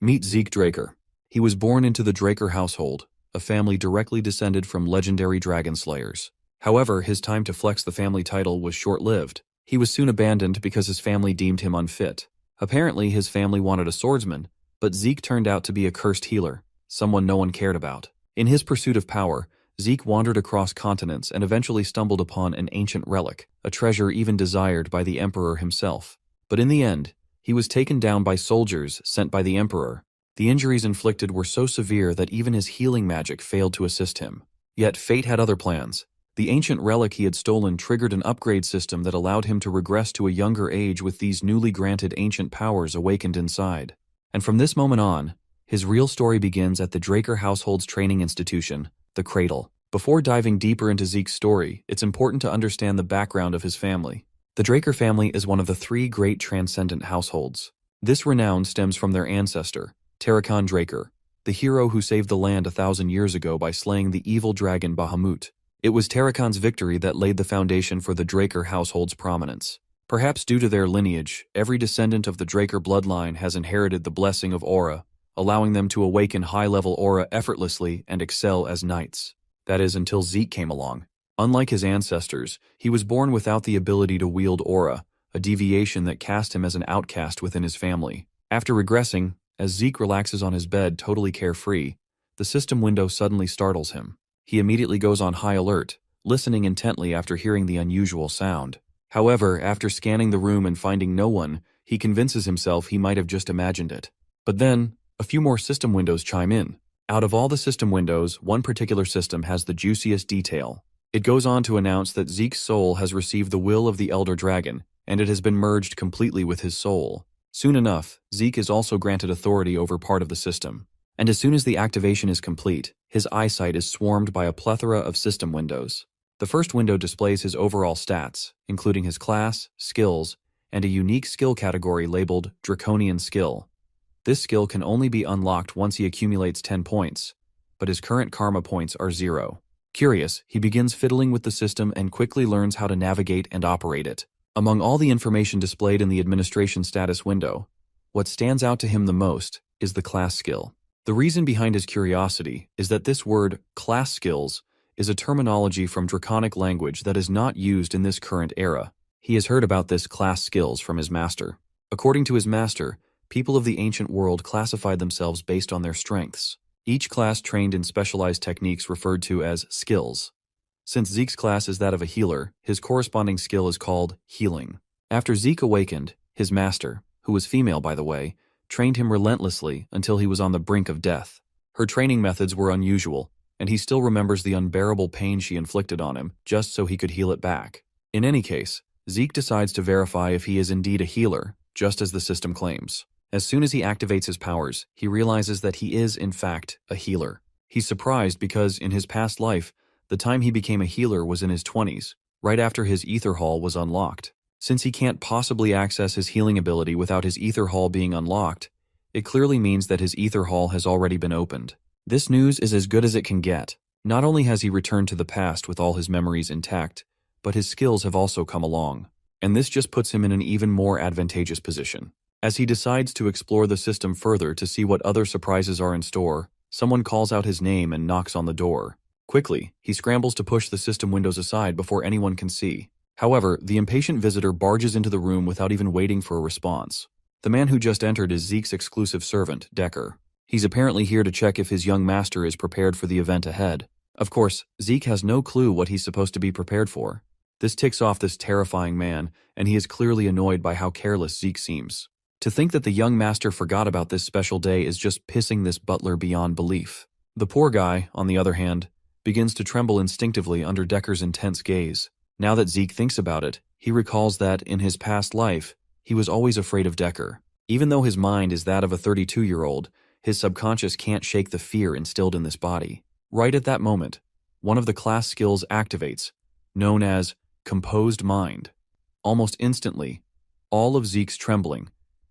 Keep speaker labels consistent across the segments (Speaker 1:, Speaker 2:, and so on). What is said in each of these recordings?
Speaker 1: Meet Zeke Draker. He was born into the Draker household, a family directly descended from legendary Dragonslayers. However, his time to flex the family title was short-lived. He was soon abandoned because his family deemed him unfit. Apparently, his family wanted a swordsman, but Zeke turned out to be a cursed healer, someone no one cared about. In his pursuit of power, Zeke wandered across continents and eventually stumbled upon an ancient relic, a treasure even desired by the Emperor himself. But in the end, he was taken down by soldiers sent by the Emperor. The injuries inflicted were so severe that even his healing magic failed to assist him. Yet fate had other plans. The ancient relic he had stolen triggered an upgrade system that allowed him to regress to a younger age with these newly granted ancient powers awakened inside. And from this moment on, his real story begins at the Draker household's training institution, the Cradle. Before diving deeper into Zeke's story, it's important to understand the background of his family. The Draker family is one of the three great transcendent households. This renown stems from their ancestor, Tarkhan Draker, the hero who saved the land 1,000 years ago by slaying the evil dragon Bahamut. It was Tarkhan's victory that laid the foundation for the Draker household's prominence. Perhaps due to their lineage, every descendant of the Draker bloodline has inherited the blessing of aura, allowing them to awaken high-level aura effortlessly and excel as knights. That is, until Zeke came along. Unlike his ancestors, he was born without the ability to wield aura, a deviation that cast him as an outcast within his family. After regressing, as Zeke relaxes on his bed totally carefree, the system window suddenly startles him. He immediately goes on high alert, listening intently after hearing the unusual sound. However, after scanning the room and finding no one, he convinces himself he might have just imagined it. But then, a few more system windows chime in. Out of all the system windows, one particular system has the juiciest detail. It goes on to announce that Zeke's soul has received the will of the Elder Dragon, and it has been merged completely with his soul. Soon enough, Zeke is also granted authority over part of the system. And as soon as the activation is complete, his eyesight is swarmed by a plethora of system windows. The first window displays his overall stats, including his class, skills, and a unique skill category labeled Draconian Skill. This skill can only be unlocked once he accumulates 10 points, but his current karma points are 0. Curious, he begins fiddling with the system and quickly learns how to navigate and operate it. Among all the information displayed in the administration status window, what stands out to him the most is the class skill. The reason behind his curiosity is that this word, class skills, is a terminology from Draconic language that is not used in this current era. He has heard about this class skills from his master. According to his master, people of the ancient world classified themselves based on their strengths. Each class trained in specialized techniques referred to as skills. Since Zeke's class is that of a healer, his corresponding skill is called healing. After Zeke awakened, his master, who was female by the way, trained him relentlessly until he was on the brink of death. Her training methods were unusual, and he still remembers the unbearable pain she inflicted on him just so he could heal it back. In any case, Zeke decides to verify if he is indeed a healer, just as the system claims. As soon as he activates his powers, he realizes that he is, in fact, a healer. He's surprised because, in his past life, the time he became a healer was in his 20s, right after his ether hall was unlocked. Since he can't possibly access his healing ability without his ether hall being unlocked, it clearly means that his ether hall has already been opened. This news is as good as it can get. Not only has he returned to the past with all his memories intact, but his skills have also come along. And this just puts him in an even more advantageous position. As he decides to explore the system further to see what other surprises are in store, someone calls out his name and knocks on the door. Quickly, he scrambles to push the system windows aside before anyone can see. However, the impatient visitor barges into the room without even waiting for a response. The man who just entered is Zeke's exclusive servant, Decker. He's apparently here to check if his young master is prepared for the event ahead. Of course, Zeke has no clue what he's supposed to be prepared for. This ticks off this terrifying man, and he is clearly annoyed by how careless Zeke seems. To think that the young master forgot about this special day is just pissing this butler beyond belief. The poor guy, on the other hand, begins to tremble instinctively under Decker's intense gaze. Now that Zeke thinks about it, he recalls that, in his past life, he was always afraid of Decker. Even though his mind is that of a 32-year-old, his subconscious can't shake the fear instilled in this body. Right at that moment, one of the class skills activates, known as Composed Mind. Almost instantly, all of Zeke's trembling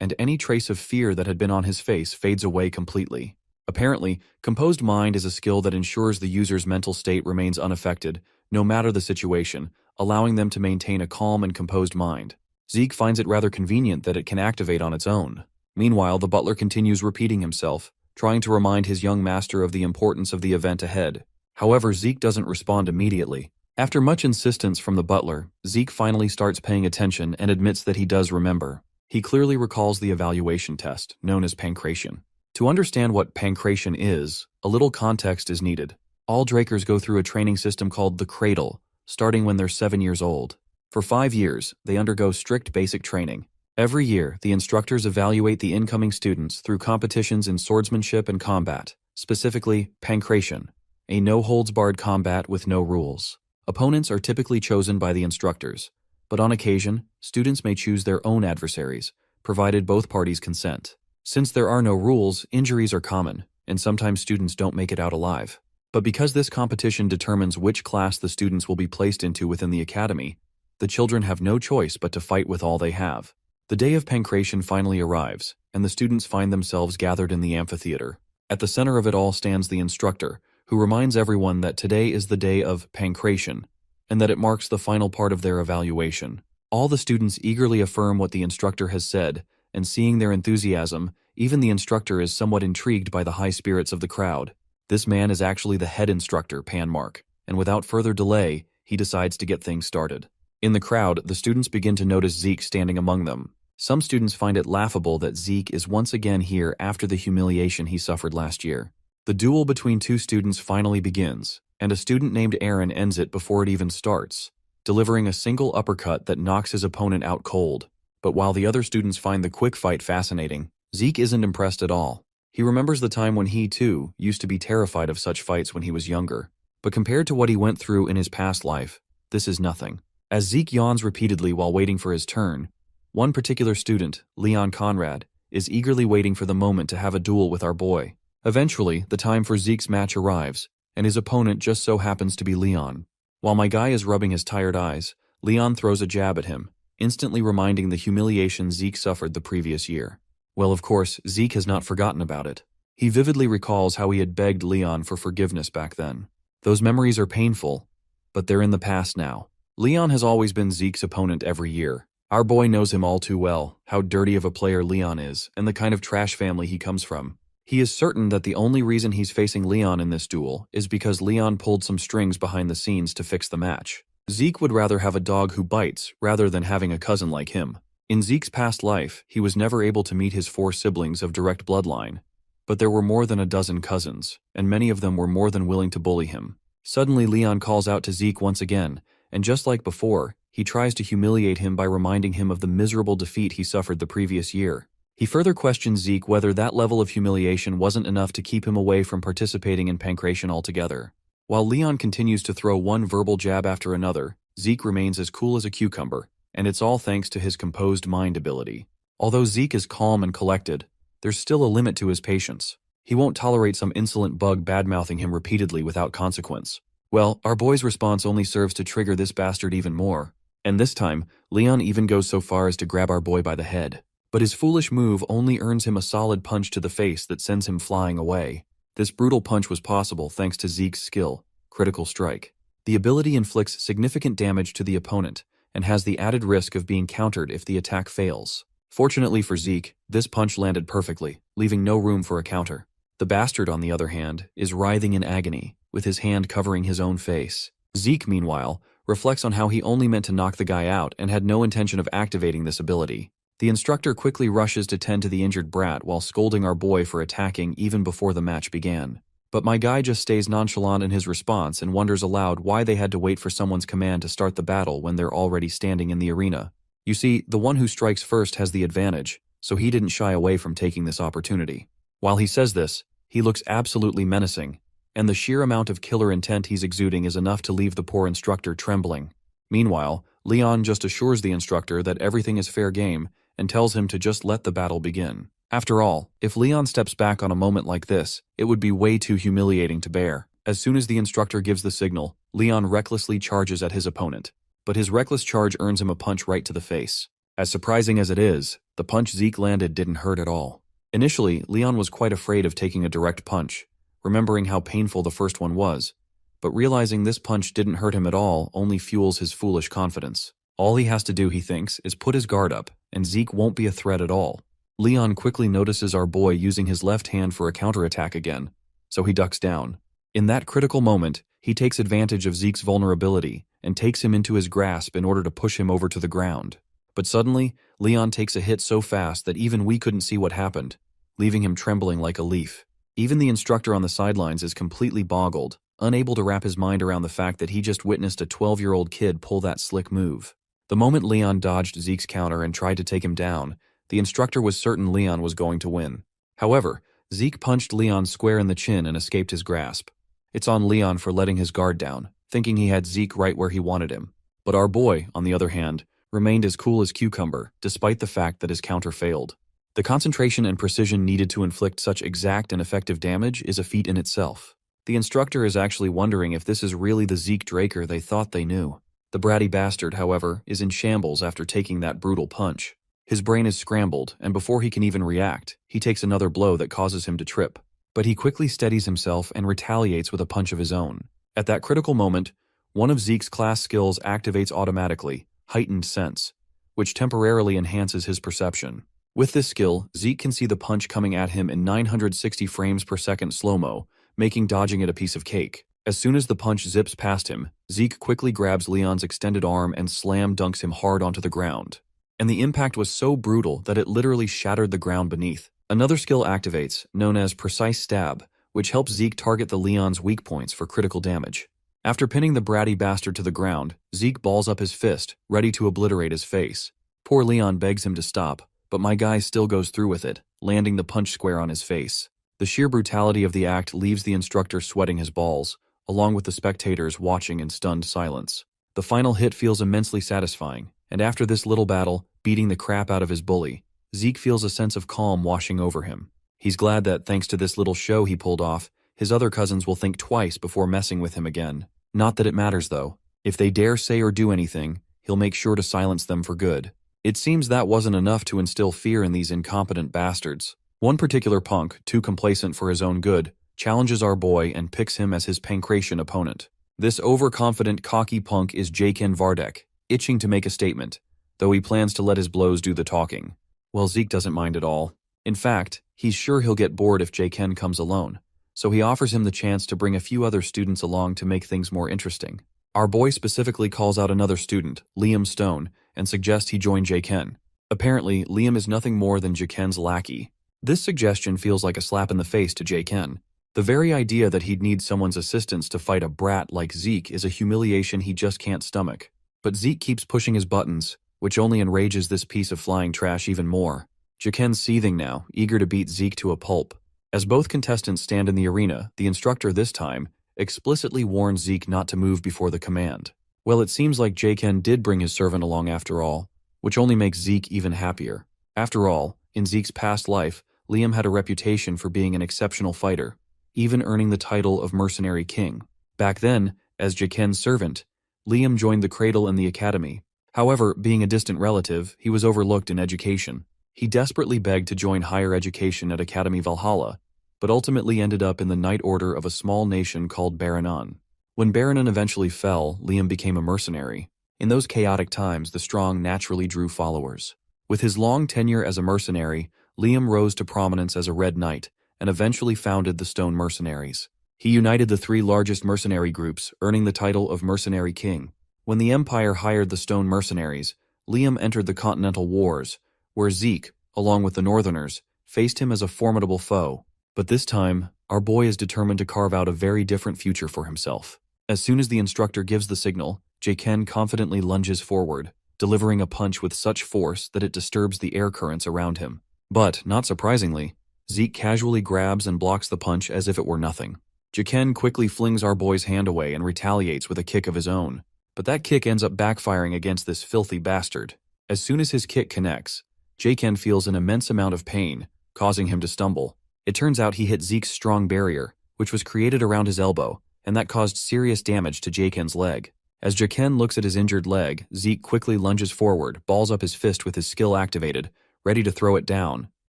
Speaker 1: and any trace of fear that had been on his face fades away completely. Apparently, Composed Mind is a skill that ensures the user's mental state remains unaffected, no matter the situation, allowing them to maintain a calm and composed mind. Zeke finds it rather convenient that it can activate on its own. Meanwhile, the butler continues repeating himself, trying to remind his young master of the importance of the event ahead. However, Zeke doesn't respond immediately. After much insistence from the butler, Zeke finally starts paying attention and admits that he does remember. He clearly recalls the evaluation test, known as pancration. To understand what pancration is, a little context is needed. All Drakers go through a training system called the Cradle, starting when they're 7 years old. For 5 years, they undergo strict basic training. Every year, the instructors evaluate the incoming students through competitions in swordsmanship and combat, specifically pancration, a no-holds-barred combat with no rules. Opponents are typically chosen by the instructors, but on occasion, students may choose their own adversaries, provided both parties consent. Since there are no rules, injuries are common, and sometimes students don't make it out alive. But because this competition determines which class the students will be placed into within the academy, the children have no choice but to fight with all they have. The day of pancration finally arrives, and the students find themselves gathered in the amphitheater. At the center of it all stands the instructor, who reminds everyone that today is the day of pancration, and that it marks the final part of their evaluation. All the students eagerly affirm what the instructor has said, and seeing their enthusiasm, even the instructor is somewhat intrigued by the high spirits of the crowd. This man is actually the head instructor, Panmark, and without further delay, he decides to get things started. In the crowd, the students begin to notice Zeke standing among them. Some students find it laughable that Zeke is once again here after the humiliation he suffered last year. The duel between two students finally begins, and a student named Aaron ends it before it even starts, delivering a single uppercut that knocks his opponent out cold. But while the other students find the quick fight fascinating, Zeke isn't impressed at all. He remembers the time when he, too, used to be terrified of such fights when he was younger. But compared to what he went through in his past life, this is nothing. As Zeke yawns repeatedly while waiting for his turn, one particular student, Leon Conrad, is eagerly waiting for the moment to have a duel with our boy. Eventually, the time for Zeke's match arrives, and his opponent just so happens to be Leon. While my guy is rubbing his tired eyes, Leon throws a jab at him, instantly reminding the humiliation Zeke suffered the previous year. Well, of course, Zeke has not forgotten about it. He vividly recalls how he had begged Leon for forgiveness back then. Those memories are painful, but they're in the past now. Leon has always been Zeke's opponent every year. Our boy knows him all too well, how dirty of a player Leon is, and the kind of trash family he comes from. He is certain that the only reason he's facing Leon in this duel is because Leon pulled some strings behind the scenes to fix the match. Zeke would rather have a dog who bites rather than having a cousin like him. In Zeke's past life, he was never able to meet his 4 siblings of direct bloodline, but there were more than a dozen cousins, and many of them were more than willing to bully him. Suddenly, Leon calls out to Zeke once again, and just like before, he tries to humiliate him by reminding him of the miserable defeat he suffered the previous year. He further questions Zeke whether that level of humiliation wasn't enough to keep him away from participating in pancration altogether. While Leon continues to throw one verbal jab after another, Zeke remains as cool as a cucumber, and it's all thanks to his composed mind ability. Although Zeke is calm and collected, there's still a limit to his patience. He won't tolerate some insolent bug bad-mouthing him repeatedly without consequence. Well, our boy's response only serves to trigger this bastard even more. And this time, Leon even goes so far as to grab our boy by the head. But his foolish move only earns him a solid punch to the face that sends him flying away. This brutal punch was possible thanks to Zeke's skill, Critical Strike. The ability inflicts significant damage to the opponent and has the added risk of being countered if the attack fails. Fortunately for Zeke, this punch landed perfectly, leaving no room for a counter. The bastard, on the other hand, is writhing in agony, with his hand covering his own face. Zeke, meanwhile, reflects on how he only meant to knock the guy out and had no intention of activating this ability. The instructor quickly rushes to tend to the injured brat while scolding our boy for attacking even before the match began. But my guy just stays nonchalant in his response and wonders aloud why they had to wait for someone's command to start the battle when they're already standing in the arena. You see, the one who strikes first has the advantage, so he didn't shy away from taking this opportunity. While he says this, he looks absolutely menacing, and the sheer amount of killer intent he's exuding is enough to leave the poor instructor trembling. Meanwhile, Leon just assures the instructor that everything is fair game and tells him to just let the battle begin. After all, if Leon steps back on a moment like this, it would be way too humiliating to bear. As soon as the instructor gives the signal, Leon recklessly charges at his opponent. But his reckless charge earns him a punch right to the face. As surprising as it is, the punch Zeke landed didn't hurt at all. Initially, Leon was quite afraid of taking a direct punch, remembering how painful the first one was, but realizing this punch didn't hurt him at all only fuels his foolish confidence. All he has to do, he thinks, is put his guard up, and Zeke won't be a threat at all. Leon quickly notices our boy using his left hand for a counterattack again, so he ducks down. In that critical moment, he takes advantage of Zeke's vulnerability and takes him into his grasp in order to push him over to the ground. But suddenly, Leon takes a hit so fast that even we couldn't see what happened, leaving him trembling like a leaf. Even the instructor on the sidelines is completely boggled, unable to wrap his mind around the fact that he just witnessed a 12-year-old kid pull that slick move. The moment Leon dodged Zeke's counter and tried to take him down, the instructor was certain Leon was going to win. However, Zeke punched Leon square in the chin and escaped his grasp. It's on Leon for letting his guard down, thinking he had Zeke right where he wanted him. But our boy, on the other hand, remained as cool as cucumber, despite the fact that his counter failed. The concentration and precision needed to inflict such exact and effective damage is a feat in itself. The instructor is actually wondering if this is really the Zeke Draker they thought they knew. The bratty bastard, however, is in shambles after taking that brutal punch. His brain is scrambled, and before he can even react, he takes another blow that causes him to trip. But he quickly steadies himself and retaliates with a punch of his own. At that critical moment, one of Zeke's class skills activates automatically, Heightened Sense, which temporarily enhances his perception. With this skill, Zeke can see the punch coming at him in 960 frames per second slow-mo, making dodging it a piece of cake. As soon as the punch zips past him, Zeke quickly grabs Leon's extended arm and slam dunks him hard onto the ground. And the impact was so brutal that it literally shattered the ground beneath. Another skill activates, known as Precise Stab, which helps Zeke target the Leon's weak points for critical damage. After pinning the bratty bastard to the ground, Zeke balls up his fist, ready to obliterate his face. Poor Leon begs him to stop, but my guy still goes through with it, landing the punch square on his face. The sheer brutality of the act leaves the instructor sweating his balls, along with the spectators watching in stunned silence. The final hit feels immensely satisfying, and after this little battle, beating the crap out of his bully, Zeke feels a sense of calm washing over him. He's glad that, thanks to this little show he pulled off, his other cousins will think twice before messing with him again. Not that it matters, though. If they dare say or do anything, he'll make sure to silence them for good. It seems that wasn't enough to instill fear in these incompetent bastards. One particular punk, too complacent for his own good, challenges our boy and picks him as his pancration opponent. This overconfident, cocky punk is Jaken Vardek, itching to make a statement, though he plans to let his blows do the talking. Well, Zeke doesn't mind at all. In fact, he's sure he'll get bored if Jaken comes alone, so he offers him the chance to bring a few other students along to make things more interesting. Our boy specifically calls out another student, Liam Stone, and suggests he join Jaken. Apparently, Liam is nothing more than Jaken's lackey. This suggestion feels like a slap in the face to Jaken. The very idea that he'd need someone's assistance to fight a brat like Zeke is a humiliation he just can't stomach. But Zeke keeps pushing his buttons, which only enrages this piece of flying trash even more. Jaken's seething now, eager to beat Zeke to a pulp. As both contestants stand in the arena, the instructor this time explicitly warns Zeke not to move before the command. Well, it seems like Jaken did bring his servant along after all, which only makes Zeke even happier. After all, in Zeke's past life, Liam had a reputation for being an exceptional fighter, even earning the title of Mercenary King. Back then, as Jaken's servant, Liam joined the cradle in the academy. However, being a distant relative, he was overlooked in education. He desperately begged to join higher education at Academy Valhalla, but ultimately ended up in the Knight Order of a small nation called Baranon. When Baranon eventually fell, Liam became a mercenary. In those chaotic times, the strong naturally drew followers. With his long tenure as a mercenary, Liam rose to prominence as a Red Knight, and eventually founded the Stone Mercenaries. He united the three largest mercenary groups, earning the title of Mercenary King. When the Empire hired the Stone Mercenaries, Liam entered the Continental Wars, where Zeke, along with the Northerners, faced him as a formidable foe. But this time, our boy is determined to carve out a very different future for himself. As soon as the instructor gives the signal, Jaken confidently lunges forward, delivering a punch with such force that it disturbs the air currents around him. But, not surprisingly, Zeke casually grabs and blocks the punch as if it were nothing. Jaken quickly flings our boy's hand away and retaliates with a kick of his own. But that kick ends up backfiring against this filthy bastard. As soon as his kick connects, Jaken feels an immense amount of pain, causing him to stumble. It turns out he hit Zeke's strong barrier, which was created around his elbow, and that caused serious damage to Jaken's leg. As Jaken looks at his injured leg, Zeke quickly lunges forward, balls up his fist with his skill activated, ready to throw it down.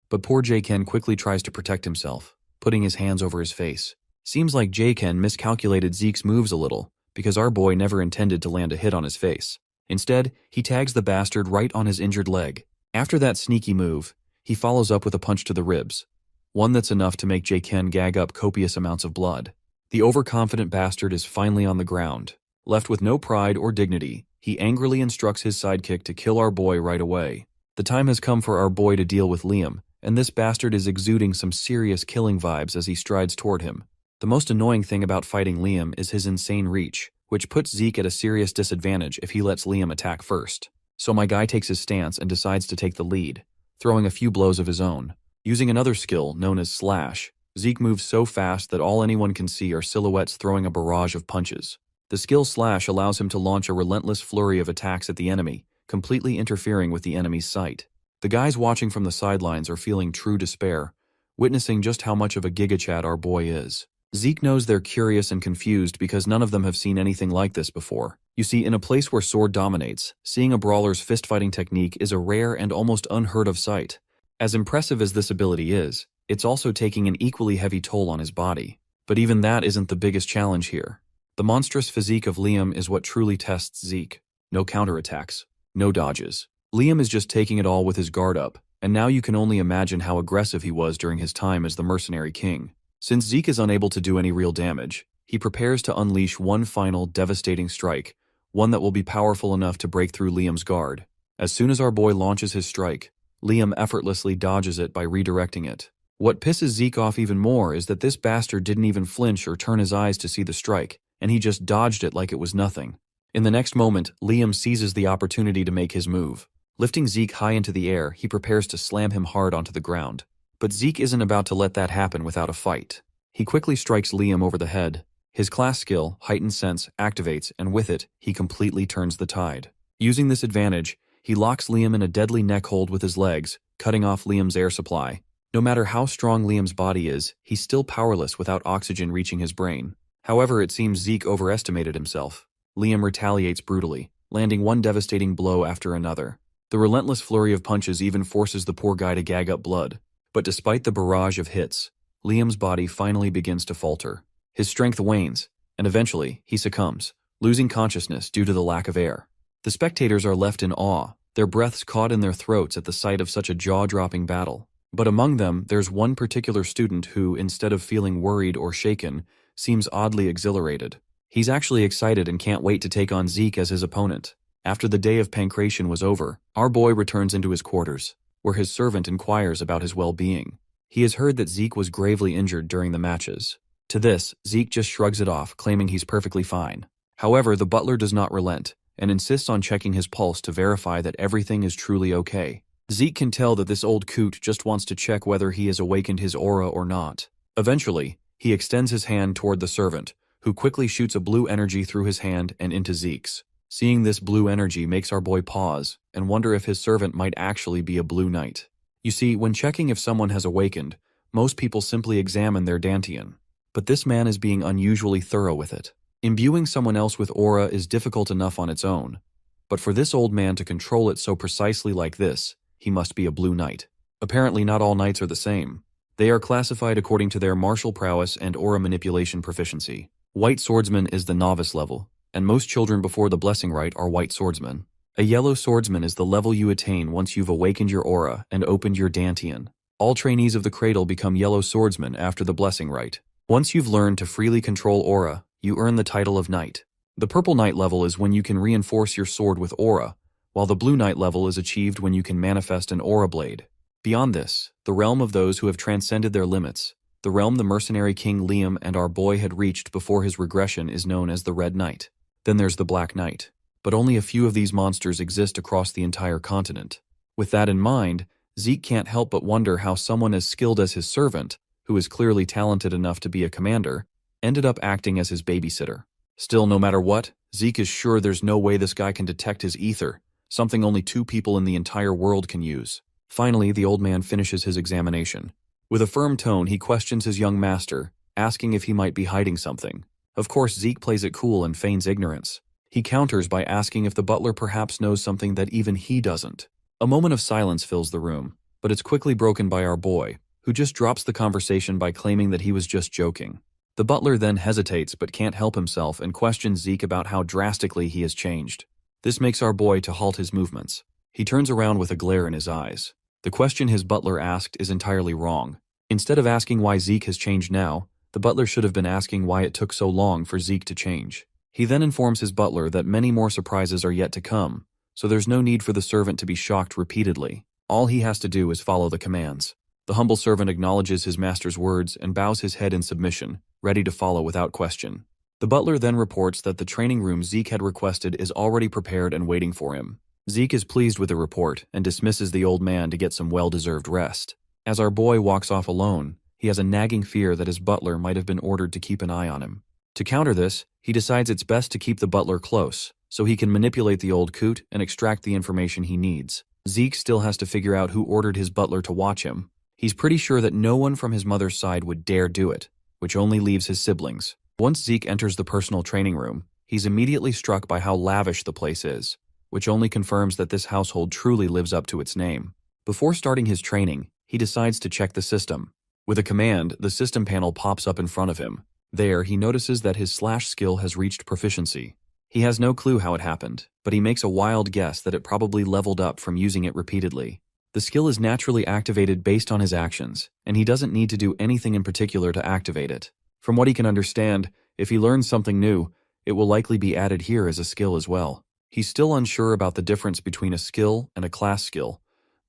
Speaker 1: But poor Jaken quickly tries to protect himself, putting his hands over his face. Seems like Jaken miscalculated Zeke's moves a little, because our boy never intended to land a hit on his face. Instead, he tags the bastard right on his injured leg. After that sneaky move, He follows up with a punch to the ribs, one that's enough to make Ken gag up copious amounts of blood. The overconfident bastard is finally on the ground. Left with no pride or dignity, he angrily instructs his sidekick to kill our boy right away. The time has come for our boy to deal with Liam, and this bastard is exuding some serious killing vibes as he strides toward him. The most annoying thing about fighting Liam is his insane reach, which puts Zeke at a serious disadvantage if he lets Liam attack first. So my guy takes his stance and decides to take the lead, throwing a few blows of his own. Using another skill known as Slash, Zeke moves so fast that all anyone can see are silhouettes throwing a barrage of punches. The skill Slash allows him to launch a relentless flurry of attacks at the enemy, completely interfering with the enemy's sight. The guys watching from the sidelines are feeling true despair, witnessing just how much of a gigachad our boy is. Zeke knows they're curious and confused because none of them have seen anything like this before. You see, in a place where sword dominates, seeing a brawler's fist-fighting technique is a rare and almost unheard of sight. As impressive as this ability is, it's also taking an equally heavy toll on his body. But even that isn't the biggest challenge here. The monstrous physique of Liam is what truly tests Zeke. No counterattacks, no dodges. Liam is just taking it all with his guard up, and now you can only imagine how aggressive he was during his time as the mercenary king. Since Zeke is unable to do any real damage, he prepares to unleash one final devastating strike, one that will be powerful enough to break through Liam's guard. As soon as our boy launches his strike, Liam effortlessly dodges it by redirecting it. What pisses Zeke off even more is that this bastard didn't even flinch or turn his eyes to see the strike, and he just dodged it like it was nothing. In the next moment, Liam seizes the opportunity to make his move. Lifting Zeke high into the air, he prepares to slam him hard onto the ground. But Zeke isn't about to let that happen without a fight. He quickly strikes Liam over the head. His class skill, Heightened Sense, activates, and with it, he completely turns the tide. Using this advantage, he locks Liam in a deadly neck hold with his legs, cutting off Liam's air supply. No matter how strong Liam's body is, he's still powerless without oxygen reaching his brain. However, it seems Zeke overestimated himself. Liam retaliates brutally, landing one devastating blow after another. The relentless flurry of punches even forces the poor guy to gag up blood. But despite the barrage of hits, Liam's body finally begins to falter. His strength wanes, and eventually, he succumbs, losing consciousness due to the lack of air. The spectators are left in awe, their breaths caught in their throats at the sight of such a jaw-dropping battle. But among them, there's one particular student who, instead of feeling worried or shaken, seems oddly exhilarated. He's actually excited and can't wait to take on Zeke as his opponent. After the day of pancration was over, our boy returns into his quarters, where his servant inquires about his well-being. He has heard that Zeke was gravely injured during the matches. To this, Zeke just shrugs it off, claiming he's perfectly fine. However, the butler does not relent, and insists on checking his pulse to verify that everything is truly okay. Zeke can tell that this old coot just wants to check whether he has awakened his aura or not. Eventually, he extends his hand toward the servant, who quickly shoots a blue energy through his hand and into Zeke's. Seeing this blue energy makes our boy pause and wonder if his servant might actually be a blue knight. You see, when checking if someone has awakened, most people simply examine their dantian. But this man is being unusually thorough with it. Imbuing someone else with aura is difficult enough on its own, but for this old man to control it so precisely like this, he must be a blue knight. Apparently not all knights are the same. They are classified according to their martial prowess and aura manipulation proficiency. White swordsman is the novice level, and most children before the blessing rite are white swordsmen. A yellow swordsman is the level you attain once you've awakened your aura and opened your dantian. All trainees of the cradle become yellow swordsmen after the blessing rite. Once you've learned to freely control aura, you earn the title of knight. The purple knight level is when you can reinforce your sword with aura, while the blue knight level is achieved when you can manifest an aura blade. Beyond this, the realm of those who have transcended their limits, the realm the mercenary king Liam and our boy had reached before his regression, is known as the Red Knight. Then there's the Black Knight. But only a few of these monsters exist across the entire continent. With that in mind, Zeke can't help but wonder how someone as skilled as his servant, who is clearly talented enough to be a commander, ended up acting as his babysitter. Still, no matter what, Zeke is sure there's no way this guy can detect his ether, something only 2 people in the entire world can use. Finally, the old man finishes his examination. With a firm tone, he questions his young master, asking if he might be hiding something. Of course, Zeke plays it cool and feigns ignorance. He counters by asking if the butler perhaps knows something that even he doesn't. A moment of silence fills the room, but it's quickly broken by our boy, who just drops the conversation by claiming that he was just joking. The butler then hesitates but can't help himself and questions Zeke about how drastically he has changed. This makes our boy to halt his movements. He turns around with a glare in his eyes. The question his butler asked is entirely wrong. Instead of asking why Zeke has changed now, the butler should have been asking why it took so long for Zeke to change. He then informs his butler that many more surprises are yet to come, so there's no need for the servant to be shocked repeatedly. All he has to do is follow the commands. The humble servant acknowledges his master's words and bows his head in submission, ready to follow without question. The butler then reports that the training room Zeke had requested is already prepared and waiting for him. Zeke is pleased with the report and dismisses the old man to get some well-deserved rest. As our boy walks off alone, he has a nagging fear that his butler might have been ordered to keep an eye on him. To counter this, he decides it's best to keep the butler close, so he can manipulate the old coot and extract the information he needs. Zeke still has to figure out who ordered his butler to watch him. He's pretty sure that no one from his mother's side would dare do it, which only leaves his siblings. Once Zeke enters the personal training room, he's immediately struck by how lavish the place is, which only confirms that this household truly lives up to its name. Before starting his training, he decides to check the system. With a command, the system panel pops up in front of him. There, he notices that his slash skill has reached proficiency. He has no clue how it happened, but he makes a wild guess that it probably leveled up from using it repeatedly. The skill is naturally activated based on his actions, and he doesn't need to do anything in particular to activate it. From what he can understand, if he learns something new, it will likely be added here as a skill as well. He's still unsure about the difference between a skill and a class skill,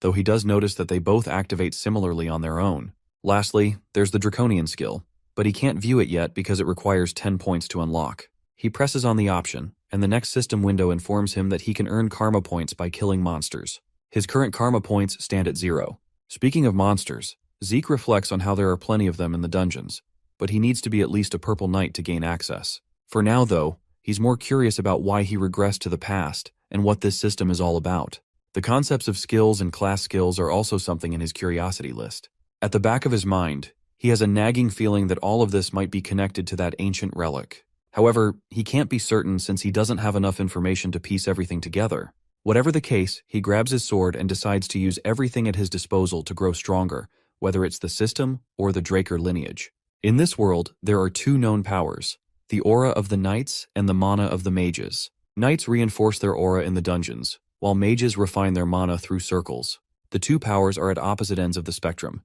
Speaker 1: though he does notice that they both activate similarly on their own. Lastly, there's the Draconian skill, but he can't view it yet because it requires 10 points to unlock. He presses on the option, and the next system window informs him that he can earn karma points by killing monsters. His current karma points stand at 0. Speaking of monsters, Zeke reflects on how there are plenty of them in the dungeons, but he needs to be at least a purple knight to gain access. For now, though, he's more curious about why he regressed to the past and what this system is all about. The concepts of skills and class skills are also something in his curiosity list. At the back of his mind, he has a nagging feeling that all of this might be connected to that ancient relic. However, he can't be certain since he doesn't have enough information to piece everything together. Whatever the case, he grabs his sword and decides to use everything at his disposal to grow stronger, whether it's the system or the Draker lineage. In this world, there are two known powers, the aura of the knights and the mana of the mages. Knights reinforce their aura in the dungeons, while mages refine their mana through circles. The two powers are at opposite ends of the spectrum,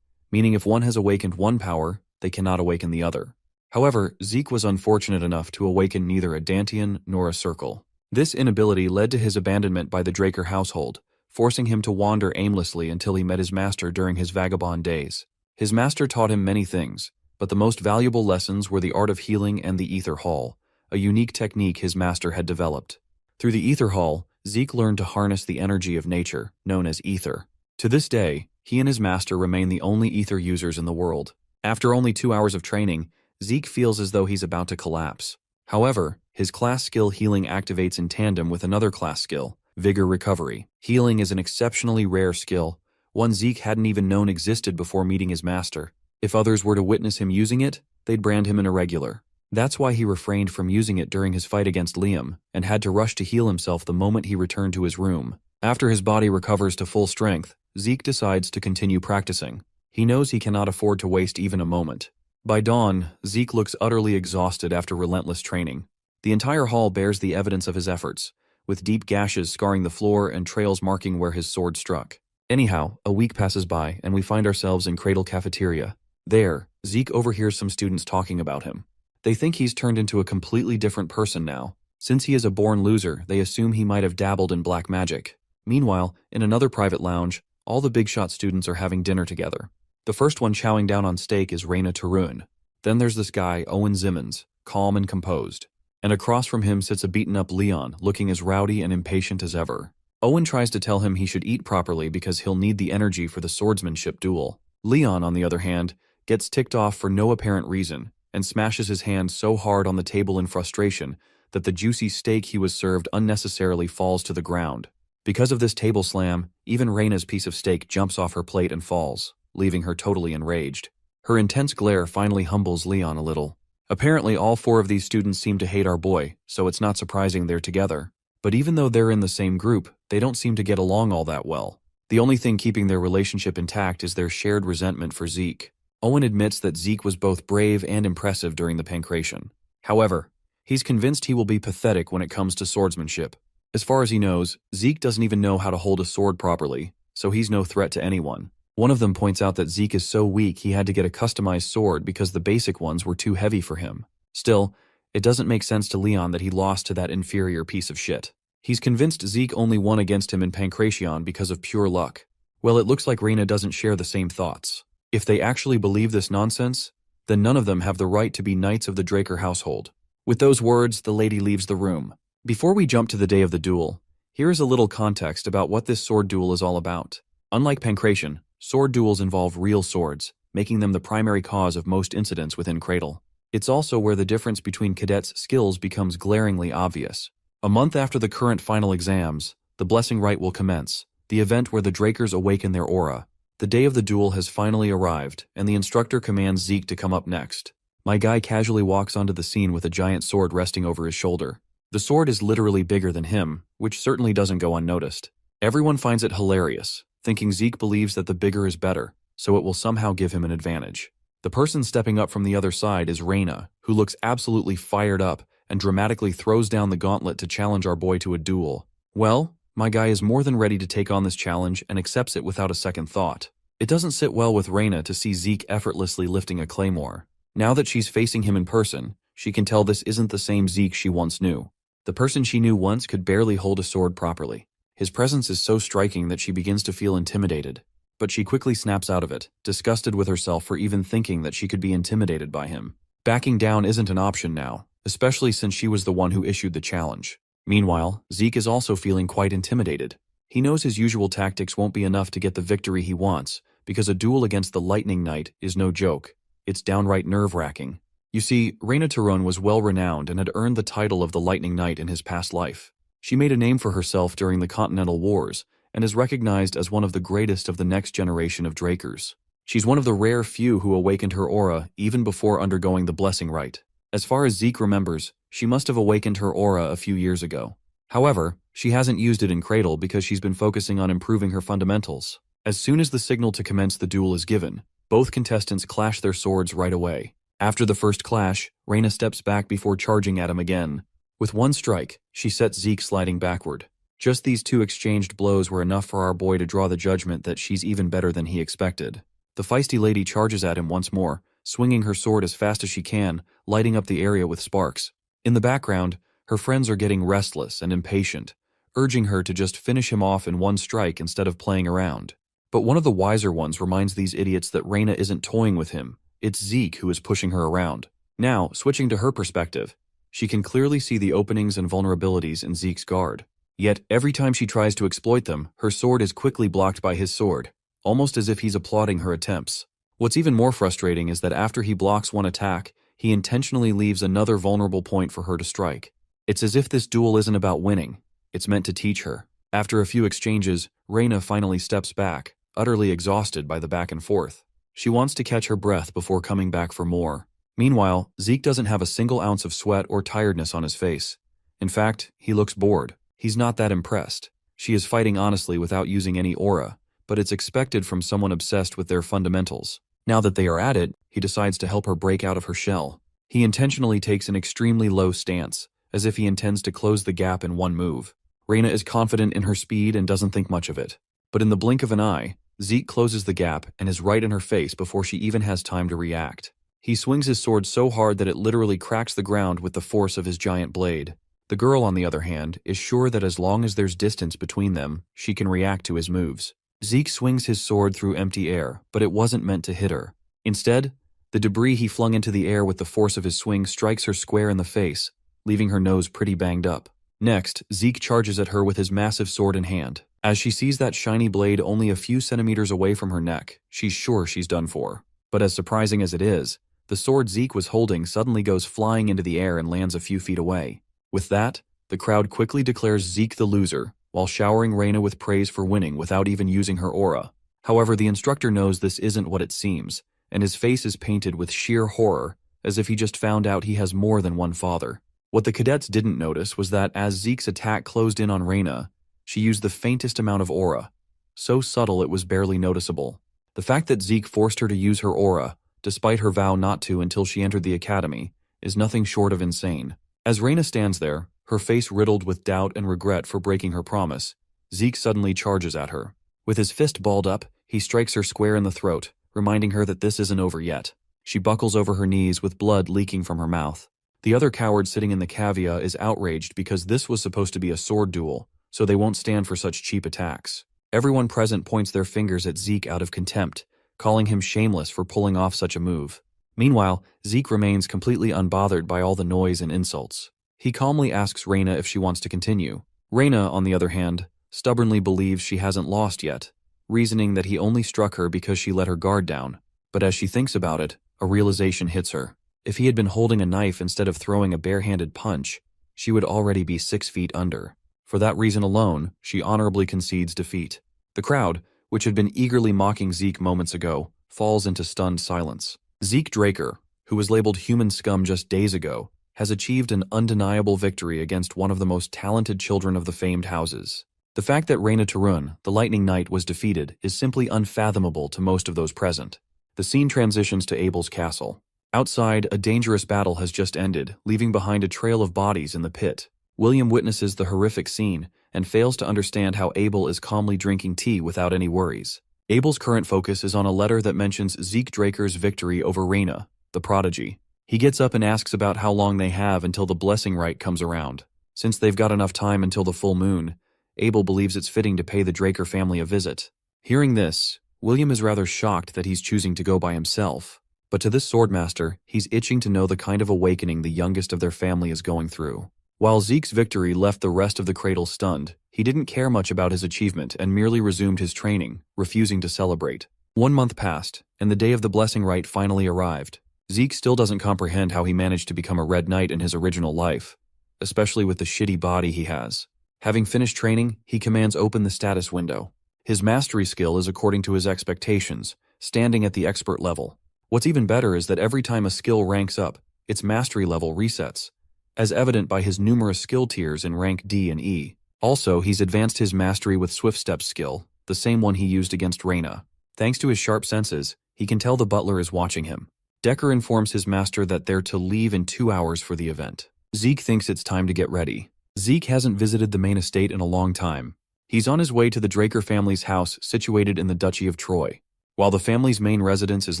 Speaker 1: meaning if one has awakened one power, they cannot awaken the other. However, Zeke was unfortunate enough to awaken neither a Dantian nor a circle. This inability led to his abandonment by the Draker household, forcing him to wander aimlessly until he met his master during his vagabond days. His master taught him many things, but the most valuable lessons were the art of healing and the Ether Hall, a unique technique his master had developed. Through the Ether Hall, Zeke learned to harness the energy of nature, known as ether. To this day, he and his master remain the only ether users in the world. After only 2 hours of training, Zeke feels as though he's about to collapse. However, his class skill healing activates in tandem with another class skill, Vigor Recovery. Healing is an exceptionally rare skill, one Zeke hadn't even known existed before meeting his master. If others were to witness him using it, they'd brand him an irregular. That's why he refrained from using it during his fight against Liam, and had to rush to heal himself the moment he returned to his room. After his body recovers to full strength, Zeke decides to continue practicing. He knows he cannot afford to waste even a moment. By dawn, Zeke looks utterly exhausted after relentless training. The entire hall bears the evidence of his efforts, with deep gashes scarring the floor and trails marking where his sword struck. Anyhow, a week passes by and we find ourselves in Cradle Cafeteria. There, Zeke overhears some students talking about him. They think he's turned into a completely different person now. Since he is a born loser, they assume he might have dabbled in black magic. Meanwhile, in another private lounge, all the big shot students are having dinner together. The first one chowing down on steak is Raina Tarun. Then there's this guy, Owen Zimmons, calm and composed. And across from him sits a beaten-up Leon, looking as rowdy and impatient as ever. Owen tries to tell him he should eat properly because he'll need the energy for the swordsmanship duel. Leon, on the other hand, gets ticked off for no apparent reason, and smashes his hand so hard on the table in frustration that the juicy steak he was served unnecessarily falls to the ground. Because of this table slam, even Raina's piece of steak jumps off her plate and falls, leaving her totally enraged. Her intense glare finally humbles Leon a little. Apparently all 4 of these students seem to hate our boy, so it's not surprising they're together. But even though they're in the same group, they don't seem to get along all that well. The only thing keeping their relationship intact is their shared resentment for Zeke. Owen admits that Zeke was both brave and impressive during the pancration. However, he's convinced he will be pathetic when it comes to swordsmanship. As far as he knows, Zeke doesn't even know how to hold a sword properly, so he's no threat to anyone. One of them points out that Zeke is so weak he had to get a customized sword because the basic ones were too heavy for him. Still, it doesn't make sense to Leon that he lost to that inferior piece of shit. He's convinced Zeke only won against him in Pancration because of pure luck. Well, it looks like Reina doesn't share the same thoughts. If they actually believe this nonsense, then none of them have the right to be knights of the Draker household. With those words, the lady leaves the room. Before we jump to the day of the duel, here is a little context about what this sword duel is all about. Unlike Pancration, sword duels involve real swords, making them the primary cause of most incidents within Cradle. It's also where the difference between cadets' skills becomes glaringly obvious. A month after the current final exams, the Blessing Rite will commence, the event where the Drakers awaken their aura. The day of the duel has finally arrived, and the instructor commands Zeke to come up next. My guy casually walks onto the scene with a giant sword resting over his shoulder. The sword is literally bigger than him, which certainly doesn't go unnoticed. Everyone finds it hilarious, thinking Zeke believes that the bigger is better, so it will somehow give him an advantage. The person stepping up from the other side is Reina, who looks absolutely fired up and dramatically throws down the gauntlet to challenge our boy to a duel. Well, my guy is more than ready to take on this challenge and accepts it without a second thought. It doesn't sit well with Reina to see Zeke effortlessly lifting a claymore. Now that she's facing him in person, she can tell this isn't the same Zeke she once knew. The person she knew once could barely hold a sword properly. His presence is so striking that she begins to feel intimidated. But she quickly snaps out of it, disgusted with herself for even thinking that she could be intimidated by him. Backing down isn't an option now, especially since she was the one who issued the challenge. Meanwhile, Zeke is also feeling quite intimidated. He knows his usual tactics won't be enough to get the victory he wants, because a duel against the Lightning Knight is no joke. It's downright nerve-wracking. You see, Reina Taron was well-renowned and had earned the title of the Lightning Knight in his past life. She made a name for herself during the Continental Wars, and is recognized as one of the greatest of the next generation of Drakers. She's one of the rare few who awakened her aura even before undergoing the Blessing Rite. As far as Zeke remembers, she must have awakened her aura a few years ago. However, she hasn't used it in Cradle because she's been focusing on improving her fundamentals. As soon as the signal to commence the duel is given, both contestants clash their swords right away. After the first clash, Reina steps back before charging at him again. With one strike, she sets Zeke sliding backward. Just these two exchanged blows were enough for our boy to draw the judgment that she's even better than he expected. The feisty lady charges at him once more, swinging her sword as fast as she can, lighting up the area with sparks. In the background, her friends are getting restless and impatient, urging her to just finish him off in one strike instead of playing around. But one of the wiser ones reminds these idiots that Reina isn't toying with him. It's Zeke who is pushing her around. Now, switching to her perspective, she can clearly see the openings and vulnerabilities in Zeke's guard. Yet, every time she tries to exploit them, her sword is quickly blocked by his sword, almost as if he's applauding her attempts. What's even more frustrating is that after he blocks one attack, he intentionally leaves another vulnerable point for her to strike. It's as if this duel isn't about winning. It's meant to teach her. After a few exchanges, Reina finally steps back, utterly exhausted by the back and forth. She wants to catch her breath before coming back for more. Meanwhile, Zeke doesn't have a single ounce of sweat or tiredness on his face. In fact, he looks bored. He's not that impressed. She is fighting honestly without using any aura, but it's expected from someone obsessed with their fundamentals. Now that they are at it, he decides to help her break out of her shell. He intentionally takes an extremely low stance, as if he intends to close the gap in one move. Reina is confident in her speed and doesn't think much of it. But in the blink of an eye, Zeke closes the gap and is right in her face before she even has time to react. He swings his sword so hard that it literally cracks the ground with the force of his giant blade. The girl, on the other hand, is sure that as long as there's distance between them, she can react to his moves. Zeke swings his sword through empty air, but it wasn't meant to hit her. Instead, the debris he flung into the air with the force of his swing strikes her square in the face, leaving her nose pretty banged up. Next, Zeke charges at her with his massive sword in hand. As she sees that shiny blade only a few centimeters away from her neck, she's sure she's done for. But as surprising as it is, the sword Zeke was holding suddenly goes flying into the air and lands a few feet away. With that, the crowd quickly declares Zeke the loser, while showering Reina with praise for winning without even using her aura. However, the instructor knows this isn't what it seems, and his face is painted with sheer horror, as if he just found out he has more than one father. What the cadets didn't notice was that as Zeke's attack closed in on Reina, she used the faintest amount of aura, so subtle it was barely noticeable. The fact that Zeke forced her to use her aura, despite her vow not to until she entered the academy, is nothing short of insane. As Reina stands there, her face riddled with doubt and regret for breaking her promise, Zeke suddenly charges at her. With his fist balled up, he strikes her square in the throat, reminding her that this isn't over yet. She buckles over her knees with blood leaking from her mouth. The other coward sitting in the cavea is outraged because this was supposed to be a sword duel, so they won't stand for such cheap attacks. Everyone present points their fingers at Zeke out of contempt, calling him shameless for pulling off such a move. Meanwhile, Zeke remains completely unbothered by all the noise and insults. He calmly asks Reina if she wants to continue. Reina, on the other hand, stubbornly believes she hasn't lost yet, reasoning that he only struck her because she let her guard down. But as she thinks about it, a realization hits her. If he had been holding a knife instead of throwing a barehanded punch, she would already be 6 feet under. For that reason alone, she honorably concedes defeat. The crowd, which had been eagerly mocking Zeke moments ago, falls into stunned silence. Zeke Draker, who was labeled human scum just days ago, has achieved an undeniable victory against one of the most talented children of the famed houses. The fact that Reina Tarun, the Lightning Knight, was defeated is simply unfathomable to most of those present. The scene transitions to Abel's castle. Outside, a dangerous battle has just ended, leaving behind a trail of bodies in the pit. William witnesses the horrific scene and fails to understand how Abel is calmly drinking tea without any worries. Abel's current focus is on a letter that mentions Zeke Draker's victory over Reina, the prodigy. He gets up and asks about how long they have until the blessing rite comes around. Since they've got enough time until the full moon, Abel believes it's fitting to pay the Draker family a visit. Hearing this, William is rather shocked that he's choosing to go by himself. But to this swordmaster, he's itching to know the kind of awakening the youngest of their family is going through. While Zeke's victory left the rest of the cradle stunned, he didn't care much about his achievement and merely resumed his training, refusing to celebrate. 1 month passed, and the day of the blessing rite finally arrived. Zeke still doesn't comprehend how he managed to become a Red Knight in his original life, especially with the shitty body he has. Having finished training, he commands open the status window. His mastery skill is according to his expectations, standing at the expert level. What's even better is that every time a skill ranks up, its mastery level resets, as evident by his numerous skill tiers in rank D and E. Also, he's advanced his mastery with Swift Step's skill, the same one he used against Reina. Thanks to his sharp senses, he can tell the butler is watching him. Decker informs his master that they're to leave in 2 hours for the event. Zeke thinks it's time to get ready. Zeke hasn't visited the main estate in a long time. He's on his way to the Draker family's house situated in the Duchy of Troy. While the family's main residence is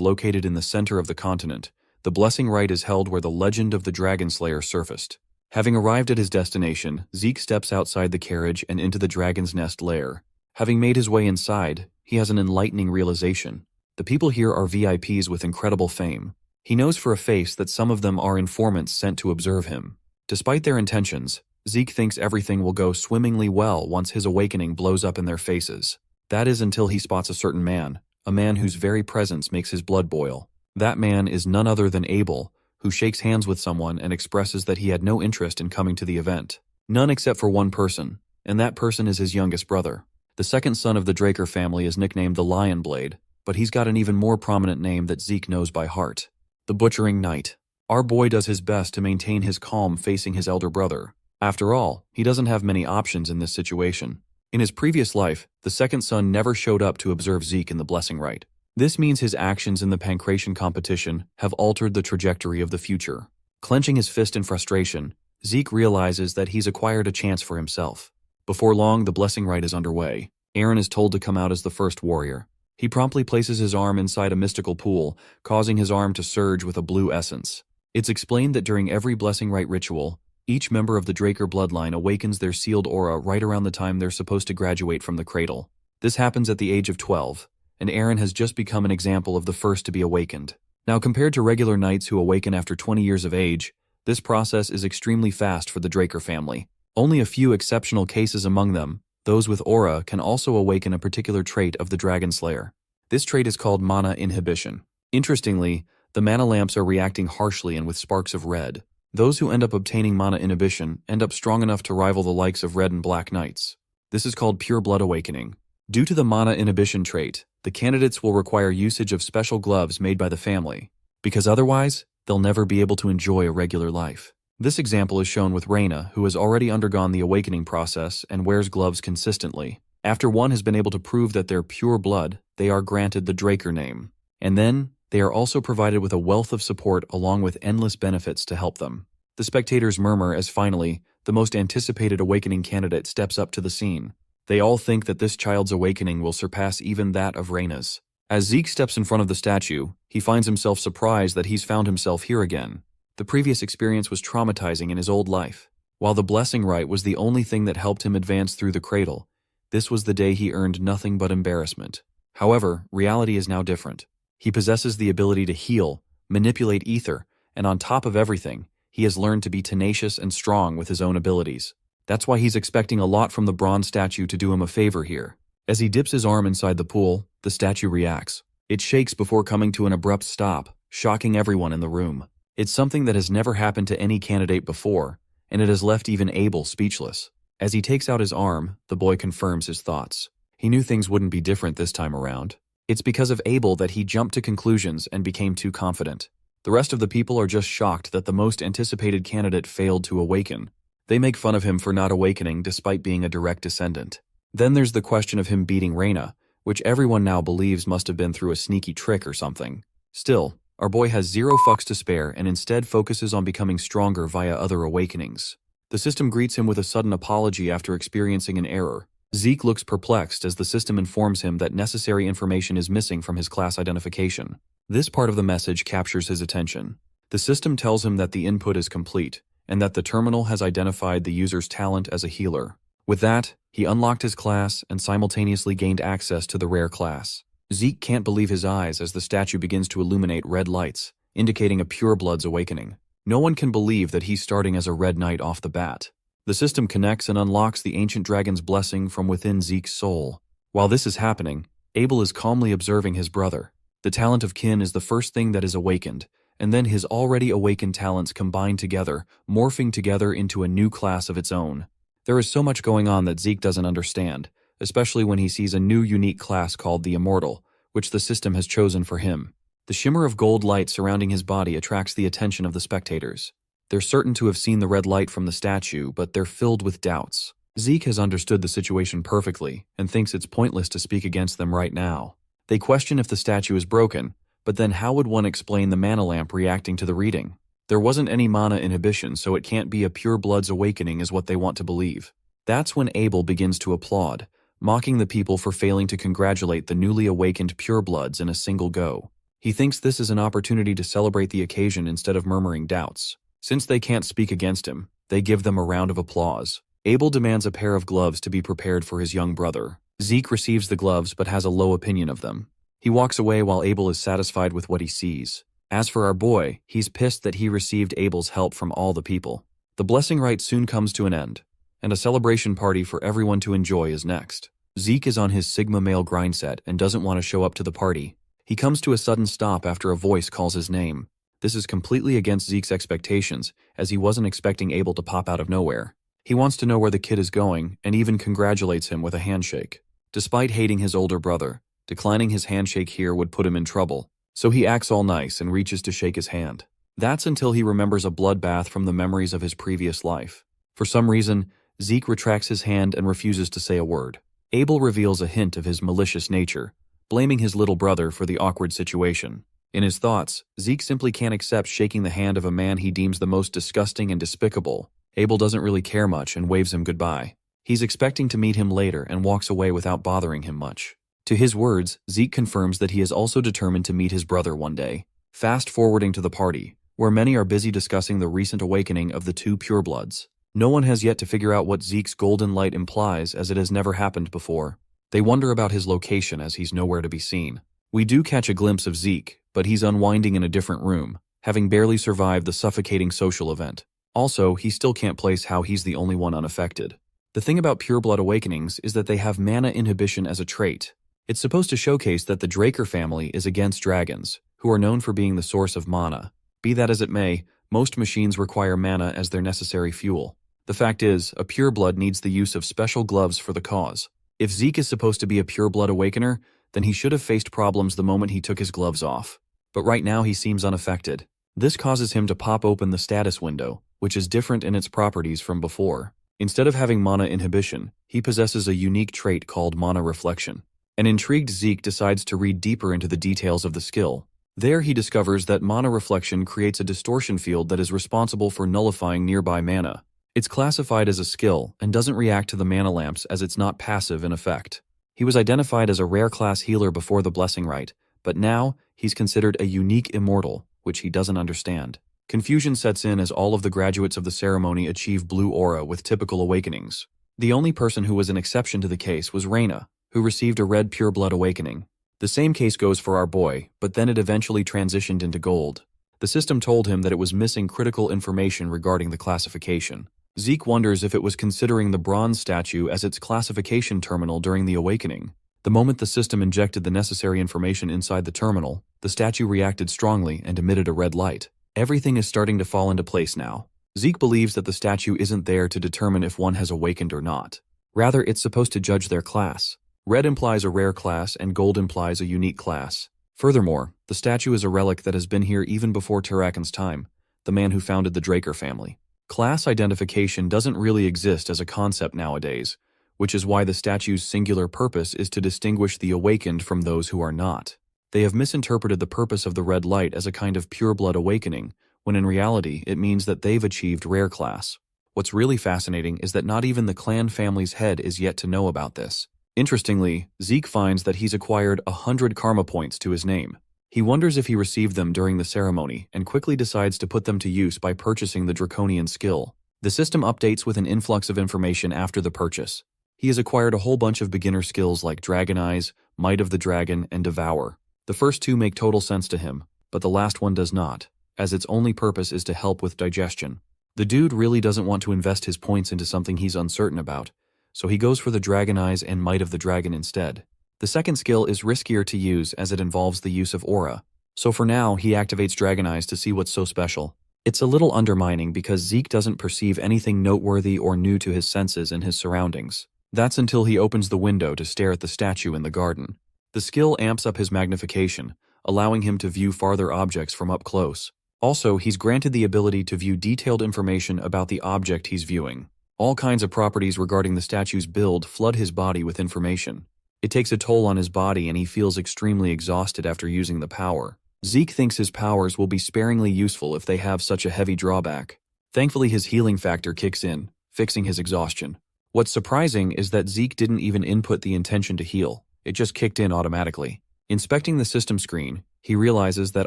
Speaker 1: located in the center of the continent, the blessing rite is held where the legend of the Dragonslayer surfaced. Having arrived at his destination, Zeke steps outside the carriage and into the Dragon's Nest lair. Having made his way inside, he has an enlightening realization. The people here are VIPs with incredible fame. He knows for a face that some of them are informants sent to observe him. Despite their intentions, Zeke thinks everything will go swimmingly well once his awakening blows up in their faces. That is until he spots a certain man, a man whose very presence makes his blood boil. That man is none other than Abel, who shakes hands with someone and expresses that he had no interest in coming to the event. None except for one person, and that person is his youngest brother. The second son of the Draker family is nicknamed the Lion Blade, but he's got an even more prominent name that Zeke knows by heart: the Butchering Knight. Our boy does his best to maintain his calm facing his elder brother. After all, he doesn't have many options in this situation. In his previous life, the second son never showed up to observe Zeke in the blessing rite. This means his actions in the pancration competition have altered the trajectory of the future. Clenching his fist in frustration, Zeke realizes that he's acquired a chance for himself. Before long, the blessing rite is underway. Aaron is told to come out as the first warrior. He promptly places his arm inside a mystical pool, causing his arm to surge with a blue essence. It's explained that during every blessing rite ritual, each member of the Draker bloodline awakens their sealed aura right around the time they're supposed to graduate from the cradle. This happens at the age of 12, and Aaron has just become an example of the first to be awakened. Now, compared to regular knights who awaken after 20 years of age, this process is extremely fast for the Draker family. Only a few exceptional cases among them, those with aura, can also awaken a particular trait of the Dragonslayer. This trait is called mana inhibition. Interestingly, the mana lamps are reacting harshly and with sparks of red. Those who end up obtaining mana inhibition end up strong enough to rival the likes of Red and Black Knights. This is called pure blood awakening. Due to the mana inhibition trait, the candidates will require usage of special gloves made by the family, because otherwise, they'll never be able to enjoy a regular life. This example is shown with Reina, who has already undergone the awakening process and wears gloves consistently. After one has been able to prove that they're pure blood, they are granted the Draker name. And then, they are also provided with a wealth of support along with endless benefits to help them. The spectators murmur as finally, the most anticipated awakening candidate steps up to the scene. They all think that this child's awakening will surpass even that of Reyna's. As Zeke steps in front of the statue, he finds himself surprised that he's found himself here again. The previous experience was traumatizing in his old life. While the blessing rite was the only thing that helped him advance through the cradle, this was the day he earned nothing but embarrassment. However, reality is now different. He possesses the ability to heal, manipulate ether, and on top of everything, he has learned to be tenacious and strong with his own abilities. That's why he's expecting a lot from the bronze statue to do him a favor here. As he dips his arm inside the pool, the statue reacts. It shakes before coming to an abrupt stop, shocking everyone in the room. It's something that has never happened to any candidate before, and it has left even Abel speechless. As he takes out his arm, the boy confirms his thoughts. He knew things wouldn't be different this time around. It's because of Abel that he jumped to conclusions and became too confident. The rest of the people are just shocked that the most anticipated candidate failed to awaken. They make fun of him for not awakening despite being a direct descendant. Then there's the question of him beating Reyna, which everyone now believes must have been through a sneaky trick or something. Still, our boy has zero fucks to spare and instead focuses on becoming stronger via other awakenings. The system greets him with a sudden apology after experiencing an error. Zeke looks perplexed as the system informs him that necessary information is missing from his class identification. This part of the message captures his attention. The system tells him that the input is complete, and that the terminal has identified the user's talent as a healer. With that, he unlocked his class and simultaneously gained access to the rare class. Zeke can't believe his eyes as the statue begins to illuminate red lights, indicating a pureblood's awakening. No one can believe that he's starting as a red knight off the bat. The system connects and unlocks the ancient dragon's blessing from within Zeke's soul. While this is happening, Abel is calmly observing his brother. The talent of kin is the first thing that is awakened, and then his already awakened talents combine together, morphing together into a new class of its own. There is so much going on that Zeke doesn't understand, especially when he sees a new unique class called the Immortal, which the system has chosen for him. The shimmer of gold light surrounding his body attracts the attention of the spectators. They're certain to have seen the red light from the statue, but they're filled with doubts. Zeke has understood the situation perfectly and thinks it's pointless to speak against them right now. They question if the statue is broken, but then how would one explain the mana lamp reacting to the reading? There wasn't any mana inhibition, so it can't be a pure blood's awakening is what they want to believe. That's when Abel begins to applaud, mocking the people for failing to congratulate the newly awakened purebloods in a single go. He thinks this is an opportunity to celebrate the occasion instead of murmuring doubts. Since they can't speak against him, they give them a round of applause. Abel demands a pair of gloves to be prepared for his young brother. Zeke receives the gloves but has a low opinion of them. He walks away while Abel is satisfied with what he sees. As for our boy, he's pissed that he received Abel's help from all the people. The blessing rite soon comes to an end, and a celebration party for everyone to enjoy is next. Zeke is on his Sigma male grind set and doesn't want to show up to the party. He comes to a sudden stop after a voice calls his name. This is completely against Zeke's expectations, as he wasn't expecting Abel to pop out of nowhere. He wants to know where the kid is going and even congratulates him with a handshake. Despite hating his older brother, declining his handshake here would put him in trouble, so he acts all nice and reaches to shake his hand. That's until he remembers a bloodbath from the memories of his previous life. For some reason, Zeke retracts his hand and refuses to say a word. Abel reveals a hint of his malicious nature, blaming his little brother for the awkward situation. In his thoughts, Zeke simply can't accept shaking the hand of a man he deems the most disgusting and despicable. Abel doesn't really care much and waves him goodbye. He's expecting to meet him later and walks away without bothering him much. To his words, Zeke confirms that he is also determined to meet his brother one day. Fast forwarding to the party, where many are busy discussing the recent awakening of the two purebloods. No one has yet to figure out what Zeke's golden light implies, as it has never happened before. They wonder about his location as he's nowhere to be seen. We do catch a glimpse of Zeke, but he's unwinding in a different room, having barely survived the suffocating social event. Also, he still can't place how he's the only one unaffected. The thing about pureblood awakenings is that they have mana inhibition as a trait. It's supposed to showcase that the Draker family is against dragons, who are known for being the source of mana. Be that as it may, most machines require mana as their necessary fuel. The fact is, a pureblood needs the use of special gloves for the cause. If Zeke is supposed to be a pureblood awakener, then he should have faced problems the moment he took his gloves off. But right now he seems unaffected. This causes him to pop open the status window, which is different in its properties from before. Instead of having mana inhibition, he possesses a unique trait called mana reflection. An intrigued Zeke decides to read deeper into the details of the skill. There he discovers that mana reflection creates a distortion field that is responsible for nullifying nearby mana. It's classified as a skill and doesn't react to the mana lamps as it's not passive in effect. He was identified as a rare class healer before the blessing rite, but now he's considered a unique immortal, which he doesn't understand. Confusion sets in as all of the graduates of the ceremony achieve blue aura with typical awakenings. The only person who was an exception to the case was Reyna, who received a red pure blood awakening. The same case goes for our boy, but then it eventually transitioned into gold. The system told him that it was missing critical information regarding the classification. Zeke wonders if it was considering the bronze statue as its classification terminal during the awakening. The moment the system injected the necessary information inside the terminal, the statue reacted strongly and emitted a red light. Everything is starting to fall into place now. Zeke believes that the statue isn't there to determine if one has awakened or not. Rather, it's supposed to judge their class. Red implies a rare class and gold implies a unique class. Furthermore, the statue is a relic that has been here even before Tarakan's time, the man who founded the Draker family. Class identification doesn't really exist as a concept nowadays, which is why the statue's singular purpose is to distinguish the awakened from those who are not. They have misinterpreted the purpose of the red light as a kind of pure blood awakening, when in reality it means that they've achieved rare class. What's really fascinating is that not even the clan family's head is yet to know about this. Interestingly, Zeke finds that he's acquired 100 karma points to his name. He wonders if he received them during the ceremony and quickly decides to put them to use by purchasing the draconian skill. The system updates with an influx of information after the purchase. He has acquired a whole bunch of beginner skills like Dragon Eyes, Might of the Dragon, and Devour. The first two make total sense to him, but the last one does not, as its only purpose is to help with digestion. The dude really doesn't want to invest his points into something he's uncertain about, so he goes for the Dragon Eyes and Might of the Dragon instead. The second skill is riskier to use as it involves the use of aura, so for now he activates Dragon Eyes to see what's so special. It's a little undermining because Zeke doesn't perceive anything noteworthy or new to his senses in his surroundings. That's until he opens the window to stare at the statue in the garden. The skill amps up his magnification, allowing him to view farther objects from up close. Also, he's granted the ability to view detailed information about the object he's viewing. All kinds of properties regarding the statue's build flood his body with information. It takes a toll on his body and he feels extremely exhausted after using the power. Zeke thinks his powers will be sparingly useful if they have such a heavy drawback. Thankfully, his healing factor kicks in, fixing his exhaustion. What's surprising is that Zeke didn't even input the intention to heal. It just kicked in automatically. Inspecting the system screen, he realizes that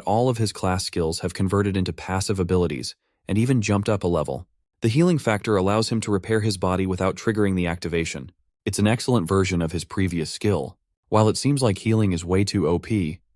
Speaker 1: all of his class skills have converted into passive abilities and even jumped up a level. The healing factor allows him to repair his body without triggering the activation. It's an excellent version of his previous skill. While it seems like healing is way too OP,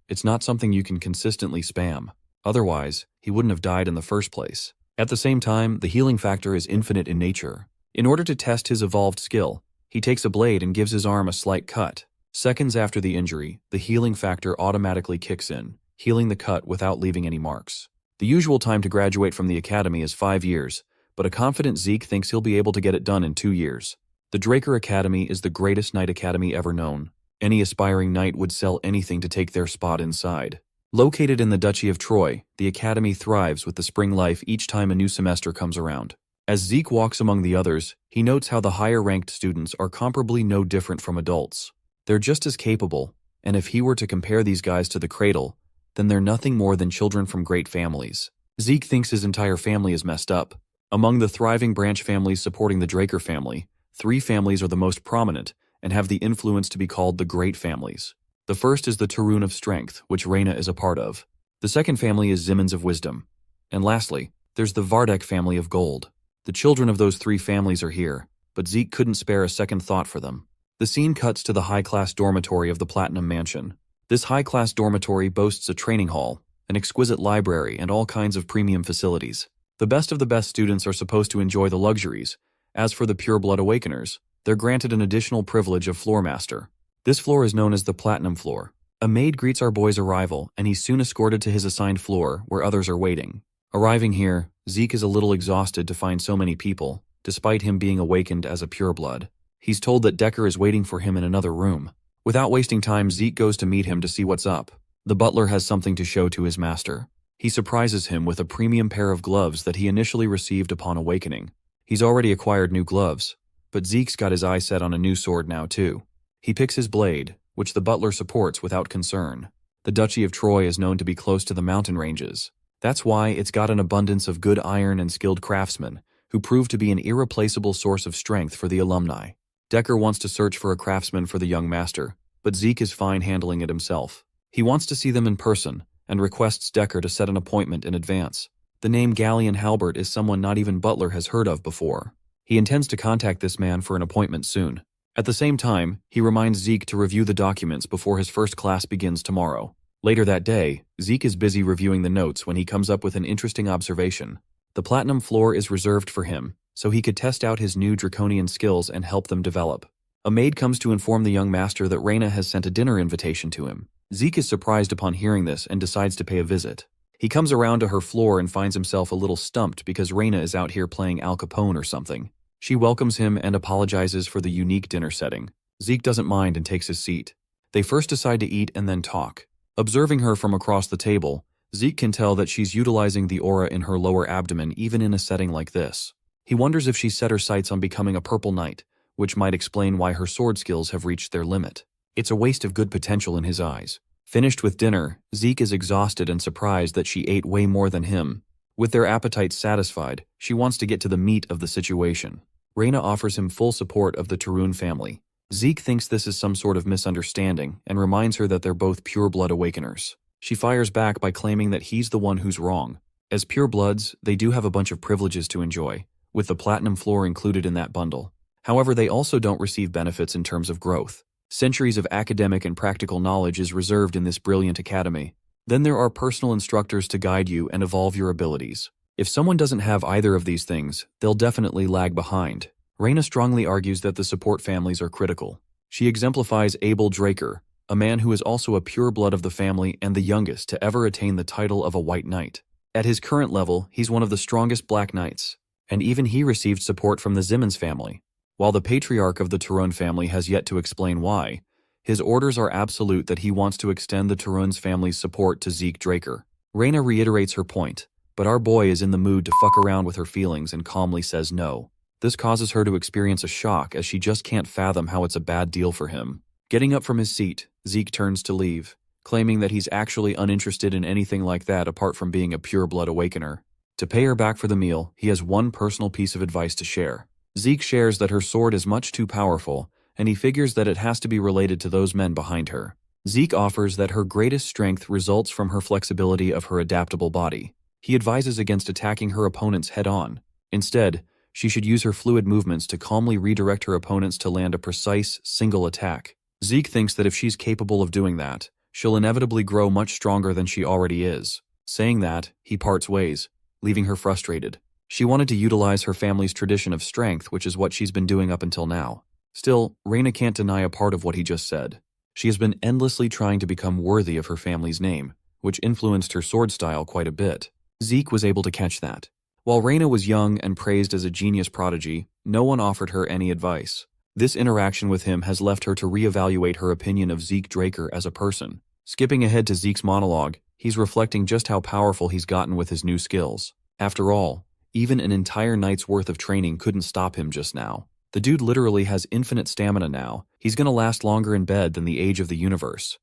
Speaker 1: it's not something you can consistently spam. Otherwise, he wouldn't have died in the first place. At the same time, the healing factor is infinite in nature. In order to test his evolved skill, he takes a blade and gives his arm a slight cut. Seconds after the injury, the healing factor automatically kicks in, healing the cut without leaving any marks. The usual time to graduate from the academy is 5 years, but a confident Zeke thinks he'll be able to get it done in 2 years. The Draker Academy is the greatest knight academy ever known. Any aspiring knight would sell anything to take their spot inside. Located in the Duchy of Troy, the academy thrives with the spring life each time a new semester comes around. As Zeke walks among the others, he notes how the higher-ranked students are comparably no different from adults. They're just as capable, and if he were to compare these guys to the cradle, then they're nothing more than children from great families. Zeke thinks his entire family is messed up. Among the thriving branch families supporting the Draker family, 3 families are the most prominent and have the influence to be called the Great Families. The first is the Tarun of Strength, which Reyna is a part of. The second family is Zimmons of Wisdom. And lastly, there's the Vardek family of Gold. The children of those 3 families are here, but Zeke couldn't spare a second thought for them. The scene cuts to the high-class dormitory of the Platinum Mansion. This high-class dormitory boasts a training hall, an exquisite library, and all kinds of premium facilities. The best of the best students are supposed to enjoy the luxuries. As for the Pure Blood Awakeners, they're granted an additional privilege of Floor Master. This floor is known as the Platinum Floor. A maid greets our boy's arrival, and he's soon escorted to his assigned floor, where others are waiting. Arriving here, Zeke is a little exhausted to find so many people, despite him being awakened as a pureblood. He's told that Decker is waiting for him in another room. Without wasting time, Zeke goes to meet him to see what's up. The butler has something to show to his master. He surprises him with a premium pair of gloves that he initially received upon awakening. He's already acquired new gloves, but Zeke's got his eye set on a new sword now too. He picks his blade, which the butler supports without concern. The Duchy of Troy is known to be close to the mountain ranges. That's why it's got an abundance of good iron and skilled craftsmen, who prove to be an irreplaceable source of strength for the alumni. Decker wants to search for a craftsman for the young master, but Zeke is fine handling it himself. He wants to see them in person, and requests Decker to set an appointment in advance. The name Galleon Halbert is someone not even Butler has heard of before. He intends to contact this man for an appointment soon. At the same time, he reminds Zeke to review the documents before his first class begins tomorrow. Later that day, Zeke is busy reviewing the notes when he comes up with an interesting observation. The platinum floor is reserved for him, so he could test out his new draconian skills and help them develop. A maid comes to inform the young master that Reyna has sent a dinner invitation to him. Zeke is surprised upon hearing this and decides to pay a visit. He comes around to her floor and finds himself a little stumped because Reyna is out here playing Al Capone or something. She welcomes him and apologizes for the unique dinner setting. Zeke doesn't mind and takes his seat. They first decide to eat and then talk. Observing her from across the table, Zeke can tell that she's utilizing the aura in her lower abdomen even in a setting like this. He wonders if she's set her sights on becoming a purple knight, which might explain why her sword skills have reached their limit. It's a waste of good potential in his eyes. Finished with dinner, Zeke is exhausted and surprised that she ate way more than him. With their appetites satisfied, she wants to get to the meat of the situation. Reyna offers him full support of the Tarun family. Zeke thinks this is some sort of misunderstanding and reminds her that they're both pure-blood awakeners. She fires back by claiming that he's the one who's wrong. As pure-bloods, they do have a bunch of privileges to enjoy, with the platinum floor included in that bundle. However, they also don't receive benefits in terms of growth. Centuries of academic and practical knowledge is reserved in this brilliant academy. Then there are personal instructors to guide you and evolve your abilities. If someone doesn't have either of these things, they'll definitely lag behind. Reyna strongly argues that the support families are critical. She exemplifies Abel Draker, a man who is also a pure blood of the family and the youngest to ever attain the title of a White Knight. At his current level, he's one of the strongest Black Knights, and even he received support from the Zimmons family. While the patriarch of the Tarun family has yet to explain why, his orders are absolute that he wants to extend the Tarun's family's support to Zeke Draker. Reyna reiterates her point, but our boy is in the mood to fuck around with her feelings and calmly says no. This causes her to experience a shock as she just can't fathom how it's a bad deal for him. Getting up from his seat, Zeke turns to leave, claiming that he's actually uninterested in anything like that apart from being a pure-blood awakener. To pay her back for the meal, he has one personal piece of advice to share. Zeke shares that her sword is much too powerful, and he figures that it has to be related to those men behind her. Zeke offers that her greatest strength results from her flexibility of her adaptable body. He advises against attacking her opponents head-on. Instead, she should use her fluid movements to calmly redirect her opponents to land a precise, single attack. Zeke thinks that if she's capable of doing that, she'll inevitably grow much stronger than she already is. Saying that, he parts ways, leaving her frustrated. She wanted to utilize her family's tradition of strength, which is what she's been doing up until now. Still, Reyna can't deny a part of what he just said. She has been endlessly trying to become worthy of her family's name, which influenced her sword style quite a bit. Zeke was able to catch that. While Reyna was young and praised as a genius prodigy, no one offered her any advice. This interaction with him has left her to reevaluate her opinion of Zeke Draker as a person. Skipping ahead to Zeke's monologue, he's reflecting just how powerful he's gotten with his new skills. After all, even an entire night's worth of training couldn't stop him just now. The dude literally has infinite stamina now. He's gonna last longer in bed than the age of the universe.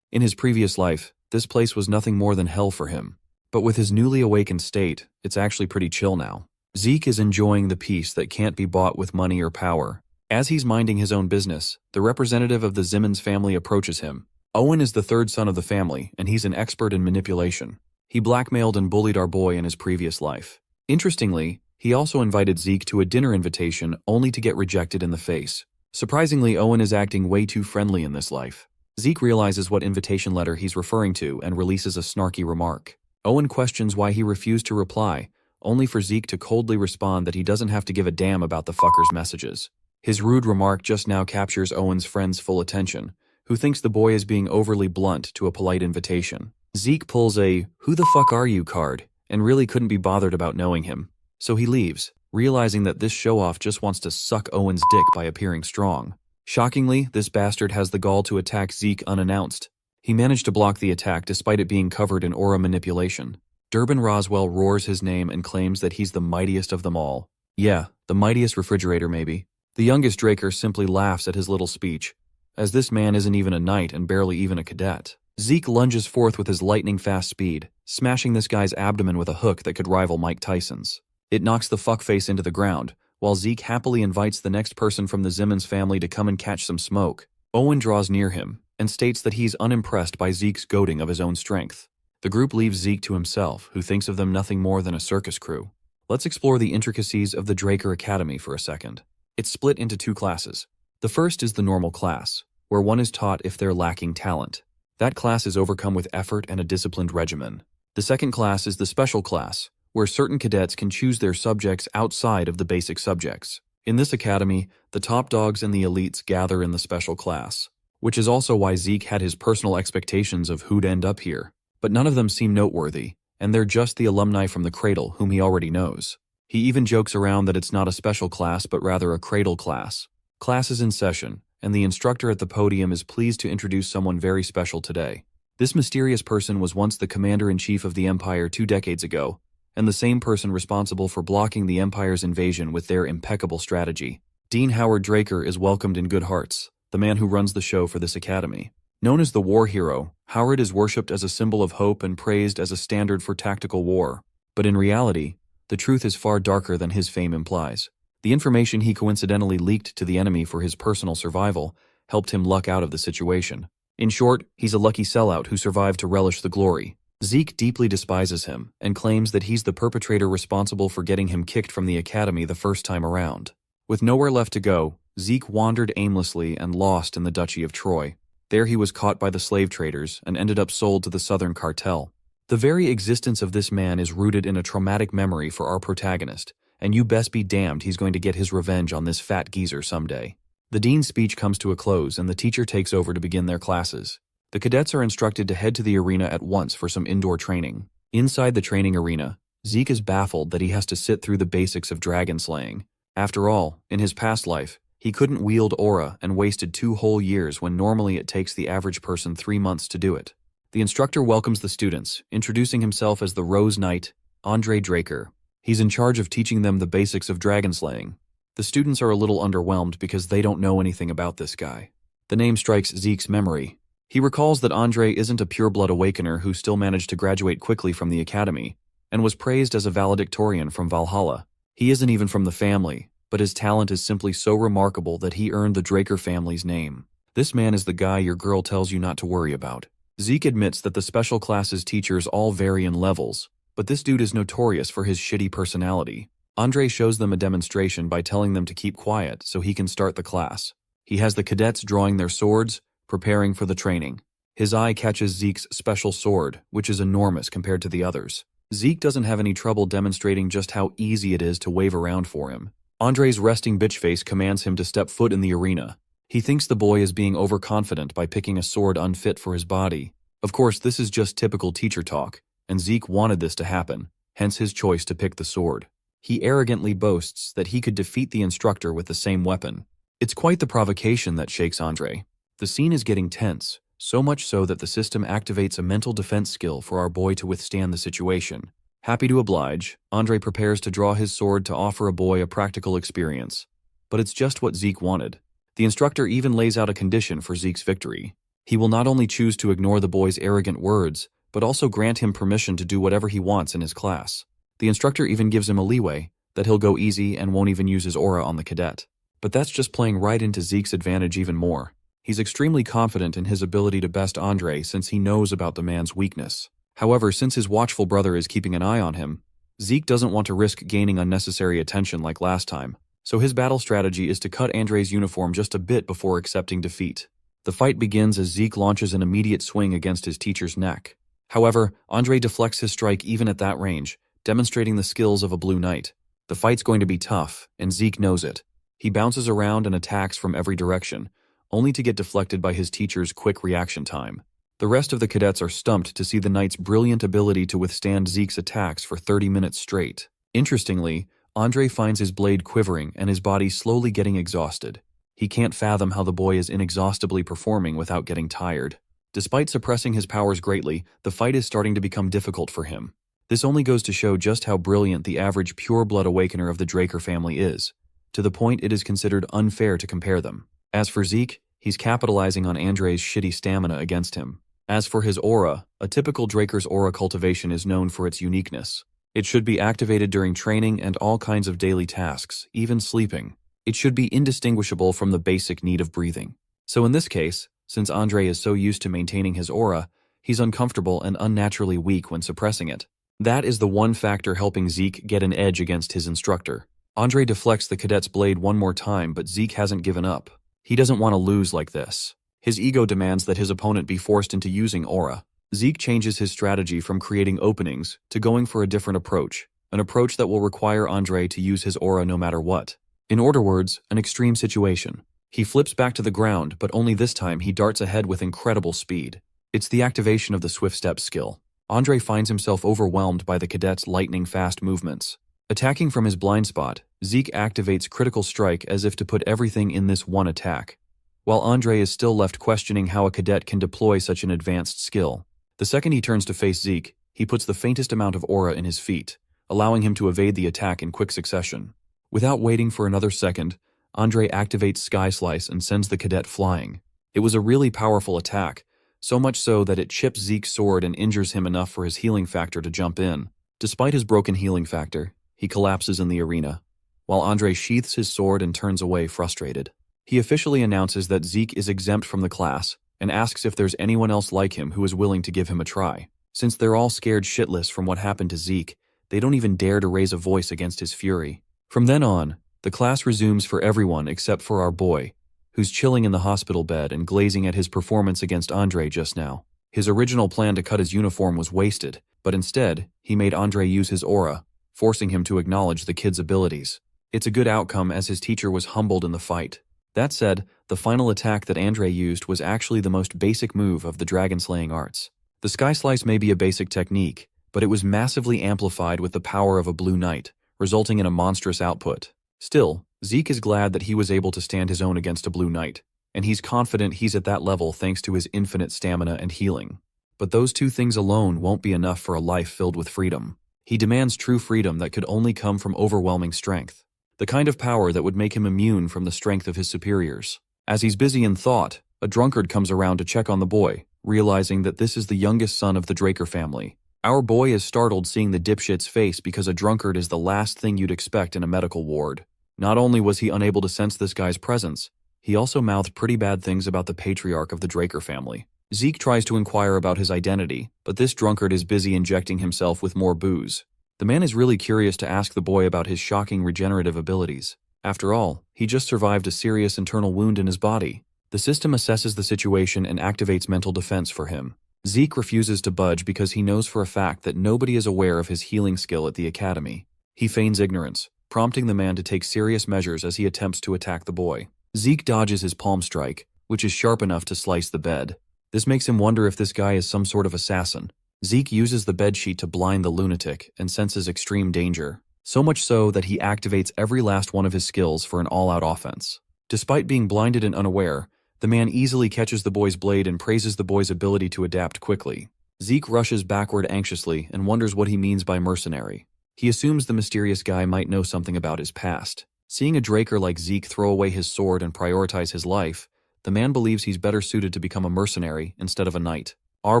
Speaker 1: In his previous life, this place was nothing more than hell for him. But with his newly awakened state, it's actually pretty chill now. Zeke is enjoying the peace that can't be bought with money or power. As he's minding his own business, the representative of the Zimmons family approaches him. Owen is the third son of the family, and he's an expert in manipulation. He blackmailed and bullied our boy in his previous life. Interestingly, he also invited Zeke to a dinner invitation only to get rejected in the face. Surprisingly, Owen is acting way too friendly in this life. Zeke realizes what invitation letter he's referring to and releases a snarky remark. Owen questions why he refused to reply, only for Zeke to coldly respond that he doesn't have to give a damn about the fucker's messages. His rude remark just now captures Owen's friend's full attention, who thinks the boy is being overly blunt to a polite invitation. Zeke pulls a "who the fuck are you" card and really couldn't be bothered about knowing him. So he leaves, realizing that this show-off just wants to suck Owen's dick by appearing strong. Shockingly, this bastard has the gall to attack Zeke unannounced. He managed to block the attack despite it being covered in aura manipulation. Durbin Roswell roars his name and claims that he's the mightiest of them all. Yeah, the mightiest refrigerator maybe. The youngest Draker simply laughs at his little speech, as this man isn't even a knight and barely even a cadet. Zeke lunges forth with his lightning-fast speed, smashing this guy's abdomen with a hook that could rival Mike Tyson's. It knocks the fuckface into the ground, while Zeke happily invites the next person from the Simmons family to come and catch some smoke. Owen draws near him and states that he's unimpressed by Zeke's goading of his own strength. The group leaves Zeke to himself, who thinks of them nothing more than a circus crew. Let's explore the intricacies of the Draker Academy for a second. It's split into two classes. The first is the normal class, where one is taught if they're lacking talent. That class is overcome with effort and a disciplined regimen. The second class is the special class, where certain cadets can choose their subjects outside of the basic subjects. In this academy, the top dogs and the elites gather in the special class, which is also why Zeke had his personal expectations of who'd end up here. But none of them seem noteworthy, and they're just the alumni from the Cradle whom he already knows. He even jokes around that it's not a special class but rather a Cradle class. Class is in session, and the instructor at the podium is pleased to introduce someone very special today. This mysterious person was once the commander-in-chief of the Empire 2 decades ago, and the same person responsible for blocking the Empire's invasion with their impeccable strategy. Dean Howard Draker is welcomed in good hearts, the man who runs the show for this academy. Known as the war hero, Howard is worshipped as a symbol of hope and praised as a standard for tactical war. But in reality, the truth is far darker than his fame implies. The information he coincidentally leaked to the enemy for his personal survival helped him luck out of the situation. In short, he's a lucky sellout who survived to relish the glory. Zeke deeply despises him and claims that he's the perpetrator responsible for getting him kicked from the academy the first time around. With nowhere left to go, Zeke wandered aimlessly and lost in the Duchy of Troy. There he was caught by the slave traders and ended up sold to the Southern Cartel. The very existence of this man is rooted in a traumatic memory for our protagonist, and you best be damned he's going to get his revenge on this fat geezer someday. The dean's speech comes to a close and the teacher takes over to begin their classes. The cadets are instructed to head to the arena at once for some indoor training. Inside the training arena, Zeke is baffled that he has to sit through the basics of dragon slaying. After all, in his past life, he couldn't wield aura and wasted 2 whole years when normally it takes the average person 3 months to do it. The instructor welcomes the students, introducing himself as the Rose Knight, Andre Draker. He's in charge of teaching them the basics of dragon slaying. The students are a little underwhelmed because they don't know anything about this guy. The name strikes Zeke's memory. He recalls that Andre isn't a pure-blood awakener who still managed to graduate quickly from the academy, and was praised as a valedictorian from Valhalla. He isn't even from the family, but his talent is simply so remarkable that he earned the Draker family's name. This man is the guy your girl tells you not to worry about. Zeke admits that the special classes teachers all vary in levels, but this dude is notorious for his shitty personality. Andre shows them a demonstration by telling them to keep quiet so he can start the class. He has the cadets drawing their swords, preparing for the training. His eye catches Zeke's special sword, which is enormous compared to the others. Zeke doesn't have any trouble demonstrating just how easy it is to wave around for him. Andre's resting bitch face commands him to step foot in the arena. He thinks the boy is being overconfident by picking a sword unfit for his body. Of course, this is just typical teacher talk, and Zeke wanted this to happen, hence his choice to pick the sword. He arrogantly boasts that he could defeat the instructor with the same weapon. It's quite the provocation that shakes Andre. The scene is getting tense, so much so that the system activates a mental defense skill for our boy to withstand the situation. Happy to oblige, Andre prepares to draw his sword to offer a boy a practical experience. But it's just what Zeke wanted. The instructor even lays out a condition for Zeke's victory. He will not only choose to ignore the boy's arrogant words, but also grant him permission to do whatever he wants in his class. The instructor even gives him a leeway, that he'll go easy and won't even use his aura on the cadet. But that's just playing right into Zeke's advantage even more. He's extremely confident in his ability to best Andre since he knows about the man's weakness. However, since his watchful brother is keeping an eye on him, Zeke doesn't want to risk gaining unnecessary attention like last time, so his battle strategy is to cut Andre's uniform just a bit before accepting defeat. The fight begins as Zeke launches an immediate swing against his teacher's neck. However, Andre deflects his strike even at that range, demonstrating the skills of a Blue Knight. The fight's going to be tough, and Zeke knows it. He bounces around and attacks from every direction, only to get deflected by his teacher's quick reaction time. The rest of the cadets are stumped to see the knight's brilliant ability to withstand Zeke's attacks for 30 minutes straight. Interestingly, Andre finds his blade quivering and his body slowly getting exhausted. He can't fathom how the boy is inexhaustibly performing without getting tired. Despite suppressing his powers greatly, the fight is starting to become difficult for him. This only goes to show just how brilliant the average pure-blood awakener of the Draker family is, to the point it is considered unfair to compare them. As for Zeke, he's capitalizing on Andre's shitty stamina against him. As for his aura, a typical Draker's aura cultivation is known for its uniqueness. It should be activated during training and all kinds of daily tasks, even sleeping. It should be indistinguishable from the basic need of breathing. So in this case, since Andre is so used to maintaining his aura, he's uncomfortable and unnaturally weak when suppressing it. That is the one factor helping Zeke get an edge against his instructor. Andre deflects the cadet's blade one more time, but Zeke hasn't given up. He doesn't want to lose like this. His ego demands that his opponent be forced into using aura. Zeke changes his strategy from creating openings to going for a different approach, an approach that will require Andre to use his aura no matter what. In other words, an extreme situation. He flips back to the ground, but only this time he darts ahead with incredible speed. It's the activation of the swift step skill. Andre finds himself overwhelmed by the cadet's lightning-fast movements. Attacking from his blind spot, Zeke activates Critical Strike as if to put everything in this one attack, while Andre is still left questioning how a cadet can deploy such an advanced skill. The second he turns to face Zeke, he puts the faintest amount of aura in his feet, allowing him to evade the attack in quick succession. Without waiting for another second, Andre activates Sky Slice and sends the cadet flying. It was a really powerful attack, so much so that it chips Zeke's sword and injures him enough for his healing factor to jump in. Despite his broken healing factor, he collapses in the arena, while Andre sheaths his sword and turns away frustrated. He officially announces that Zeke is exempt from the class and asks if there's anyone else like him who is willing to give him a try. Since they're all scared shitless from what happened to Zeke, they don't even dare to raise a voice against his fury. From then on, the class resumes for everyone except for our boy, who's chilling in the hospital bed and glazing at his performance against Andre just now. His original plan to cut his uniform was wasted, but instead, he made Andre use his aura, forcing him to acknowledge the kid's abilities. It's a good outcome as his teacher was humbled in the fight. That said, the final attack that Andre used was actually the most basic move of the dragon-slaying arts. The Sky Slice may be a basic technique, but it was massively amplified with the power of a Blue Knight, resulting in a monstrous output. Still, Zeke is glad that he was able to stand his own against a Blue Knight, and he's confident he's at that level thanks to his infinite stamina and healing. But those two things alone won't be enough for a life filled with freedom. He demands true freedom that could only come from overwhelming strength, the kind of power that would make him immune from the strength of his superiors. As he's busy in thought, a drunkard comes around to check on the boy, realizing that this is the youngest son of the Draker family. Our boy is startled seeing the dipshit's face because a drunkard is the last thing you'd expect in a medical ward. Not only was he unable to sense this guy's presence, he also mouthed pretty bad things about the patriarch of the Draker family. Zeke tries to inquire about his identity, but this drunkard is busy injecting himself with more booze. The man is really curious to ask the boy about his shocking regenerative abilities. After all, he just survived a serious internal wound in his body. The system assesses the situation and activates mental defense for him. Zeke refuses to budge because he knows for a fact that nobody is aware of his healing skill at the academy. He feigns ignorance, prompting the man to take serious measures as he attempts to attack the boy. Zeke dodges his palm strike, which is sharp enough to slice the bed. This makes him wonder if this guy is some sort of assassin. Zeke uses the bedsheet to blind the lunatic and senses extreme danger, so much so that he activates every last one of his skills for an all-out offense. Despite being blinded and unaware, the man easily catches the boy's blade and praises the boy's ability to adapt quickly. Zeke rushes backward anxiously and wonders what he means by mercenary. He assumes the mysterious guy might know something about his past. Seeing a Draker like Zeke throw away his sword and prioritize his life, the man believes he's better suited to become a mercenary instead of a knight. Our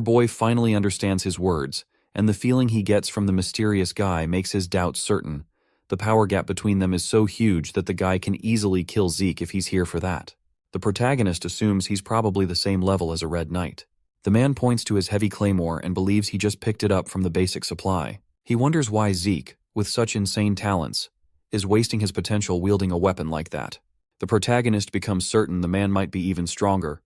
Speaker 1: boy finally understands his words, and the feeling he gets from the mysterious guy makes his doubts certain. The power gap between them is so huge that the guy can easily kill Zeke if he's here for that. The protagonist assumes he's probably the same level as a Red Knight. The man points to his heavy claymore and believes he just picked it up from the basic supply. He wonders why Zeke, with such insane talents, is wasting his potential wielding a weapon like that. The protagonist becomes certain the man might be even stronger,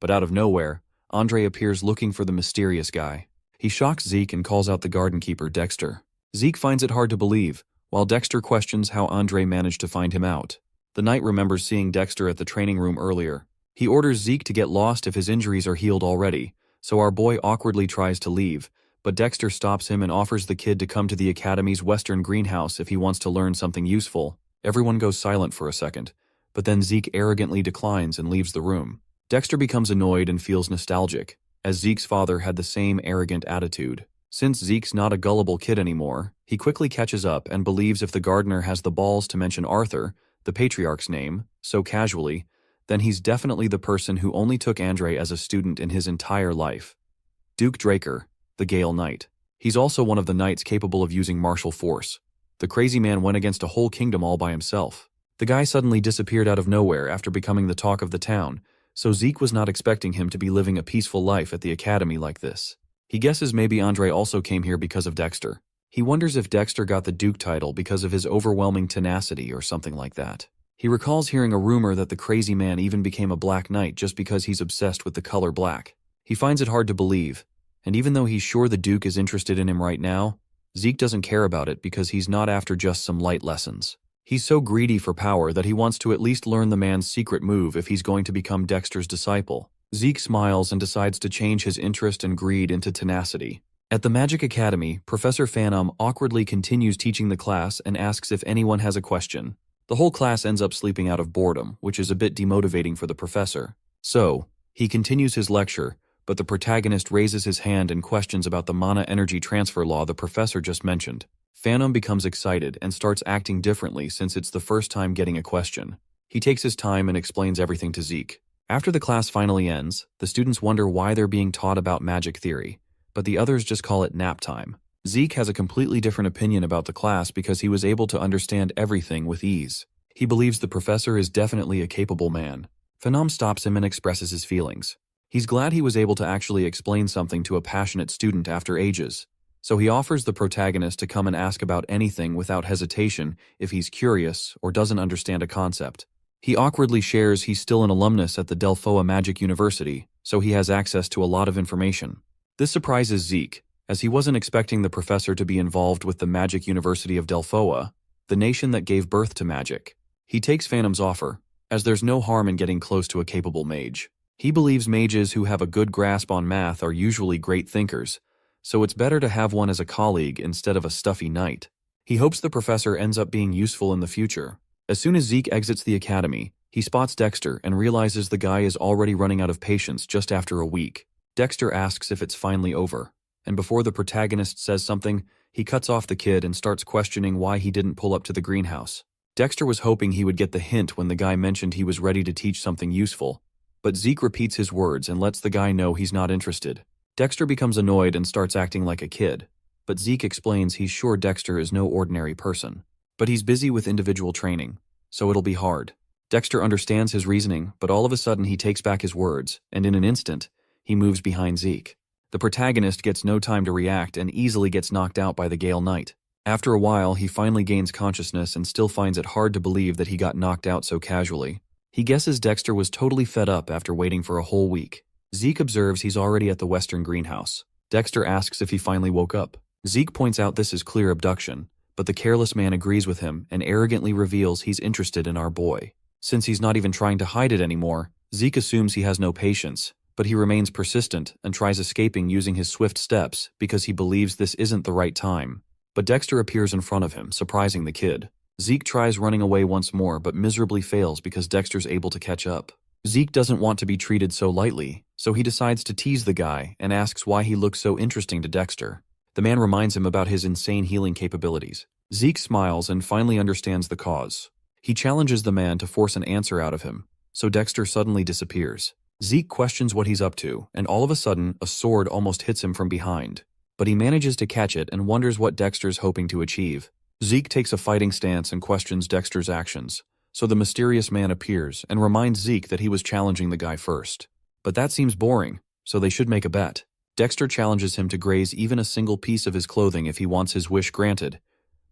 Speaker 1: but out of nowhere, Andre appears looking for the mysterious guy. He shocks Zeke and calls out the garden keeper, Dexter. Zeke finds it hard to believe, while Dexter questions how Andre managed to find him out. The knight remembers seeing Dexter at the training room earlier. He orders Zeke to get lost if his injuries are healed already, so our boy awkwardly tries to leave, but Dexter stops him and offers the kid to come to the academy's western greenhouse if he wants to learn something useful. Everyone goes silent for a second, but then Zeke arrogantly declines and leaves the room. Dexter becomes annoyed and feels nostalgic, as Zeke's father had the same arrogant attitude. Since Zeke's not a gullible kid anymore, he quickly catches up and believes if the gardener has the balls to mention Arthur, the patriarch's name, so casually, then he's definitely the person who only took Andre as a student in his entire life. Duke Draker, the Gale Knight. He's also one of the knights capable of using martial force. The crazy man went against a whole kingdom all by himself. The guy suddenly disappeared out of nowhere after becoming the talk of the town, so Zeke was not expecting him to be living a peaceful life at the academy like this. He guesses maybe Andre also came here because of Dexter. He wonders if Dexter got the Duke title because of his overwhelming tenacity or something like that. He recalls hearing a rumor that the crazy man even became a Black Knight just because he's obsessed with the color black. He finds it hard to believe, and even though he's sure the Duke is interested in him right now, Zeke doesn't care about it because he's not after just some light lessons. He's so greedy for power that he wants to at least learn the man's secret move if he's going to become Dexter's disciple. Zeke smiles and decides to change his interest and greed into tenacity. At the Magic Academy, Professor Phantom awkwardly continues teaching the class and asks if anyone has a question. The whole class ends up sleeping out of boredom, which is a bit demotivating for the professor. So, he continues his lecture, but the protagonist raises his hand and questions about the mana energy transfer law the professor just mentioned. Phantom becomes excited and starts acting differently since it's the first time getting a question. He takes his time and explains everything to Zeke. After the class finally ends, the students wonder why they're being taught about magic theory, but the others just call it nap time. Zeke has a completely different opinion about the class because he was able to understand everything with ease. He believes the professor is definitely a capable man. Phantom stops him and expresses his feelings. He's glad he was able to actually explain something to a passionate student after ages. So he offers the protagonist to come and ask about anything without hesitation if he's curious or doesn't understand a concept. He awkwardly shares he's still an alumnus at the Delphoa Magic University, so he has access to a lot of information. This surprises Zeke, as he wasn't expecting the professor to be involved with the Magic University of Delphoa, the nation that gave birth to magic. He takes Phantom's offer, as there's no harm in getting close to a capable mage. He believes mages who have a good grasp on math are usually great thinkers, so it's better to have one as a colleague instead of a stuffy knight. He hopes the professor ends up being useful in the future. As soon as Zeke exits the academy, he spots Dexter and realizes the guy is already running out of patience just after a week. Dexter asks if it's finally over, and before the protagonist says something, he cuts off the kid and starts questioning why he didn't pull up to the greenhouse. Dexter was hoping he would get the hint when the guy mentioned he was ready to teach something useful, but Zeke repeats his words and lets the guy know he's not interested. Dexter becomes annoyed and starts acting like a kid, but Zeke explains he's sure Dexter is no ordinary person. But he's busy with individual training, so it'll be hard. Dexter understands his reasoning, but all of a sudden he takes back his words, and in an instant, he moves behind Zeke. The protagonist gets no time to react and easily gets knocked out by the Gale Knight. After a while, he finally gains consciousness and still finds it hard to believe that he got knocked out so casually. He guesses Dexter was totally fed up after waiting for a whole week. Zeke observes he's already at the western greenhouse. Dexter asks if he finally woke up. Zeke points out this is clear abduction, but the careless man agrees with him and arrogantly reveals he's interested in our boy. Since he's not even trying to hide it anymore, Zeke assumes he has no patience, but he remains persistent and tries escaping using his swift steps because he believes this isn't the right time. But Dexter appears in front of him, surprising the kid. Zeke tries running away once more but miserably fails because Dexter's able to catch up. Zeke doesn't want to be treated so lightly, so he decides to tease the guy and asks why he looks so interesting to Dexter. The man reminds him about his insane healing capabilities. Zeke smiles and finally understands the cause. He challenges the man to force an answer out of him, so Dexter suddenly disappears. Zeke questions what he's up to, and all of a sudden, a sword almost hits him from behind. But he manages to catch it and wonders what Dexter's hoping to achieve. Zeke takes a fighting stance and questions Dexter's actions, so the mysterious man appears and reminds Zeke that he was challenging the guy first. But that seems boring, so they should make a bet. Dexter challenges him to graze even a single piece of his clothing if he wants his wish granted.